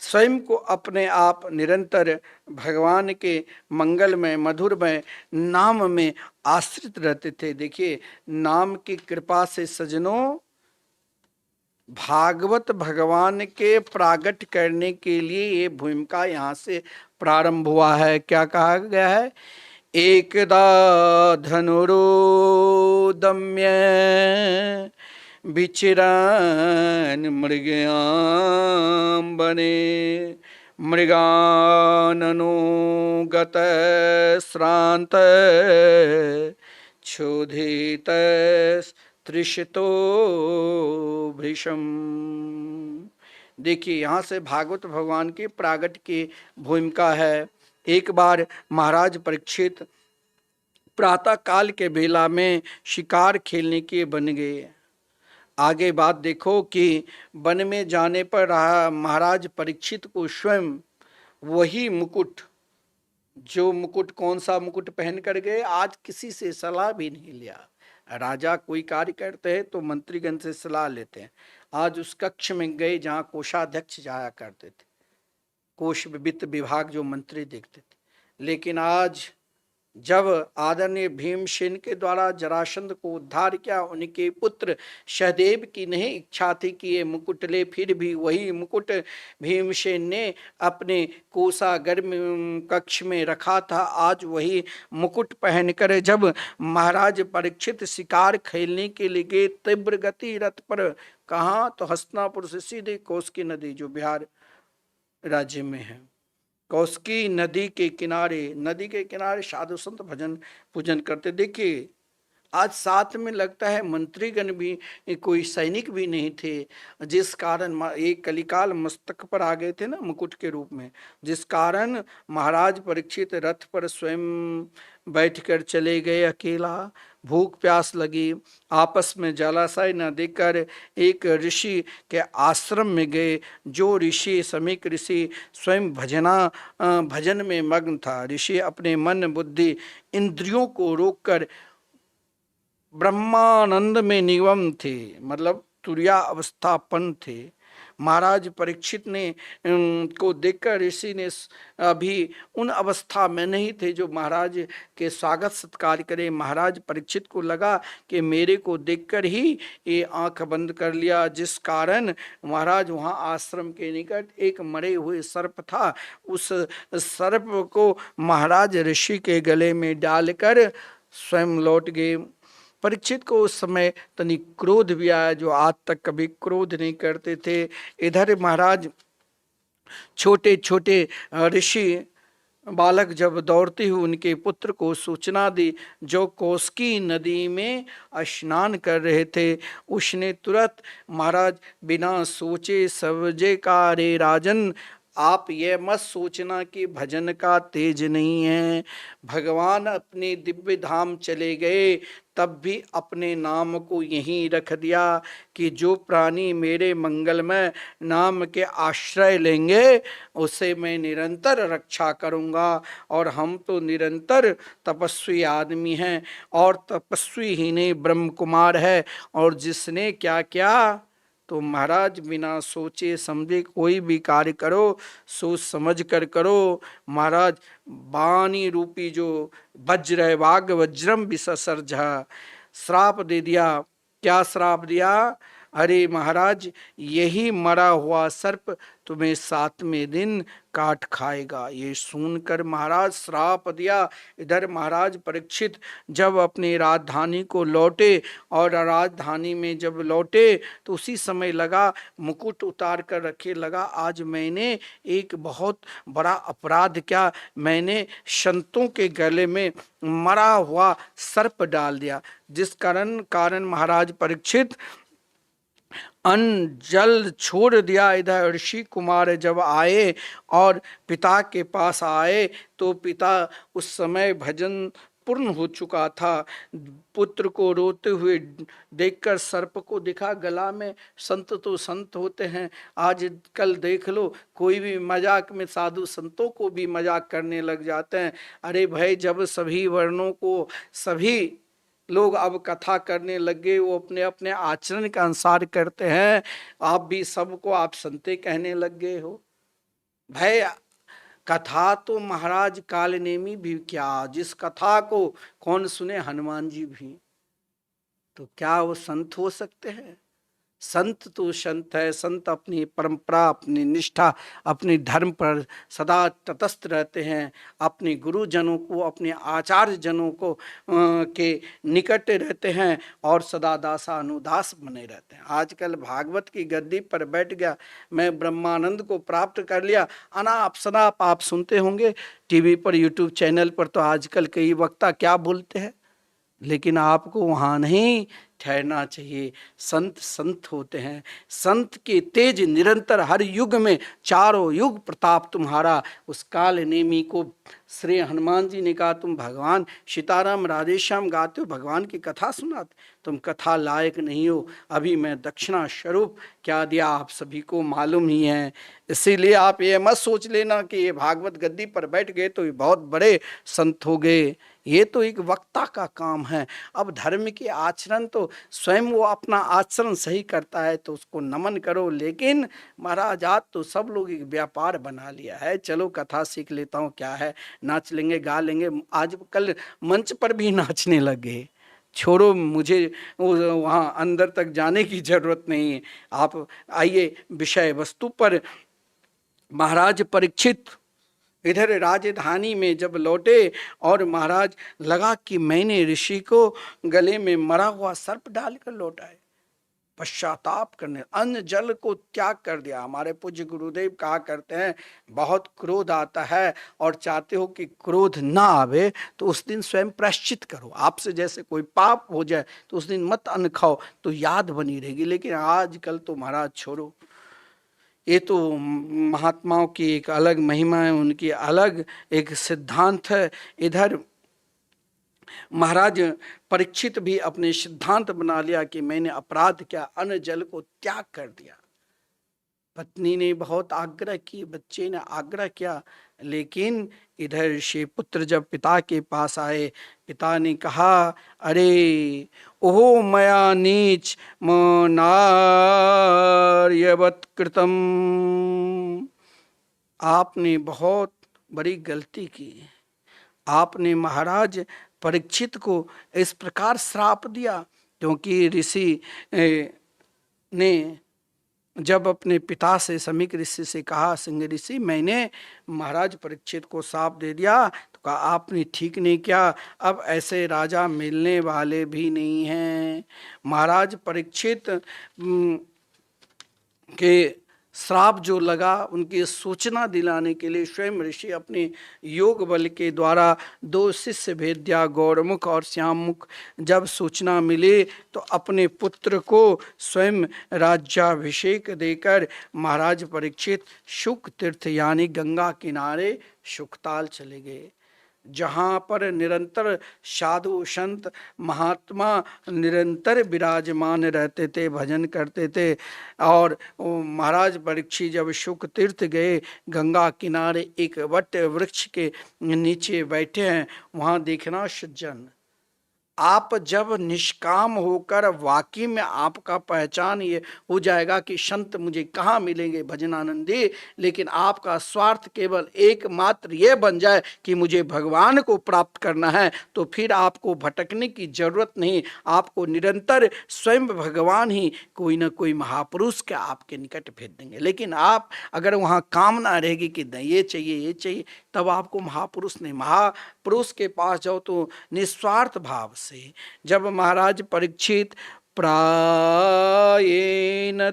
स्वयं को अपने आप निरंतर भगवान के मंगलमय मधुरमय नाम में आश्रित रहते थे। देखिए, नाम की कृपा से सज्जनों भागवत भगवान के प्रागट करने के लिए ये भूमिका यहाँ से प्रारंभ हुआ है। क्या कहा गया है? एकदा धनुरोदम्य विचिरान मृगयां बने मृगाननो गत श्रांत क्षोधित त्रिषितो भृशम। देखिए, यहाँ से भागवत भगवान के प्रागट की भूमिका है। एक बार महाराज परीक्षित प्रातः काल के बेला में शिकार खेलने के बन गए। आगे बात देखो कि वन में जाने पर रहा महाराज परीक्षित को स्वयं वही मुकुट, जो मुकुट कौन सा मुकुट पहन कर गए, आज किसी से सलाह भी नहीं लिया। राजा कोई कार्य करते हैं तो मंत्रीगण से सलाह लेते हैं। आज उस कक्ष में गए जहाँ कोषाध्यक्ष जाया करते थे, कोष वित्त विभाग जो मंत्री देखते थे। लेकिन आज जब आदरणीय भीमसेन के द्वारा जरासंध को उद्धार किया, उनके पुत्र सहदेव की नहीं इच्छा थी कि ये मुकुट ले, फिर भी वही मुकुट भीमसेन ने अपने कोषागार में कक्ष में रखा था। आज वही मुकुट पहनकर जब महाराज परीक्षित शिकार खेलने के लिए गए, तीव्र गति रथ पर, कहाँ तो हस्तिनापुर से सीधे कोसी नदी जो बिहार राज्य में है, कौशकी नदी के किनारे साधु संत भजन पूजन करते। देखिए आज साथ में लगता है मंत्रीगण भी, कोई सैनिक भी नहीं थे, जिस कारण एक कलिकाल मस्तक पर आ गए थे ना मुकुट के रूप में, जिस कारण महाराज परीक्षित रथ पर स्वयं बैठकर चले गए अकेला। भूख प्यास लगी, आपस में जलाशय न देकर एक ऋषि के आश्रम में गए। जो ऋषि समीक ऋषि स्वयं भजन में मग्न था। ऋषि अपने मन बुद्धि इंद्रियों को रोककर ब्रह्मानंद में निगम थे, मतलब तुरिया अवस्थापन थे। महाराज परीक्षित ने को देखकर ऋषि ने अभी उन अवस्था में नहीं थे जो महाराज के स्वागत सत्कार करे। महाराज परीक्षित को लगा कि मेरे को देखकर ही ये आंख बंद कर लिया, जिस कारण महाराज वहाँ आश्रम के निकट एक मरे हुए सर्प था, उस सर्प को महाराज ऋषि के गले में डालकर स्वयं लौट गए। परीक्षित को उस समय तनिक क्रोध भी आया, जो आज तक कभी क्रोध नहीं करते थे। इधर महाराज छोटे छोटे ऋषि बालक जब दौड़ते हुए उनके पुत्र को सूचना दी, जो कोसी नदी में स्नान कर रहे थे, उसने तुरंत महाराज बिना सोचे समझे कहा, रे राजन आप ये मत सोचना कि भजन का तेज नहीं है। भगवान अपने दिव्य धाम चले गए तब भी अपने नाम को यहीं रख दिया कि जो प्राणी मेरे मंगलमय नाम के आश्रय लेंगे उसे मैं निरंतर रक्षा करूंगा। और हम तो निरंतर तपस्वी आदमी हैं, और तपस्वी ही नहीं ब्रह्म कुमार है। और जिसने क्या क्या, तो महाराज बिना सोचे समझे कोई भी कार्य करो, सोच समझ कर करो। महाराज वाणी रूपी जो वज्र है, वाग वज्रम विससर्ज, श्राप दे दिया। क्या श्राप दिया? अरे महाराज यही मरा हुआ सर्प तुम्हें 7वें दिन काट खाएगा। ये सुनकर महाराज श्राप दिया। इधर महाराज परीक्षित जब अपनी राजधानी को लौटे, और राजधानी में जब लौटे तो उसी समय लगा मुकुट उतार कर रखे, लगा आज मैंने एक बहुत बड़ा अपराध किया, मैंने संतों के गले में मरा हुआ सर्प डाल दिया। जिस कारण महाराज परीक्षित अन्न जल छोड़ दिया। इधर ऋषि कुमार जब आए और पिता के पास आए तो पिता उस समय भजन पूर्ण हो चुका था। पुत्र को रोते हुए देखकर सर्प को दिखा गला में। संत तो संत होते हैं, आज कल देख लो कोई भी मजाक में साधु संतों को भी मजाक करने लग जाते हैं। अरे भाई जब सभी वर्णों को सभी लोग अब कथा करने लगे, वो अपने अपने आचरण के अनुसार करते हैं, आप भी सबको आप संते कहने लग गए हो। भाई कथा तो महाराज कालनेमी भी क्या, जिस कथा को कौन सुने, हनुमान जी भी, तो क्या वो संत हो सकते हैं? संत तो संत है, संत अपनी परंपरा, अपनी निष्ठा, अपने धर्म पर सदा तटस्थ रहते हैं, अपने गुरुजनों को, अपने आचार्य जनों को के निकट रहते हैं और सदा दासा अनुदास बने रहते हैं। आजकल भागवत की गद्दी पर बैठ गया, मैं ब्रह्मानंद को प्राप्त कर लिया, अनाप शनाप आप सुनते होंगे टीवी पर, यूट्यूब चैनल पर, तो आजकल कई वक्ता क्या बोलते हैं, लेकिन आपको वहाँ नहीं ठहरना चाहिए। संत संत होते हैं, संत के तेज निरंतर हर युग में, चारों युग प्रताप तुम्हारा। उस काल नेमी को श्री हनुमान जी ने कहा, तुम भगवान सीताराम राधेश्याम गाते हो, भगवान की कथा सुनाते, तुम कथा लायक नहीं हो, अभी मैं दक्षिणा स्वरूप क्या दिया आप सभी को मालूम ही है। इसीलिए आप ये मत सोच लेना कि ये भागवत गद्दी पर बैठ गए तो ये बहुत बड़े संत हो गए, ये तो एक वक्ता का काम है। अब धर्म के आचरण तो स्वयं वो अपना आचरण सही करता है तो उसको नमन करो, लेकिन महाराज आज तो सब लोग एक व्यापार बना लिया है, चलो कथा सीख लेता हूँ क्या है, नाच लेंगे, गा लेंगे। आज कल मंच पर भी नाचने लगे। छोड़ो, मुझे वहाँ अंदर तक जाने की जरूरत नहीं है। आप आइए विषय वस्तु पर। महाराज परीक्षित इधर राजधानी में जब लौटे और महाराज लगा कि मैंने ऋषि को गले में मरा हुआ सर्प डालकर लौटा है। पश्चाताप करने, अन्न जल को त्याग कर दिया। हमारे पूज्य गुरुदेव कहा करते हैं, बहुत क्रोध आता है और चाहते हो कि क्रोध ना आवे तो उस दिन स्वयं प्रायश्चित करो। आपसे जैसे कोई पाप हो जाए तो उस दिन मत अन्न खाओ, तो याद बनी रहेगी। लेकिन आजकल तो महाराज छोड़ो, ये तो महात्माओं की एक अलग महिमा है, उनकी अलग एक सिद्धांत है। इधर महाराज परीक्षित भी अपने सिद्धांत बना लिया कि मैंने अपराध किया, अन्न जल को त्याग कर दिया। पत्नी ने बहुत आग्रह की, बच्चे ने आग्रह किया, लेकिन इधर ऋषि पुत्र जब पिता के पास आए, पिता ने कहा, अरे ओहो मया नीच नार्यवत कृतम, आपने बहुत बड़ी गलती की। आपने महाराज परीक्षित को इस प्रकार श्राप दिया, क्योंकि ऋषि ने जब अपने पिता से, समीक ऋषि से कहा, सिंह ऋषि मैंने महाराज परीक्षित को श्राप दे दिया, तो कहा आपने ठीक नहीं किया, अब ऐसे राजा मिलने वाले भी नहीं हैं। महाराज परीक्षित के श्राप जो लगा, उनकी सूचना दिलाने के लिए स्वयं ऋषि अपने योग बल के द्वारा 2 शिष्य भेज दिया, गौरमुख और श्याममुख। जब सूचना मिली तो अपने पुत्र को स्वयं राज्याभिषेक देकर महाराज परीक्षित शुक तीर्थ यानी गंगा किनारे शुकताल चले गए, जहाँ पर निरंतर साधु संत महात्मा निरंतर विराजमान रहते थे, भजन करते थे। और महाराज परीक्षित जब शुक तीर्थ गए, गंगा किनारे एक वट वृक्ष के नीचे बैठे हैं। वहाँ देखना सज्जन, आप जब निष्काम होकर वाकई में आपका पहचान ये हो जाएगा कि संत मुझे कहाँ मिलेंगे भजनानंदी, लेकिन आपका स्वार्थ केवल एकमात्र ये बन जाए कि मुझे भगवान को प्राप्त करना है, तो फिर आपको भटकने की जरूरत नहीं। आपको निरंतर स्वयं भगवान ही कोई ना कोई महापुरुष के आपके निकट भेज देंगे। लेकिन आप अगर वहाँ कामना रहेगी कि नहीं ये चाहिए ये चाहिए, तब आपको महापुरुष नहीं, महापुरुष के पास जाओ तो निस्वार्थ भाव से। जब महाराज परीक्षित प्रायेन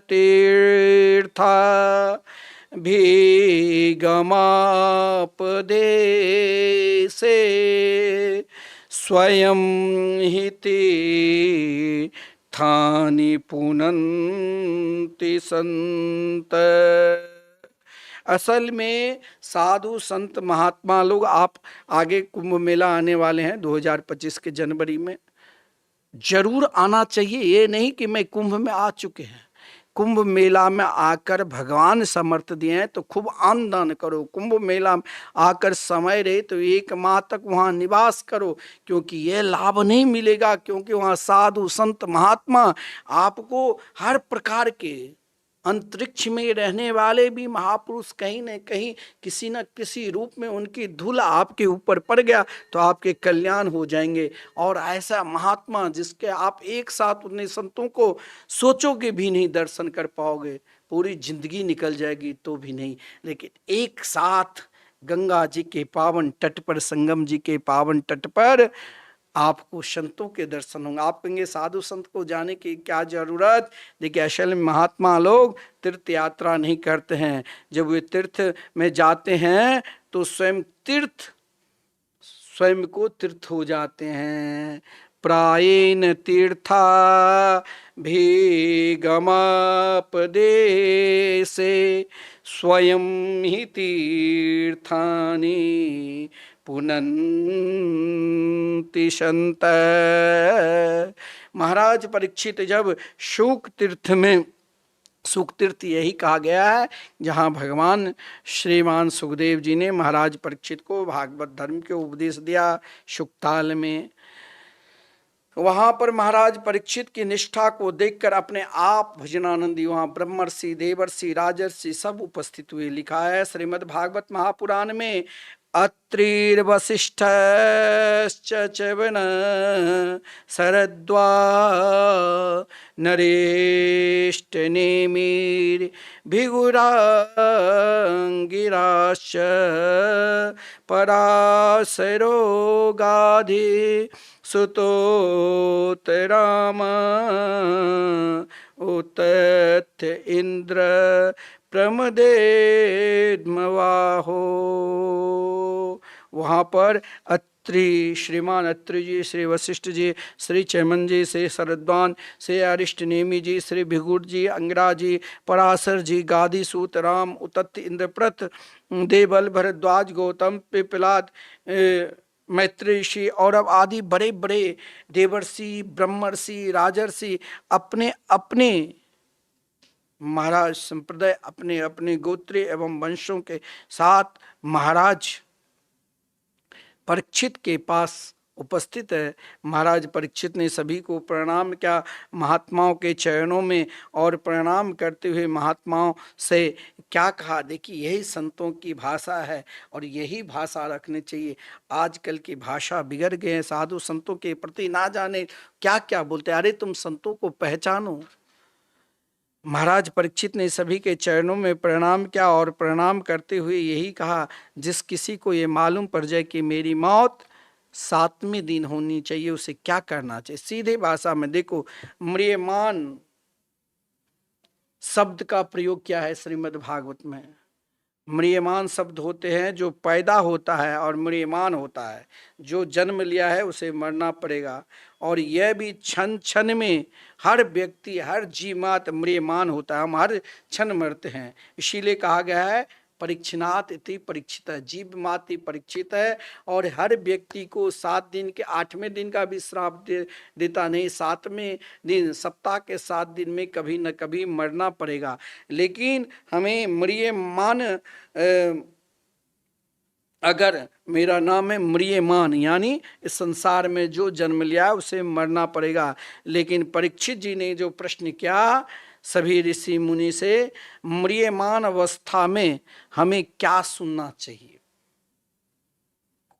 तीर्था भीगमापदेशे स्वयं ही तीर्थानि पुनन्ति संत। असल में साधु संत महात्मा लोग, आप आगे कुंभ मेला आने वाले हैं 2025 के जनवरी में, जरूर आना चाहिए। ये नहीं कि मैं कुंभ में आ चुके हैं, कुंभ मेला में आकर भगवान समर्थ दिए हैं तो खूब आनंद करो। कुंभ मेला में आकर समय रहे तो 1 माह तक वहाँ निवास करो, क्योंकि ये लाभ नहीं मिलेगा, क्योंकि वहाँ साधु संत महात्मा आपको हर प्रकार के अंतरिक्ष में रहने वाले भी महापुरुष कहीं न कहीं किसी न किसी रूप में उनकी धूल आपके ऊपर पड़ गया तो आपके कल्याण हो जाएंगे। और ऐसा महात्मा जिसके आप एक साथ उन्हें संतों को सोचोगे भी नहीं दर्शन कर पाओगे, पूरी जिंदगी निकल जाएगी तो भी नहीं, लेकिन एक साथ गंगा जी के पावन तट पर, संगम जी के पावन तट पर आपको संतों के दर्शन होंगे। आप कहेंगे साधु संत को जाने की क्या जरूरत। देखिए असल में महात्मा लोग तीर्थ यात्रा नहीं करते हैं, जब वे तीर्थ में जाते हैं तो स्वयं को तीर्थ हो जाते हैं। प्रायेन तीर्था भीगमापदेशे स्वयं ही तीर्थानि पुनन्ति संत। महाराज परीक्षित जब शुक तीर्थ में, सुख तीर्थ यही कहा गया है जहाँ भगवान श्रीमान सुखदेव जी ने महाराज परीक्षित को भागवत धर्म के उपदेश दिया, शुकताल में। वहां पर महाराज परीक्षित की निष्ठा को देखकर अपने आप भजनानंदी, वहां ब्रह्मर्षि, देवर्षि, राजर्षि सब उपस्थित हुए। लिखा है श्रीमद् भागवत महापुराण में, अत्रिर्वसिष्ठश्च च्यवन शरद्वा नरेष्टनेमिर्भिगुराङ्गिराश्च पराशरो गाधि सुतोत्तराम उतथ्य इंद्र प्रमदेद्मवाहो। वहाँ पर अत्रि, श्रीमान अत्रि जी, श्री वशिष्ठ जी, श्री चैमन जी, श्री शरद्वान, श्री अरिष्टनेमि जी, श्री भिगुर जी, अंगिरा जी, पराशर जी, गादी, सूत, राम, उतत्य, इंद्रप्रथ, देवल, भरद्वाज, गौतम, पिपलाद, मैत्री ऋषि और अब आदि बड़े बड़े देवर्षि, ब्रह्मर्षि, राजर्षि अपने अपने महाराज संप्रदाय, अपने अपने गोत्र एवं वंशों के साथ महाराज परीक्षित के पास उपस्थित है। महाराज परीक्षित ने सभी को प्रणाम किया महात्माओं के चरणों में, और प्रणाम करते हुए महात्माओं से क्या कहा, देखिए यही संतों की भाषा है और यही भाषा रखनी चाहिए। आजकल की भाषा बिगड़ गए हैं, साधु संतों के प्रति ना जाने क्या क्या बोलते। अरे तुम संतों को पहचानो। महाराज परीक्षित ने सभी के चरणों में प्रणाम किया और प्रणाम करते हुए यही कहा, जिस किसी को ये मालूम पड़ जाए कि मेरी मौत 7वें दिन होनी चाहिए, उसे क्या करना चाहिए। सीधे भाषा में देखो, म्रियमान शब्द का प्रयोग क्या है श्रीमद् भागवत में। म्रियमान शब्द होते हैं जो पैदा होता है, और म्रियमान होता है जो जन्म लिया है, उसे मरना पड़ेगा। और यह भी क्षण क्षण में हर व्यक्ति, हर जीवात म्रियमान होता है, हम हर क्षण मरते हैं। इसीलिए कहा गया है परीक्षणात् इति परीक्षित है, जीव मात्र परीक्षित है। और हर व्यक्ति को 7 दिन के 8वें दिन का भी श्राप देता नहीं, 7वें दिन, सप्ताह के 7 दिन में कभी न कभी मरना पड़ेगा। लेकिन हमें म्रियमान, अगर मेरा नाम है म्रियमान, यानी इस संसार में जो जन्म लिया उसे मरना पड़ेगा। लेकिन परीक्षित जी ने जो प्रश्न किया सभी ऋषि मुनि से, म्रियमान अवस्था में हमें क्या सुनना चाहिए,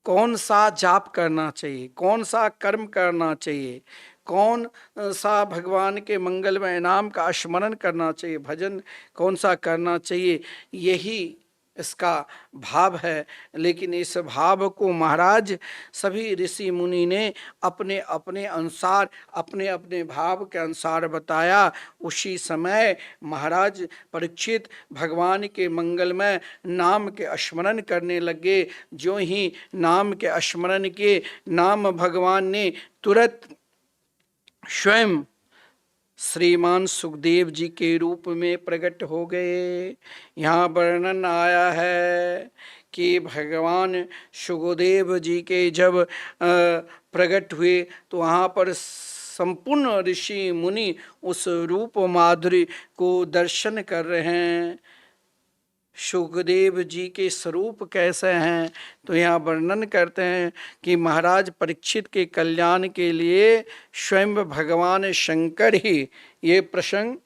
कौन सा जाप करना चाहिए, कौन सा कर्म करना चाहिए, कौन सा भगवान के मंगलमय नाम का स्मरण करना चाहिए, भजन कौन सा करना चाहिए, यही इसका भाव है। लेकिन इस भाव को महाराज सभी ऋषि मुनि ने अपने अपने अनुसार, अपने अपने भाव के अनुसार बताया। उसी समय महाराज परीक्षित भगवान के मंगलमय नाम के स्मरण करने लगे। जो ही नाम के स्मरण के, नाम भगवान ने तुरंत स्वयं श्रीमान सुखदेव जी के रूप में प्रकट हो गए। यहाँ वर्णन आया है कि भगवान सुखदेव जी के जब प्रकट हुए तो वहाँ पर संपूर्ण ऋषि मुनि उस रूप माधुरी को दर्शन कर रहे हैं। सुखदेव जी के स्वरूप कैसे हैं, तो यहाँ वर्णन करते हैं कि महाराज परीक्षित के कल्याण के लिए स्वयं भगवान शंकर ही, ये प्रसंग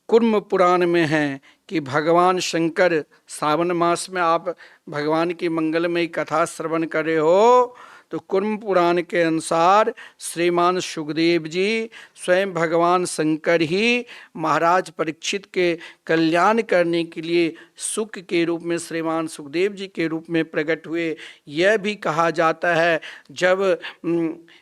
कुर्म पुराण में है कि भगवान शंकर, श्रावण मास में आप भगवान की मंगलमयी कथा श्रवण कर रहे हो, तो कुर्म पुराण के अनुसार श्रीमान सुखदेव जी स्वयं भगवान शंकर ही महाराज परीक्षित के कल्याण करने के लिए सुख के रूप में श्रीमान सुखदेव जी के रूप में प्रकट हुए। यह भी कहा जाता है जब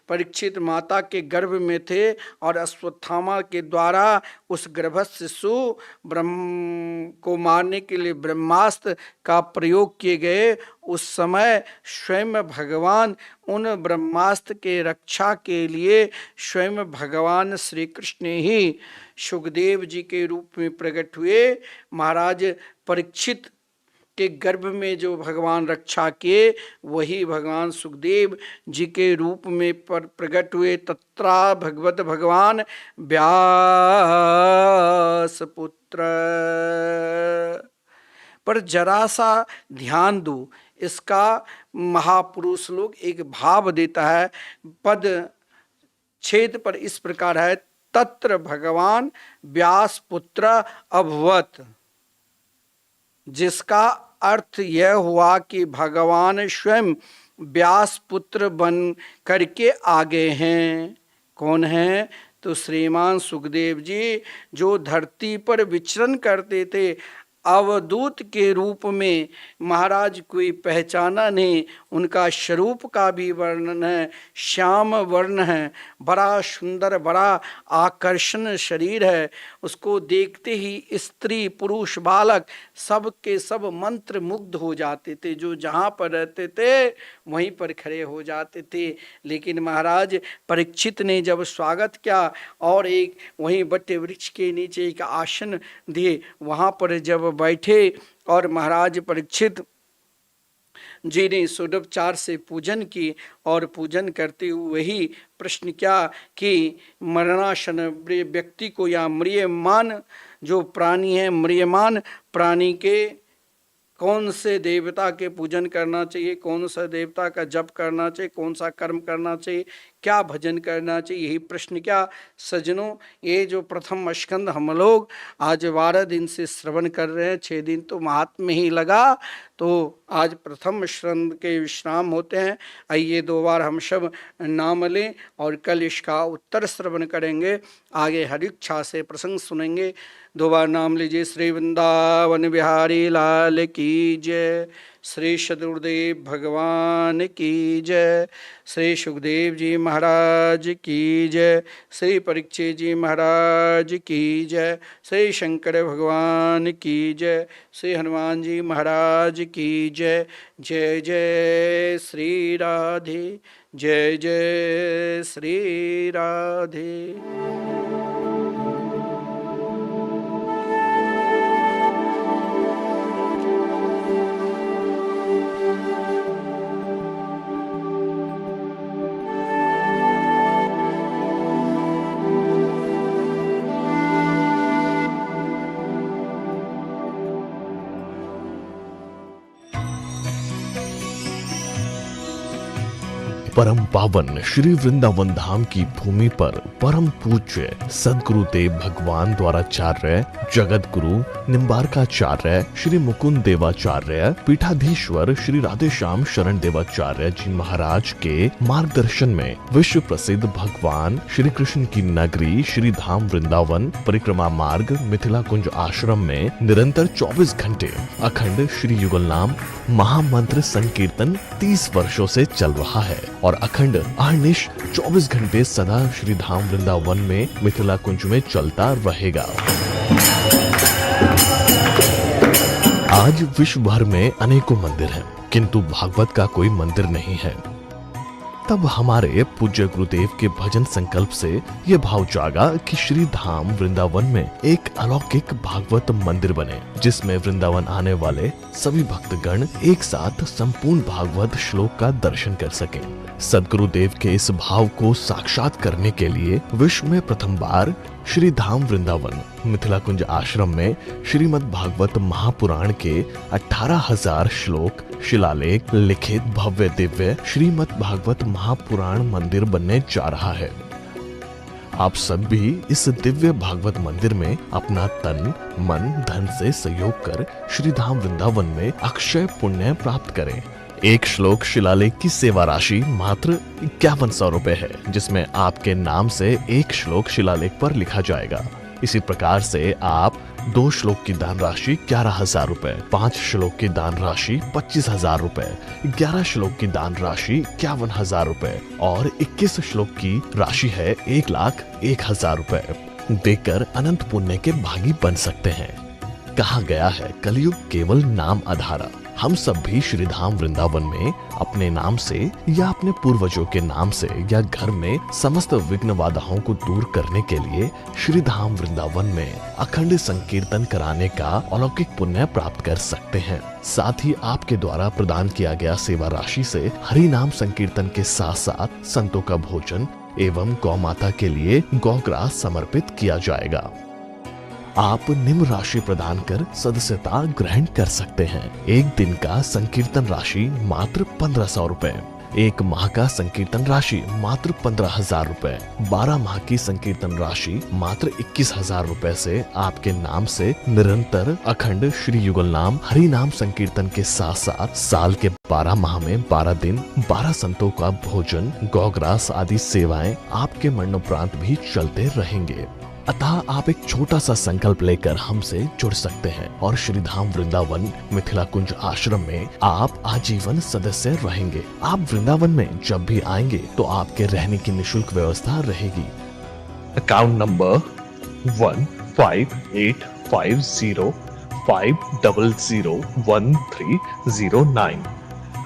परीक्षित माता के गर्भ में थे और अश्वत्थामा के द्वारा उस गर्भस्थ शिशु ब्रह्म को मारने के लिए ब्रह्मास्त्र का प्रयोग किए गए, उस समय स्वयं भगवान उन ब्रह्मास्त्र के रक्षा के लिए स्वयं भगवान श्री कृष्ण ही सुखदेव जी के रूप में प्रकट हुए। महाराज परीक्षित के गर्भ में जो भगवान रक्षा किए, वही भगवान सुखदेव जी के रूप में प्रकट हुए। तत्रा भगवत भगवान व्यास पुत्र। पर जरा सा ध्यान दो, इसका महापुरुष लोग एक भाव देता है। पद छेद पर इस प्रकार है, तत्र भगवान व्यास पुत्र अभवत, जिसका अर्थ यह हुआ कि भगवान स्वयं व्यास पुत्र बन करके आ गए हैं। कौन है? तो श्रीमान सुखदेव जी, जो धरती पर विचरण करते थे अवधूत के रूप में, महाराज कोई पहचाना नहीं। उनका स्वरूप का भी वर्णन है, श्याम वर्ण है, बड़ा सुंदर, बड़ा आकर्षण शरीर है। उसको देखते ही स्त्री पुरुष बालक सब के सब मंत्र मुग्ध हो जाते थे। जो जहाँ पर रहते थे वहीं पर खड़े हो जाते थे। लेकिन महाराज परीक्षित ने जब स्वागत किया और एक वहीं बट्टे वृक्ष के नीचे एक आसन दिए, वहाँ पर जब बैठे और महाराज परीक्षित जी ने षोडोपचार से पूजन की और पूजन करते हुए ही प्रश्न किया कि मरणासन व्यक्ति को या म्रियमान जो प्राणी है, म्रियमान प्राणी के कौन से देवता के पूजन करना चाहिए, कौन सा देवता का जप करना चाहिए, कौन सा कर्म करना चाहिए, क्या भजन करना चाहिए, यही प्रश्न क्या सज्जनों। ये जो प्रथम स्कंद हम लोग आज 12 दिन से श्रवण कर रहे हैं, 6 दिन तो महात्म्य ही लगा, तो आज प्रथम स्कंद के विश्राम होते हैं। आइए 2 बार हम सब नाम लें और कल इसका उत्तर श्रवण करेंगे। आगे हरि इच्छा से प्रसंग सुनेंगे। 2 बार नाम लीजिए। श्री वृंदावन बिहारी लाल की जय, श्री सदगुरुदेव भगवान की जय, श्री सुखदेव जी महाराज की जय, श्री परीक्षित जी महाराज की जय, श्री शंकर भगवान की जय, श्री हनुमान जी महाराज की जय। जय जय श्री राधे, जय जय श्री राधे। परम पावन श्री वृंदावन धाम की भूमि पर परम पूज्य सदगुरुदेव भगवान द्वाराचार्य जगत गुरु निम्बारकाचार्य श्री मुकुंद देवाचार्य पीठाधीश्वर श्री राधेश्याम शरण देवाचार्य जी महाराज के मार्गदर्शन में विश्व प्रसिद्ध भगवान श्री कृष्ण की नगरी श्री धाम वृंदावन परिक्रमा मार्ग मिथिला कुंज आश्रम में निरंतर 24 घंटे अखंड श्री युगल नाम महामंत्र संकीर्तन 30 वर्षों से चल रहा है और अखंड अहर्निश 24 घंटे सदा श्री धाम वृंदावन में मिथिला कुंज में चलता रहेगा। आज विश्व भर में अनेकों मंदिर हैं, किंतु भागवत का कोई मंदिर नहीं है। तब हमारे पूज्य गुरुदेव के भजन संकल्प से यह भाव जागा कि श्री धाम वृंदावन में एक अलौकिक भागवत मंदिर बने, जिसमें वृंदावन आने वाले सभी भक्तगण एक साथ संपूर्ण भागवत श्लोक का दर्शन कर सकें। सदगुरुदेव के इस भाव को साक्षात करने के लिए विश्व में प्रथम बार श्री धाम वृंदावन मिथिला कुंज आश्रम में श्रीमद् भागवत महापुराण के 18,000 श्लोक शिलालेख लिखित भव्य दिव्य श्रीमद् भागवत महापुराण मंदिर बनने जा रहा है। आप सब भी इस दिव्य भागवत मंदिर में अपना तन मन धन से सहयोग कर श्री धाम वृंदावन में अक्षय पुण्य प्राप्त करें। एक श्लोक शिलालेख की सेवा राशि मात्र 5100 रुपए है, जिसमें आपके नाम से एक श्लोक शिलालेख पर लिखा जाएगा। इसी प्रकार से आप 2 श्लोक की दान राशि 11,000 रुपए, 5 श्लोक की दान राशि 25,000 रुपए, 11 श्लोक की दान राशि 51,000 रुपए और 21 श्लोक की राशि है 1,01,000 रुपए देकर अनंत पुण्य के भागी बन सकते हैं। कहा गया है कलयुग केवल नाम आधारा। हम सब भी श्री धाम वृंदावन में अपने नाम से या अपने पूर्वजों के नाम से या घर में समस्त विघ्न बाधाओं को दूर करने के लिए श्री धाम वृंदावन में अखंड संकीर्तन कराने का अलौकिक पुण्य प्राप्त कर सकते हैं। साथ ही आपके द्वारा प्रदान किया गया सेवा राशि से हरि नाम संकीर्तन के साथ साथ संतों का भोजन एवं गौ माता के लिए गौग्रास समर्पित किया जाएगा। आप निम्न राशि प्रदान कर सदस्यता ग्रहण कर सकते हैं। एक दिन का संकीर्तन राशि मात्र 1500 रुपए, 1 माह का संकीर्तन राशि मात्र 15,000 रुपए, 12 माह की संकीर्तन राशि मात्र 21,000 रुपए से आपके नाम से निरंतर अखंड श्री युगल नाम हरि नाम संकीर्तन के साथ साथ साल के 12 माह में 12 दिन 12 संतों का भोजन, गौग्रास आदि सेवाएं आपके मरणोपरांत भी चलते रहेंगे। अतः आप एक छोटा सा संकल्प लेकर हमसे जुड़ सकते हैं और श्रीधाम वृंदावन मिथिला कुंज आश्रम में आप आजीवन सदस्य रहेंगे। आप वृंदावन में जब भी आएंगे तो आपके रहने की निशुल्क व्यवस्था रहेगी। Account number 158505001309।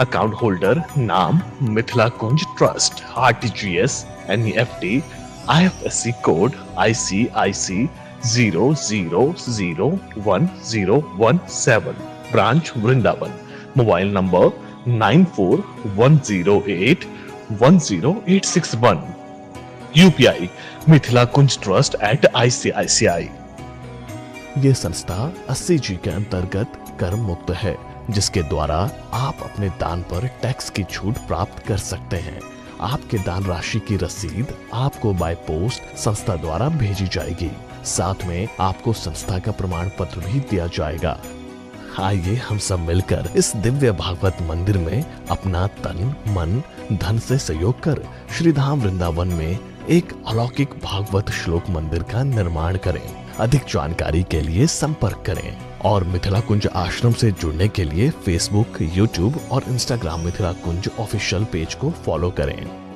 अकाउंट होल्डर नाम Mithila Kunj trust, RTGS, NEFT, IFSC code ICIC 00010117। Branch Vrindavan. Mobile number 9410810861। UPI Mithila Kunj trust @ICICI। ये संस्था 80G के अंतर्गत कर मुक्त है, जिसके द्वारा आप अपने दान पर टैक्स की छूट प्राप्त कर सकते हैं। आपके दान राशि की रसीद आपको बाय पोस्ट संस्था द्वारा भेजी जाएगी। साथ में आपको संस्था का प्रमाण पत्र भी दिया जाएगा। आइए हम सब मिलकर इस दिव्य भागवत मंदिर में अपना तन मन धन से सहयोग कर श्रीधाम वृंदावन में एक अलौकिक भागवत श्लोक मंदिर का निर्माण करें। अधिक जानकारी के लिए संपर्क करें और मिथिला कुंज आश्रम से जुड़ने के लिए फेसबुक, यूट्यूब और इंस्टाग्राम मिथिला कुंज ऑफिशियल पेज को फॉलो करें।